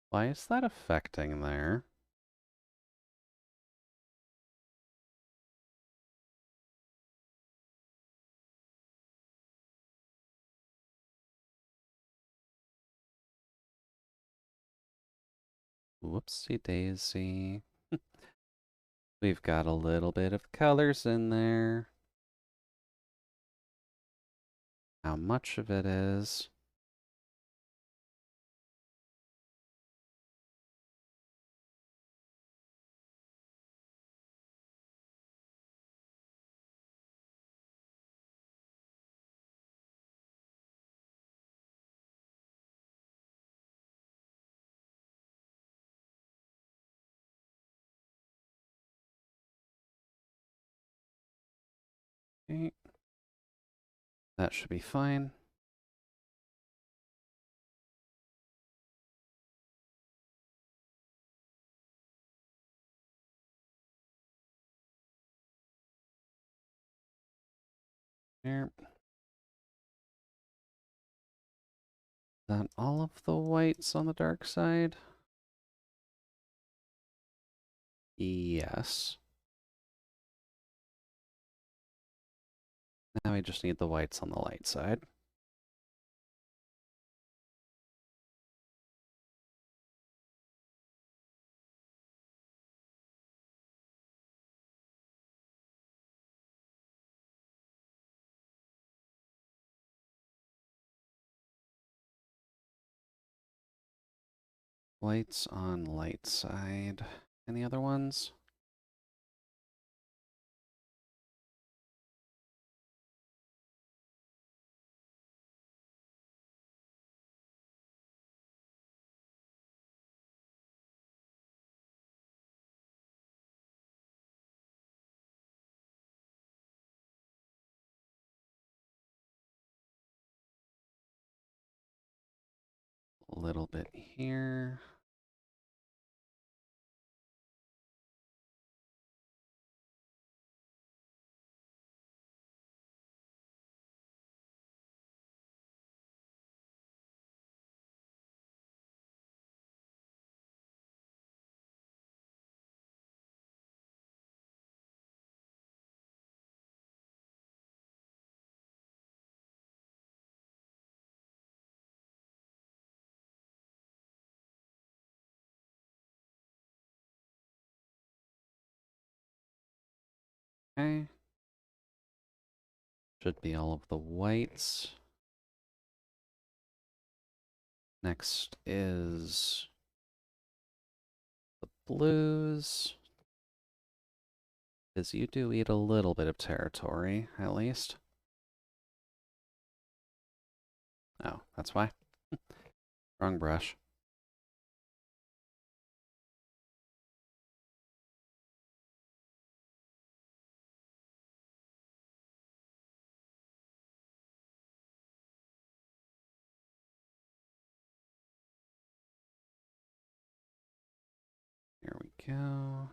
Why is that affecting there? Whoopsie daisy. We've got a little bit of colors in there. How much of it is? Okay. That should be fine. There. Is that all of the whites on the dark side? Yes. Now we just need the whites on the light side. Whites on light side. Any other ones? A little bit here. Okay. Should be all of the whites. Next is the blues. Because you do eat a little bit of territory, at least. Oh, that's why. Wrong brush. go.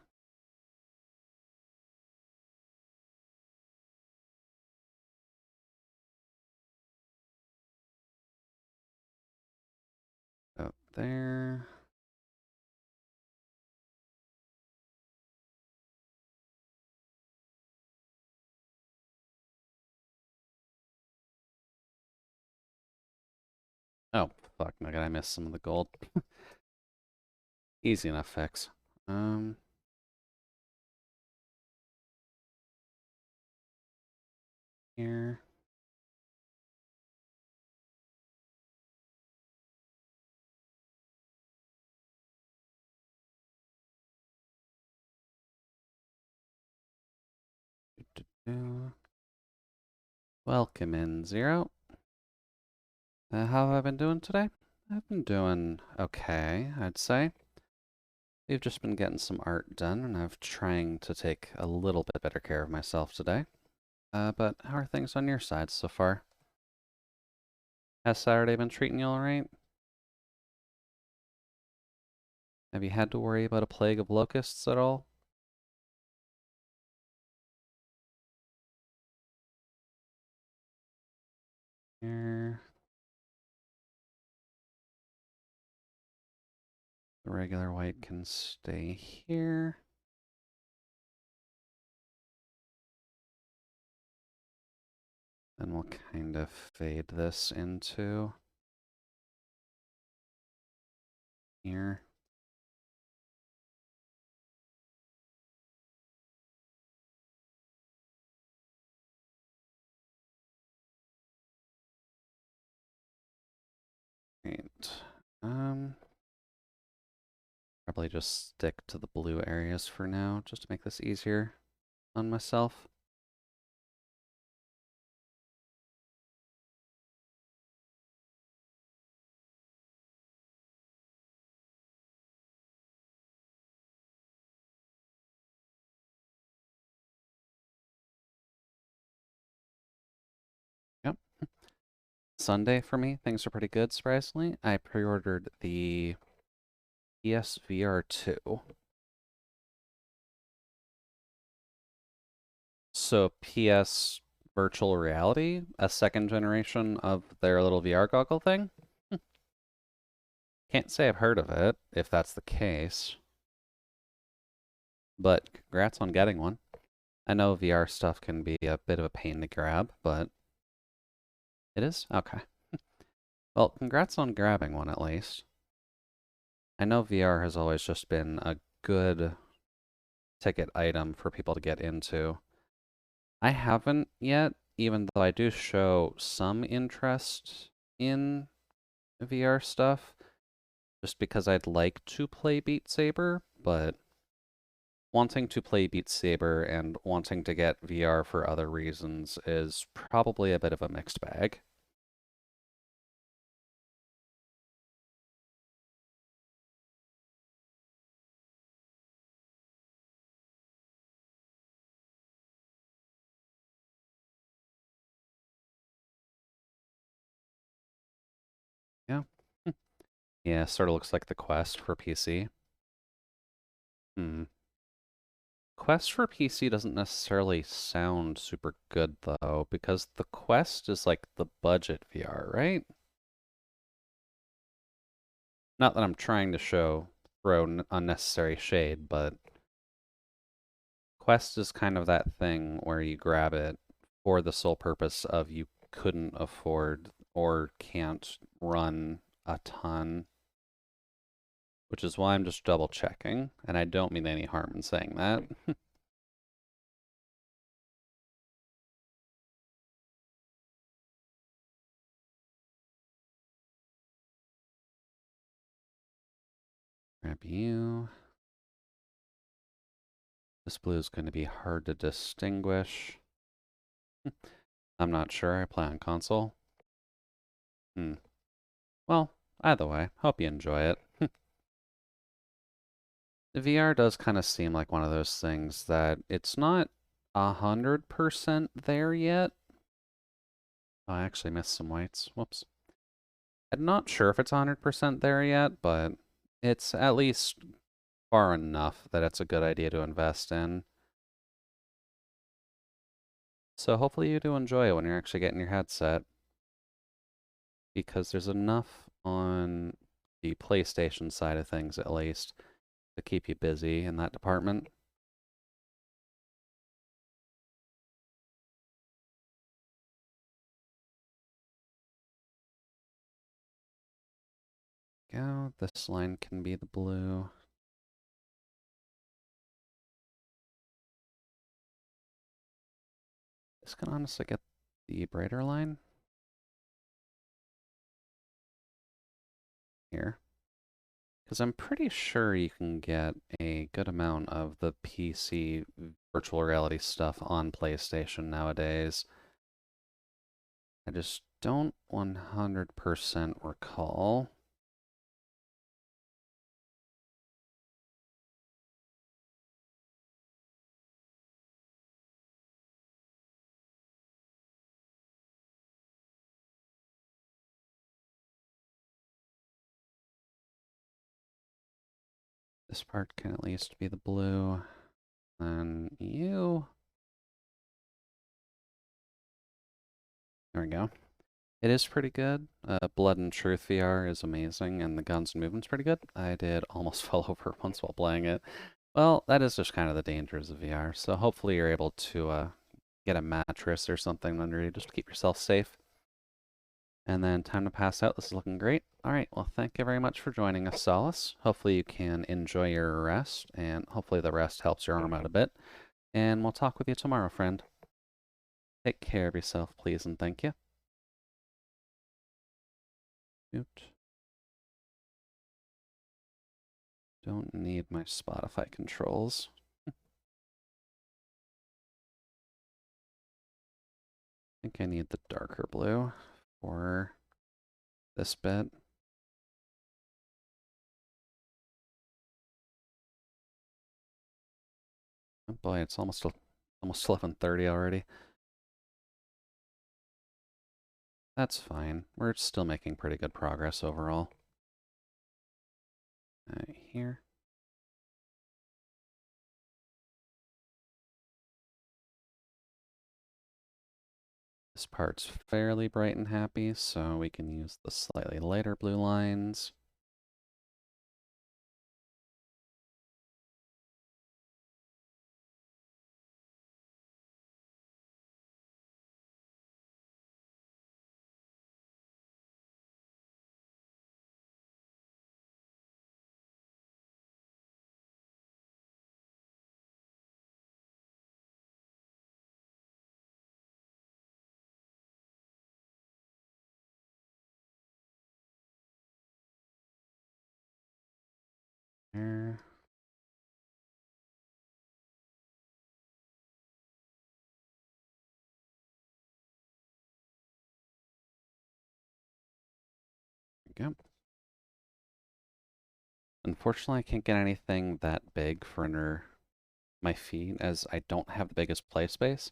Up there. Oh, fuck, my god, I missed some of the gold. Easy enough fix. Here. Welcome in, Zero. How have I been doing today? I've been doing okay, I'd say. We've just been getting some art done, and I've trying to take a little bit better care of myself today. But how are things on your side so far? Has Saturday been treating you alright? Have you had to worry about a plague of locusts at all? Here. The regular white can stay here. Then we'll kind of fade this into here. Right. Probably just stick to the blue areas for now, just to make this easier on myself. Yep. Sunday for me, things are pretty good, surprisingly. I pre-ordered the PSVR 2. So PS Virtual Reality, a second generation of their little VR goggle thing. Can't say I've heard of it, if that's the case. But congrats on getting one. I know VR stuff can be a bit of a pain to grab, but it is? Okay. Well, congrats on grabbing one at least. I know VR has always just been a good ticket item for people to get into. I haven't yet, even though I do show some interest in VR stuff, just because I'd like to play Beat Saber, but wanting to play Beat Saber and wanting to get VR for other reasons is probably a bit of a mixed bag. Yeah. Yeah, sort of looks like the Quest for PC. Hmm. Quest for PC doesn't necessarily sound super good though, because the Quest is like the budget VR, right? Not that I'm trying to throw unnecessary shade, but Quest is kind of that thing where you grab it for the sole purpose of you couldn't afford or can't run a ton, which is why I'm just double checking, and I don't mean any harm in saying that. Grab you. This blue is going to be hard to distinguish. I'm not sure. I play on console. Well, either way, hope you enjoy it. The VR does kind of seem like one of those things that it's not 100% there yet. Oh, I actually missed some whites. Whoops. I'm not sure if it's 100% there yet, but it's at least far enough that it's a good idea to invest in. So hopefully you do enjoy it when you're actually getting your headset, because there's enough on the PlayStation side of things, at least, to keep you busy in that department. Go. This line can be the blue. This can honestly get the brighter line here, because I'm pretty sure you can get a good amount of the PC virtual reality stuff on PlayStation nowadays. I just don't 100% recall. This part can at least be the blue. Then you. There we go. It is pretty good. Blood and Truth VR is amazing, and the guns and movement's pretty good. I did almost fall over once while playing it. Well, that is just kind of the dangers of VR, so hopefully you're able to get a mattress or something under you just to keep yourself safe. And then time to pass out. This is looking great. All right, well, thank you very much for joining us, Solace. Hopefully you can enjoy your rest, and hopefully the rest helps your arm out a bit. And we'll talk with you tomorrow, friend. Take care of yourself, please, and thank you. Shoot. Don't need my Spotify controls. I think I need the darker blue for this bit. Oh boy, it's almost 11:30 already. That's fine. We're still making pretty good progress overall. Here. This part's fairly bright and happy, so we can use the slightly lighter blue lines. There. There we go. Unfortunately, I can't get anything that big for under my feet, as I don't have the biggest play space.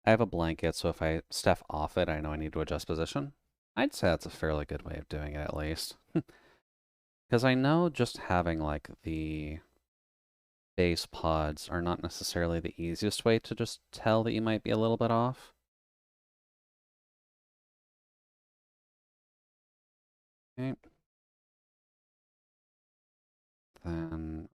I have a blanket, so if I step off it, I know I need to adjust position. I'd say that's a fairly good way of doing it, at least. Because I know just having, like, the base pods are not necessarily the easiest way to just tell that you might be a little bit off. Okay. Then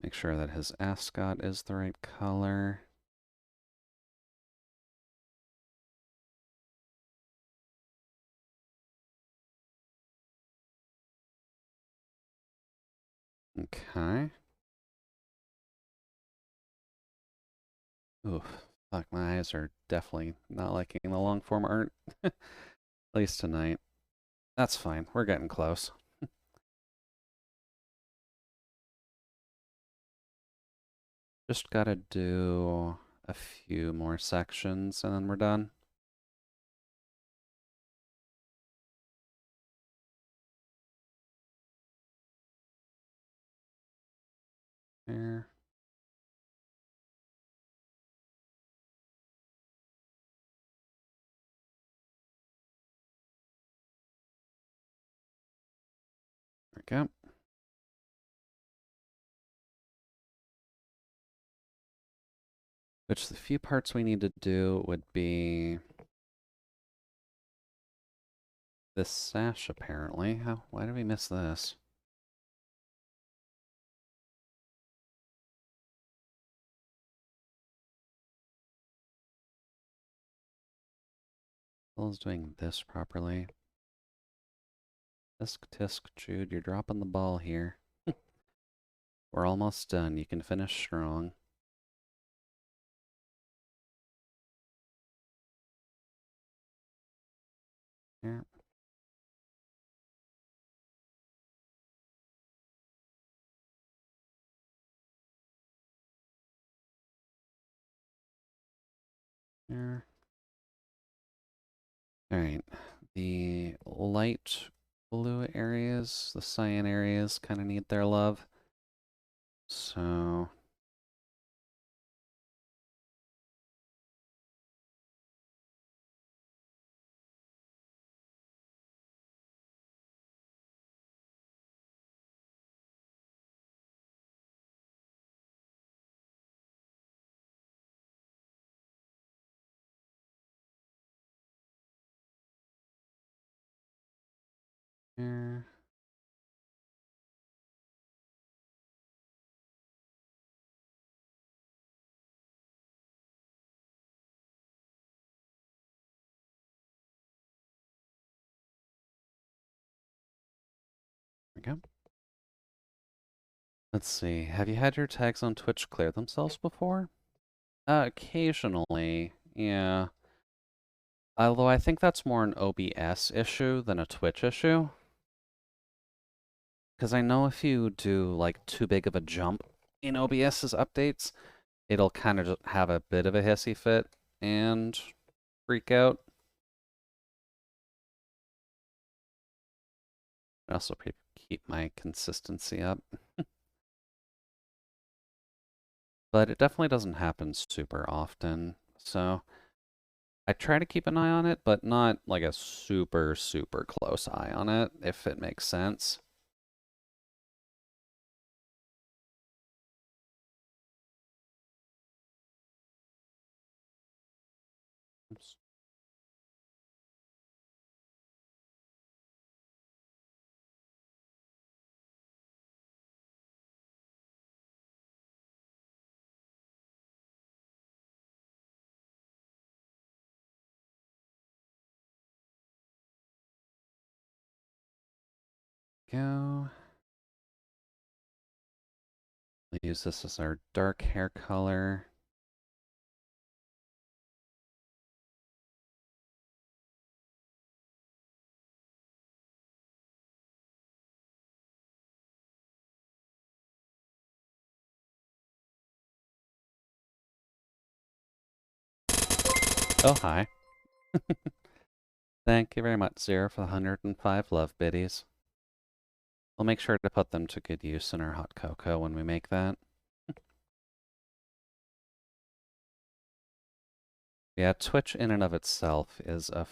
make sure that his ascot is the right color. Okay. Oof. Fuck, my eyes are definitely not liking the long form art. At least tonight. That's fine. We're getting close. Just gotta do a few more sections and then we're done. There. There we go. Which the few parts we need to do would be this sash, apparently. Why did we miss this? Is doing this properly. Tisk tisk, Jude, you're dropping the ball here. We're almost done. You can finish strong. Here. Here. Alright. The light blue areas, the cyan areas, kind of need their love. So... Here. There we go. Let's see. Have you had your tags on Twitch clear themselves before? Occasionally, yeah. Although I think that's more an OBS issue than a Twitch issue. Because I know if you do like too big of a jump in OBS's updates, it'll kind of just have a bit of a hissy fit and freak out. I also keep my consistency up. But it definitely doesn't happen super often, so I try to keep an eye on it, but not like a super, super close eye on it, if it makes sense. Oops. Go. We'll use this as our dark hair color. Oh, hi. Thank you very much, Zero, for the 105 love biddies. We'll make sure to put them to good use in our hot cocoa when we make that. Yeah, Twitch in and of itself is a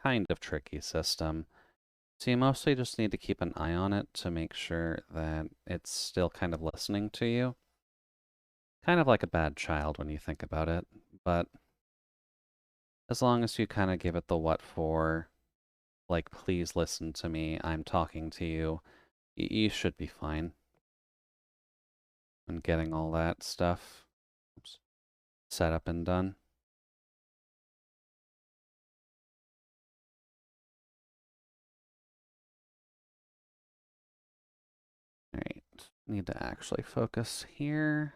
kind of tricky system. So you mostly just need to keep an eye on it to make sure that it's still kind of listening to you. Kind of like a bad child when you think about it, but as long as you kind of give it the what for, like, please listen to me, I'm talking to you, you should be fine. And getting all that stuff set up and done. Alright, need to actually focus here.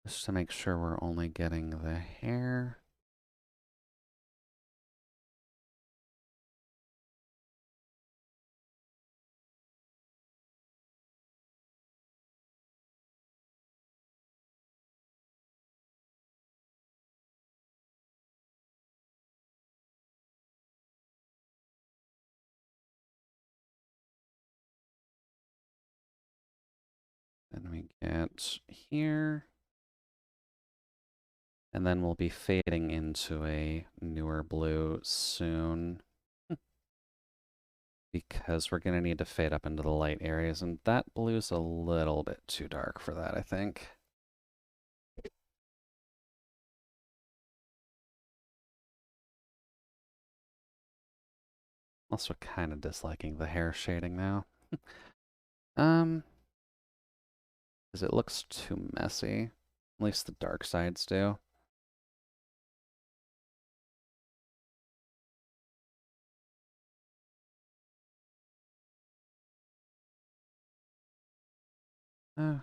Just to make sure we're only getting the hair. Then we get here. And then we'll be fading into a newer blue soon. because we're going to need to fade up into the light areas, and that blue's a little bit too dark for that, I think. Also kind of disliking the hair shading now. Because it looks too messy. At least the dark sides do. Uh,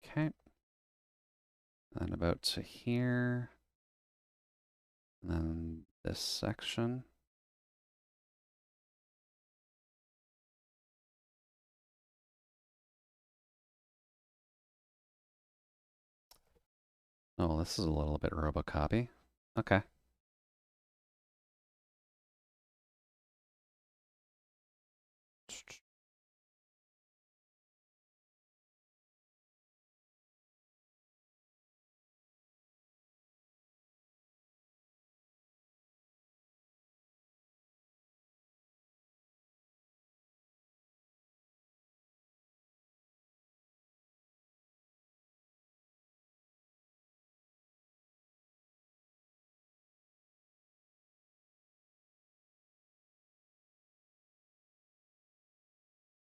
okay. Then about to here. And then this section. Oh, this is a little bit Robocopy. Okay.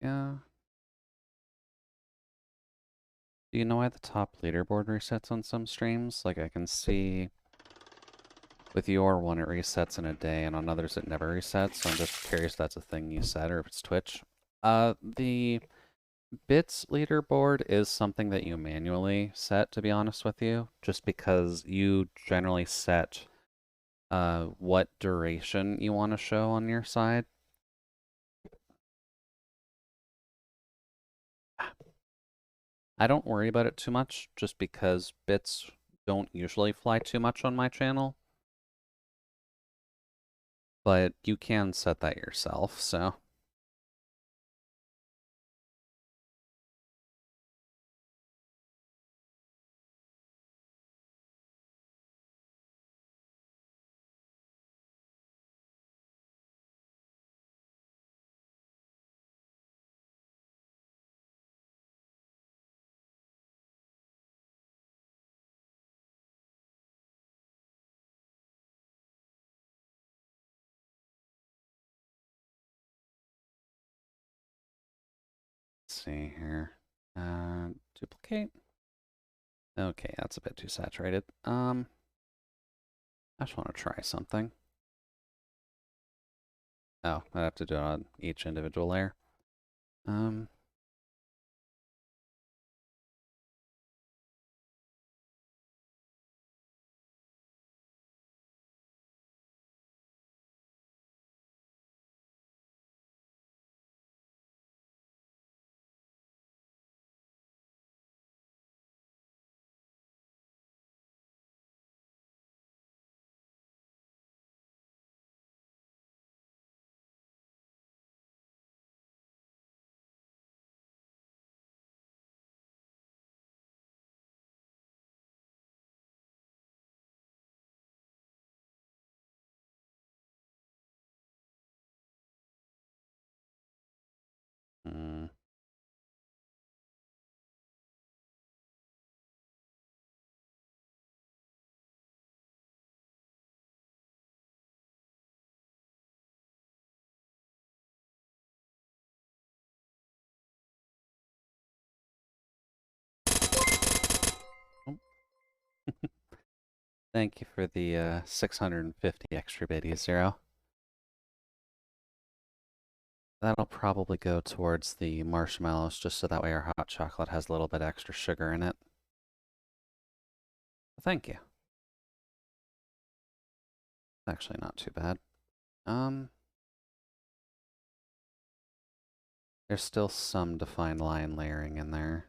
Yeah. Do you know why the top leaderboard resets on some streams? Like I can see with your one it resets in a day and on others it never resets. So I'm just curious if that's a thing you said or if it's Twitch. The bits leaderboard is something that you manually set, to be honest with you, just because you generally set what duration you want to show on your side. I don't worry about it too much, just because bits don't usually fly too much on my channel. But you can set that yourself, so. Let's see here. Duplicate. Okay, that's a bit too saturated. I just want to try something. Oh, I have to do it on each individual layer. Um, hmm. Oh. Thank you for the 650 extra biddies, Zero. That'll probably go towards the marshmallows, just so that way our hot chocolate has a little bit extra sugar in it. Thank you. Actually, not too bad. There's still some defined line layering in there.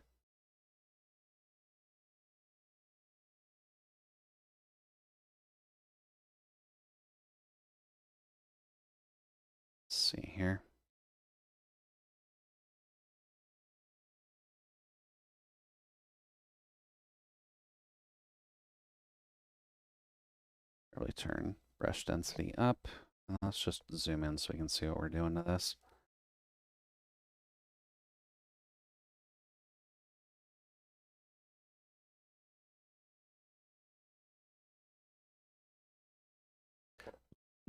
Let's see here. Probably turn brush density up. Let's just zoom in so we can see what we're doing to this.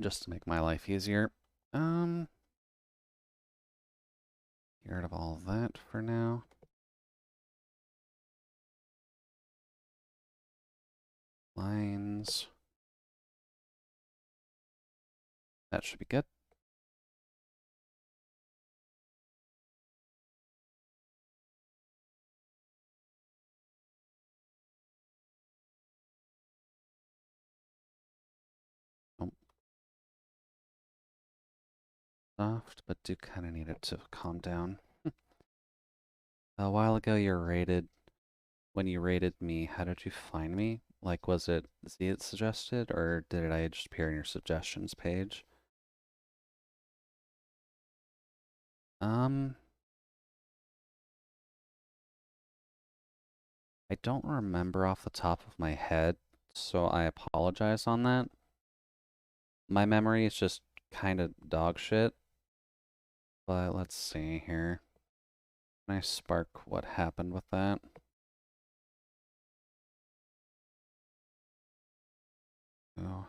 Just to make my life easier. Get rid of all of that for now. Lines. That should be good. Oh. Soft, but do kind of need it to calm down. A while ago when you rated me, how did you find me? Like, was it Z it suggested, or did I just appear in your suggestions page? I don't remember off the top of my head, so I apologize on that. My memory is just kind of dog shit. But let's see here. Can I spark what happened with that? Oh.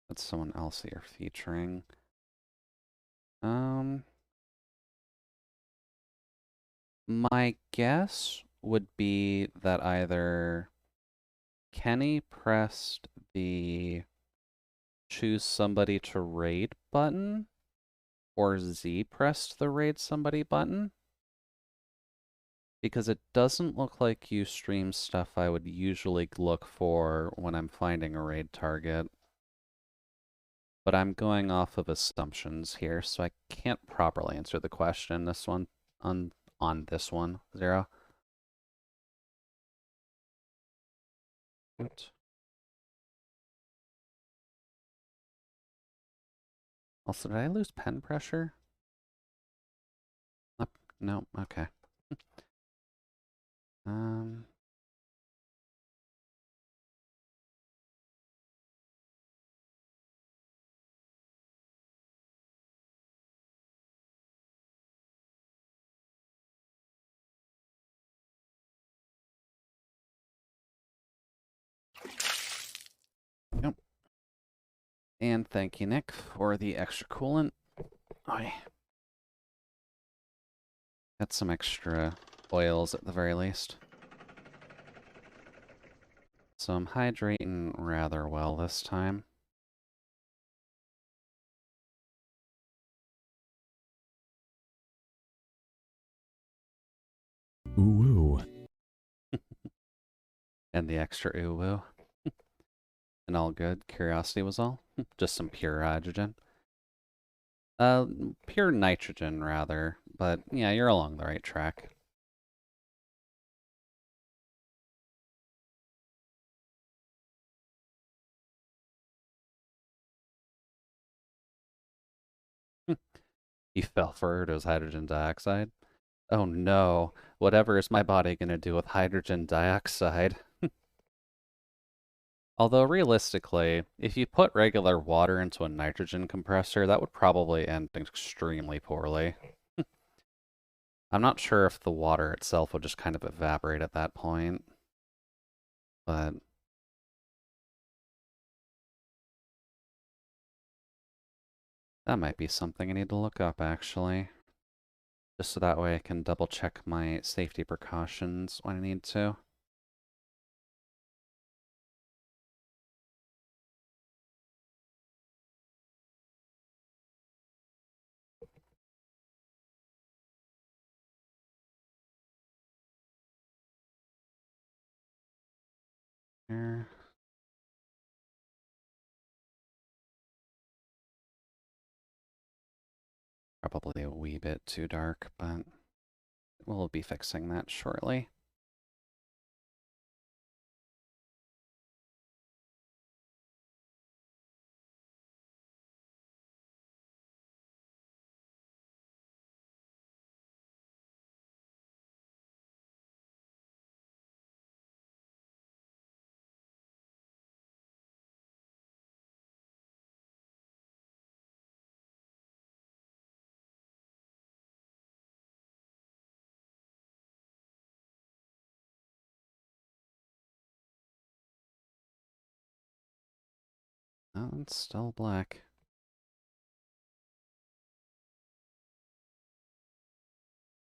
That's someone else that you're featuring. My guess would be that either Kenny pressed the choose somebody to raid button, or Z pressed the raid somebody button. Because it doesn't look like you stream stuff I would usually look for when I'm finding a raid target. But I'm going off of assumptions here, so I can't properly answer the question this one on this one, Zero. Oops. Also, did I lose pen pressure? No, okay. Um, Yep. And thank you, Nick, for the extra coolant. Oi. Got some extra oils at the very least. So I'm hydrating rather well this time. Ooh. And the extra ooh woo. And all good. Curiosity was all. Just some pure hydrogen. Pure nitrogen, rather. But yeah, you're along the right track. You fell for it as hydrogen dioxide. Oh no, whatever is my body gonna do with hydrogen dioxide? Although realistically, if you put regular water into a nitrogen compressor, that would probably end extremely poorly. I'm not sure if the water itself would just kind of evaporate at that point, but that might be something I need to look up actually. Just so that way I can double check my safety precautions when I need to. Here. Probably a wee bit too dark, but we'll be fixing that shortly. Oh, it's still black.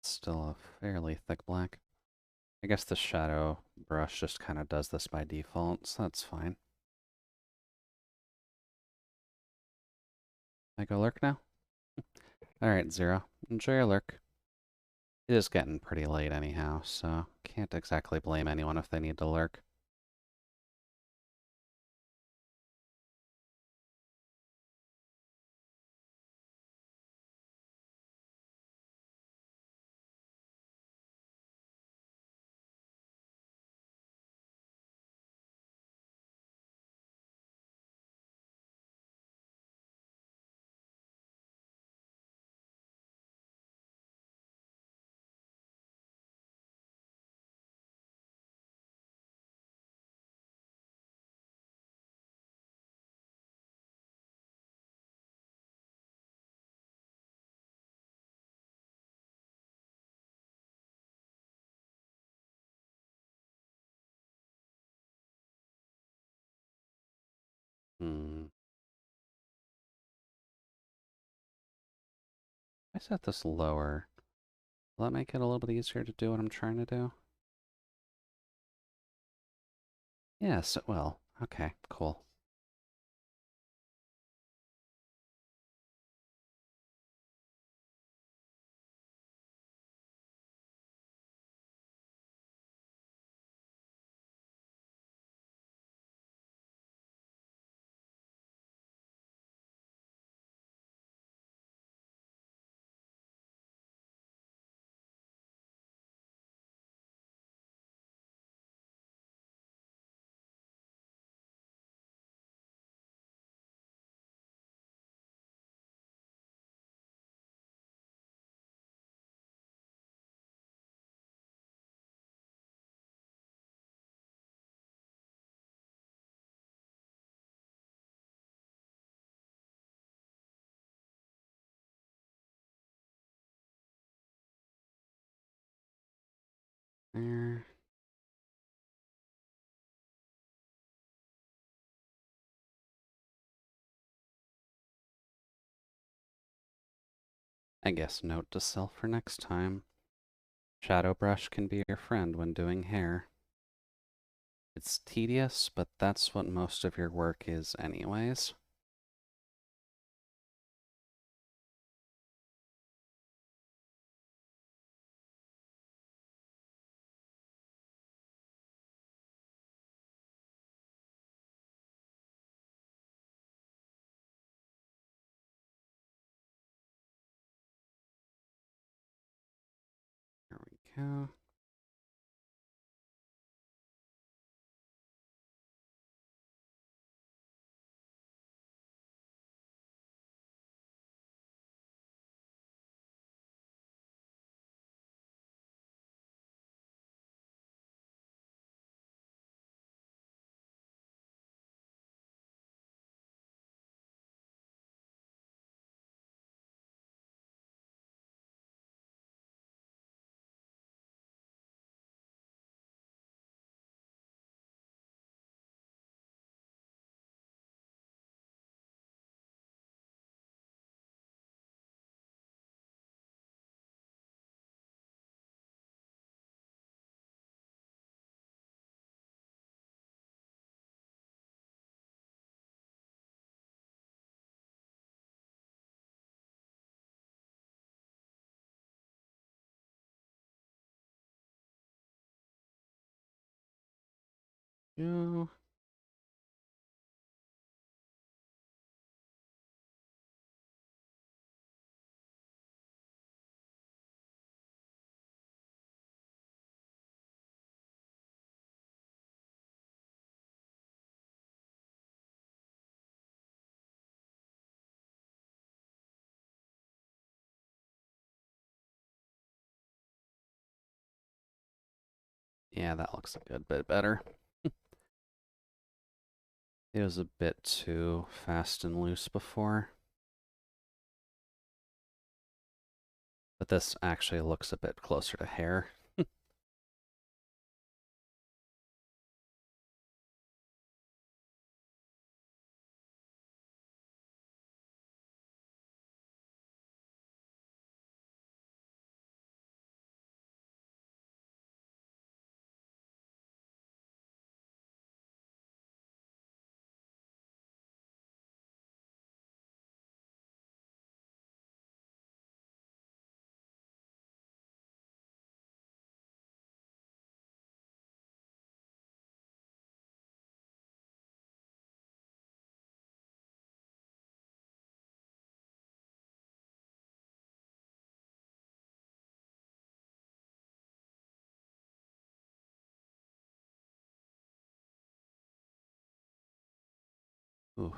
It's still a fairly thick black. I guess the shadow brush just kind of does this by default, so that's fine. I go lurk now? Alright, Zero. Enjoy your lurk. It is getting pretty late anyhow, so can't exactly blame anyone if they need to lurk. Hmm. I set this lower. Will that make it a little bit easier to do what I'm trying to do? Yes, it will. Okay, cool. There. I guess note to self for next time. Shadow brush can be your friend when doing hair. It's tedious, but that's what most of your work is anyways. There we go. Go. Yeah, that looks a good bit better. It was a bit too fast and loose before. But this actually looks a bit closer to hair. Ooh,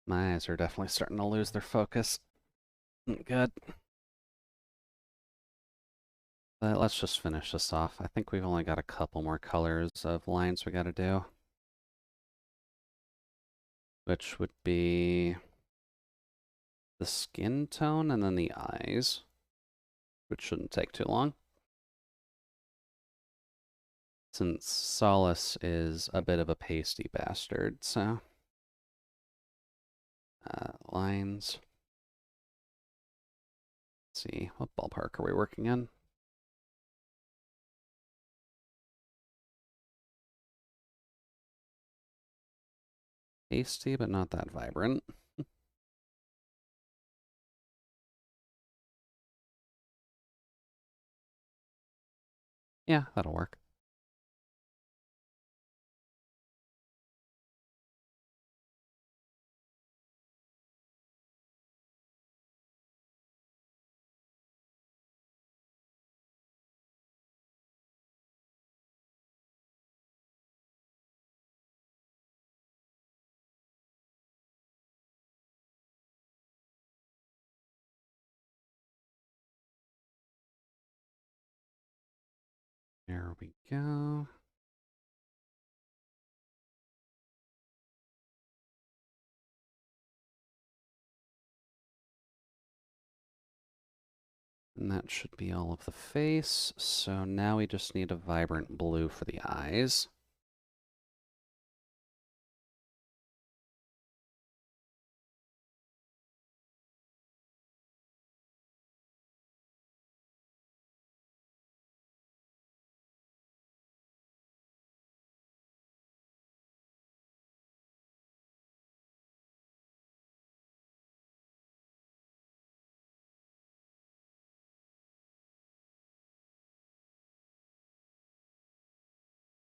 my eyes are definitely starting to lose their focus. Good. But let's just finish this off. I think we've only got a couple more colors of lines we gotta do. Which would be the skin tone and then the eyes, which shouldn't take too long. Since Solace is a bit of a pasty bastard, so lines. Let's see, what ballpark are we working in? Pasty, but not that vibrant. Yeah, that'll work. There we go. And that should be all of the face. So now we just need a vibrant blue for the eyes.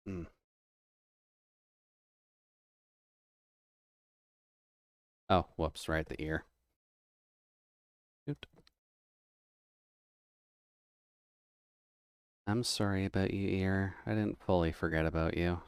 Hmm. Oh, whoops, right, the ear. Oot. I'm sorry about you, ear. I didn't fully forget about you.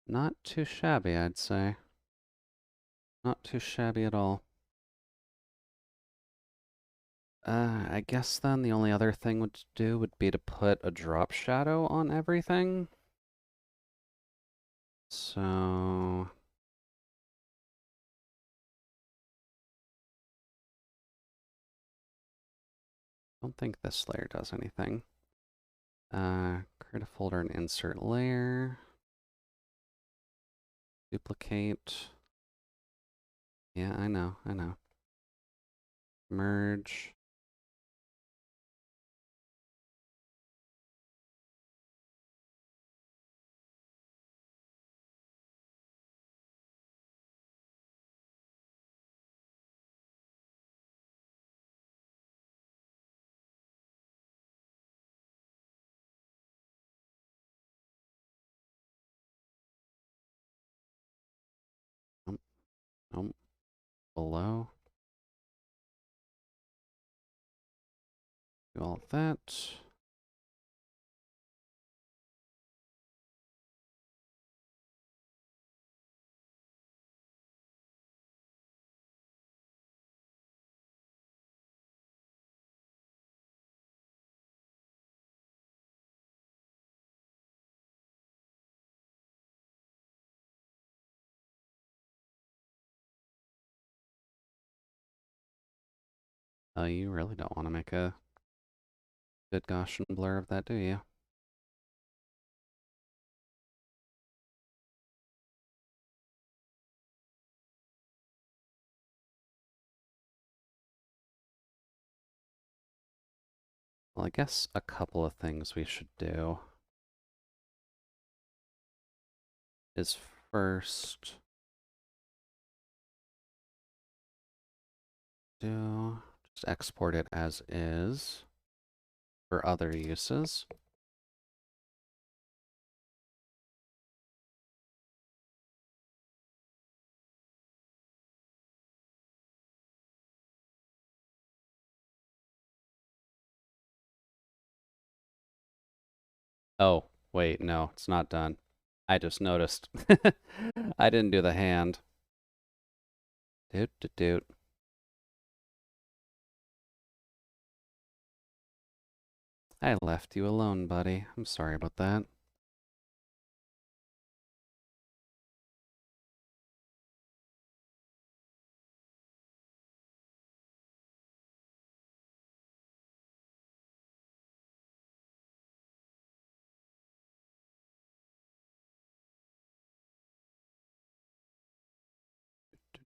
Not too shabby, I'd say. Not too shabby at all. I guess then the only other thing would do would be to put a drop shadow on everything. So I don't think this layer does anything. Create a folder and insert layer. Duplicate. Yeah, I know, I know. Merge. Um, below. Do all of that. You really don't want to make a good Gaussian blur of that, do you? Well, I guess a couple of things we should do. is first just export it as is for other uses. Oh, wait, no, it's not done. I just noticed. I didn't do the hand. Doot, doot, doot. I left you alone, buddy. I'm sorry about that.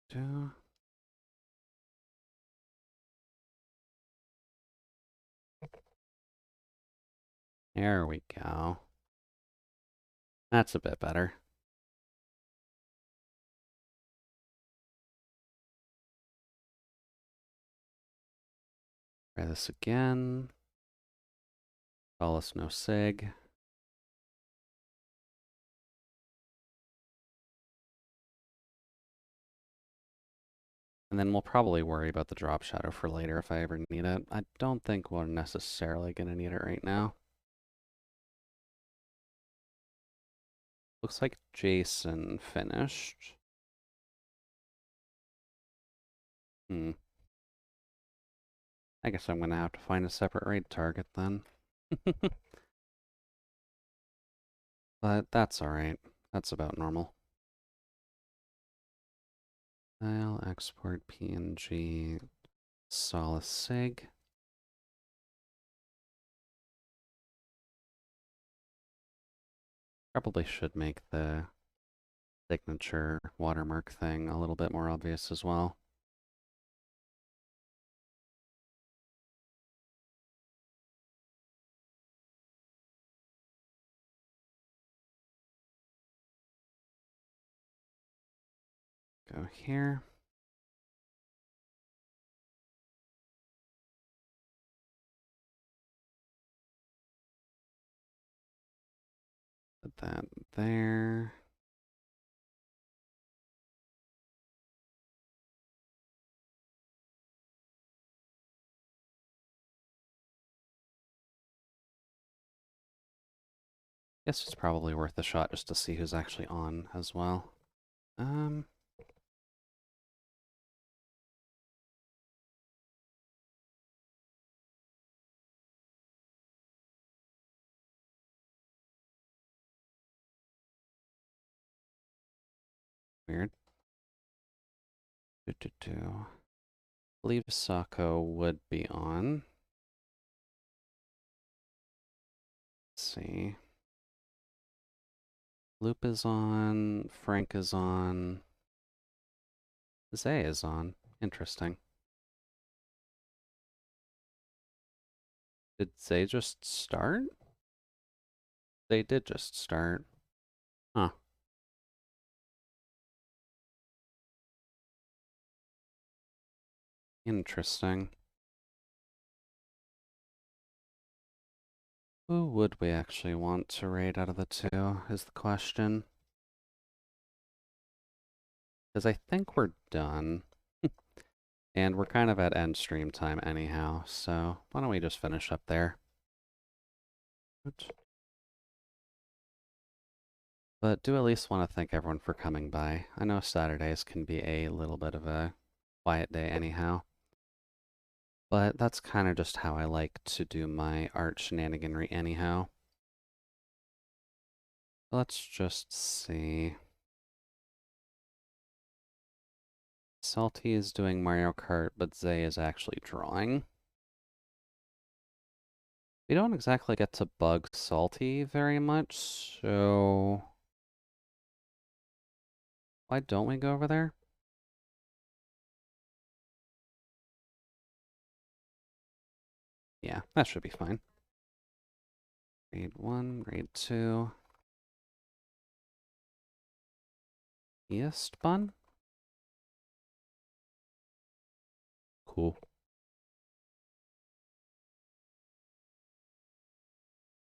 Do. There we go. That's a bit better. Try this again. Call us no sig. And then we'll probably worry about the drop shadow for later if I ever need it. I don't think we're necessarily going to need it right now. Looks like Jason finished. I guess I'm going to have to find a separate raid target then. But that's alright. That's about normal. File, export PNG, Solus Sig. Probably should make the signature watermark thing a little bit more obvious as well. Go here. Put that there. Guess it's probably worth a shot just to see who's actually on as well. Weird. Believe Sako would be on. Let's see. Loop is on. Frank is on. Zay is on. Interesting. Did Zay just start? They did just start. Huh. Interesting. Who would we actually want to raid out of the two, is the question. Because I think we're done. And we're kind of at end stream time anyhow, so why don't we just finish up there? But do at least want to thank everyone for coming by. I know Saturdays can be a little bit of a quiet day anyhow. But that's kind of just how I like to do my art shenaniganry anyhow. Let's just see. Salty is doing Mario Kart, but Zay is actually drawing. We don't exactly get to bug Salty very much, so why don't we go over there? Yeah, that should be fine. Grade 1, grade 2. Eastbun? Cool.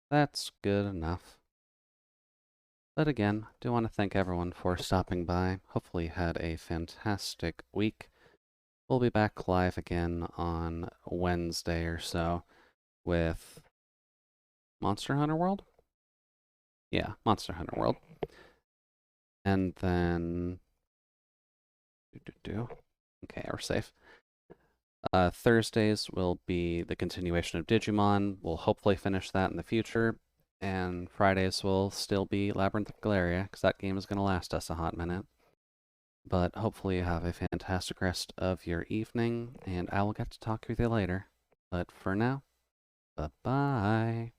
That's good enough. But again, do want to thank everyone for stopping by. Hopefully you had a fantastic week. We'll be back live again on Wednesday or so with Monster Hunter World? Yeah, Monster Hunter World. And then... Okay, we're safe. Thursdays will be the continuation of Digimon. We'll hopefully finish that in the future. And Fridays will still be Labyrinth of Galeria, because that game is going to last us a hot minute. But hopefully you have a fantastic rest of your evening, and I will get to talk with you later. But for now, bye-bye.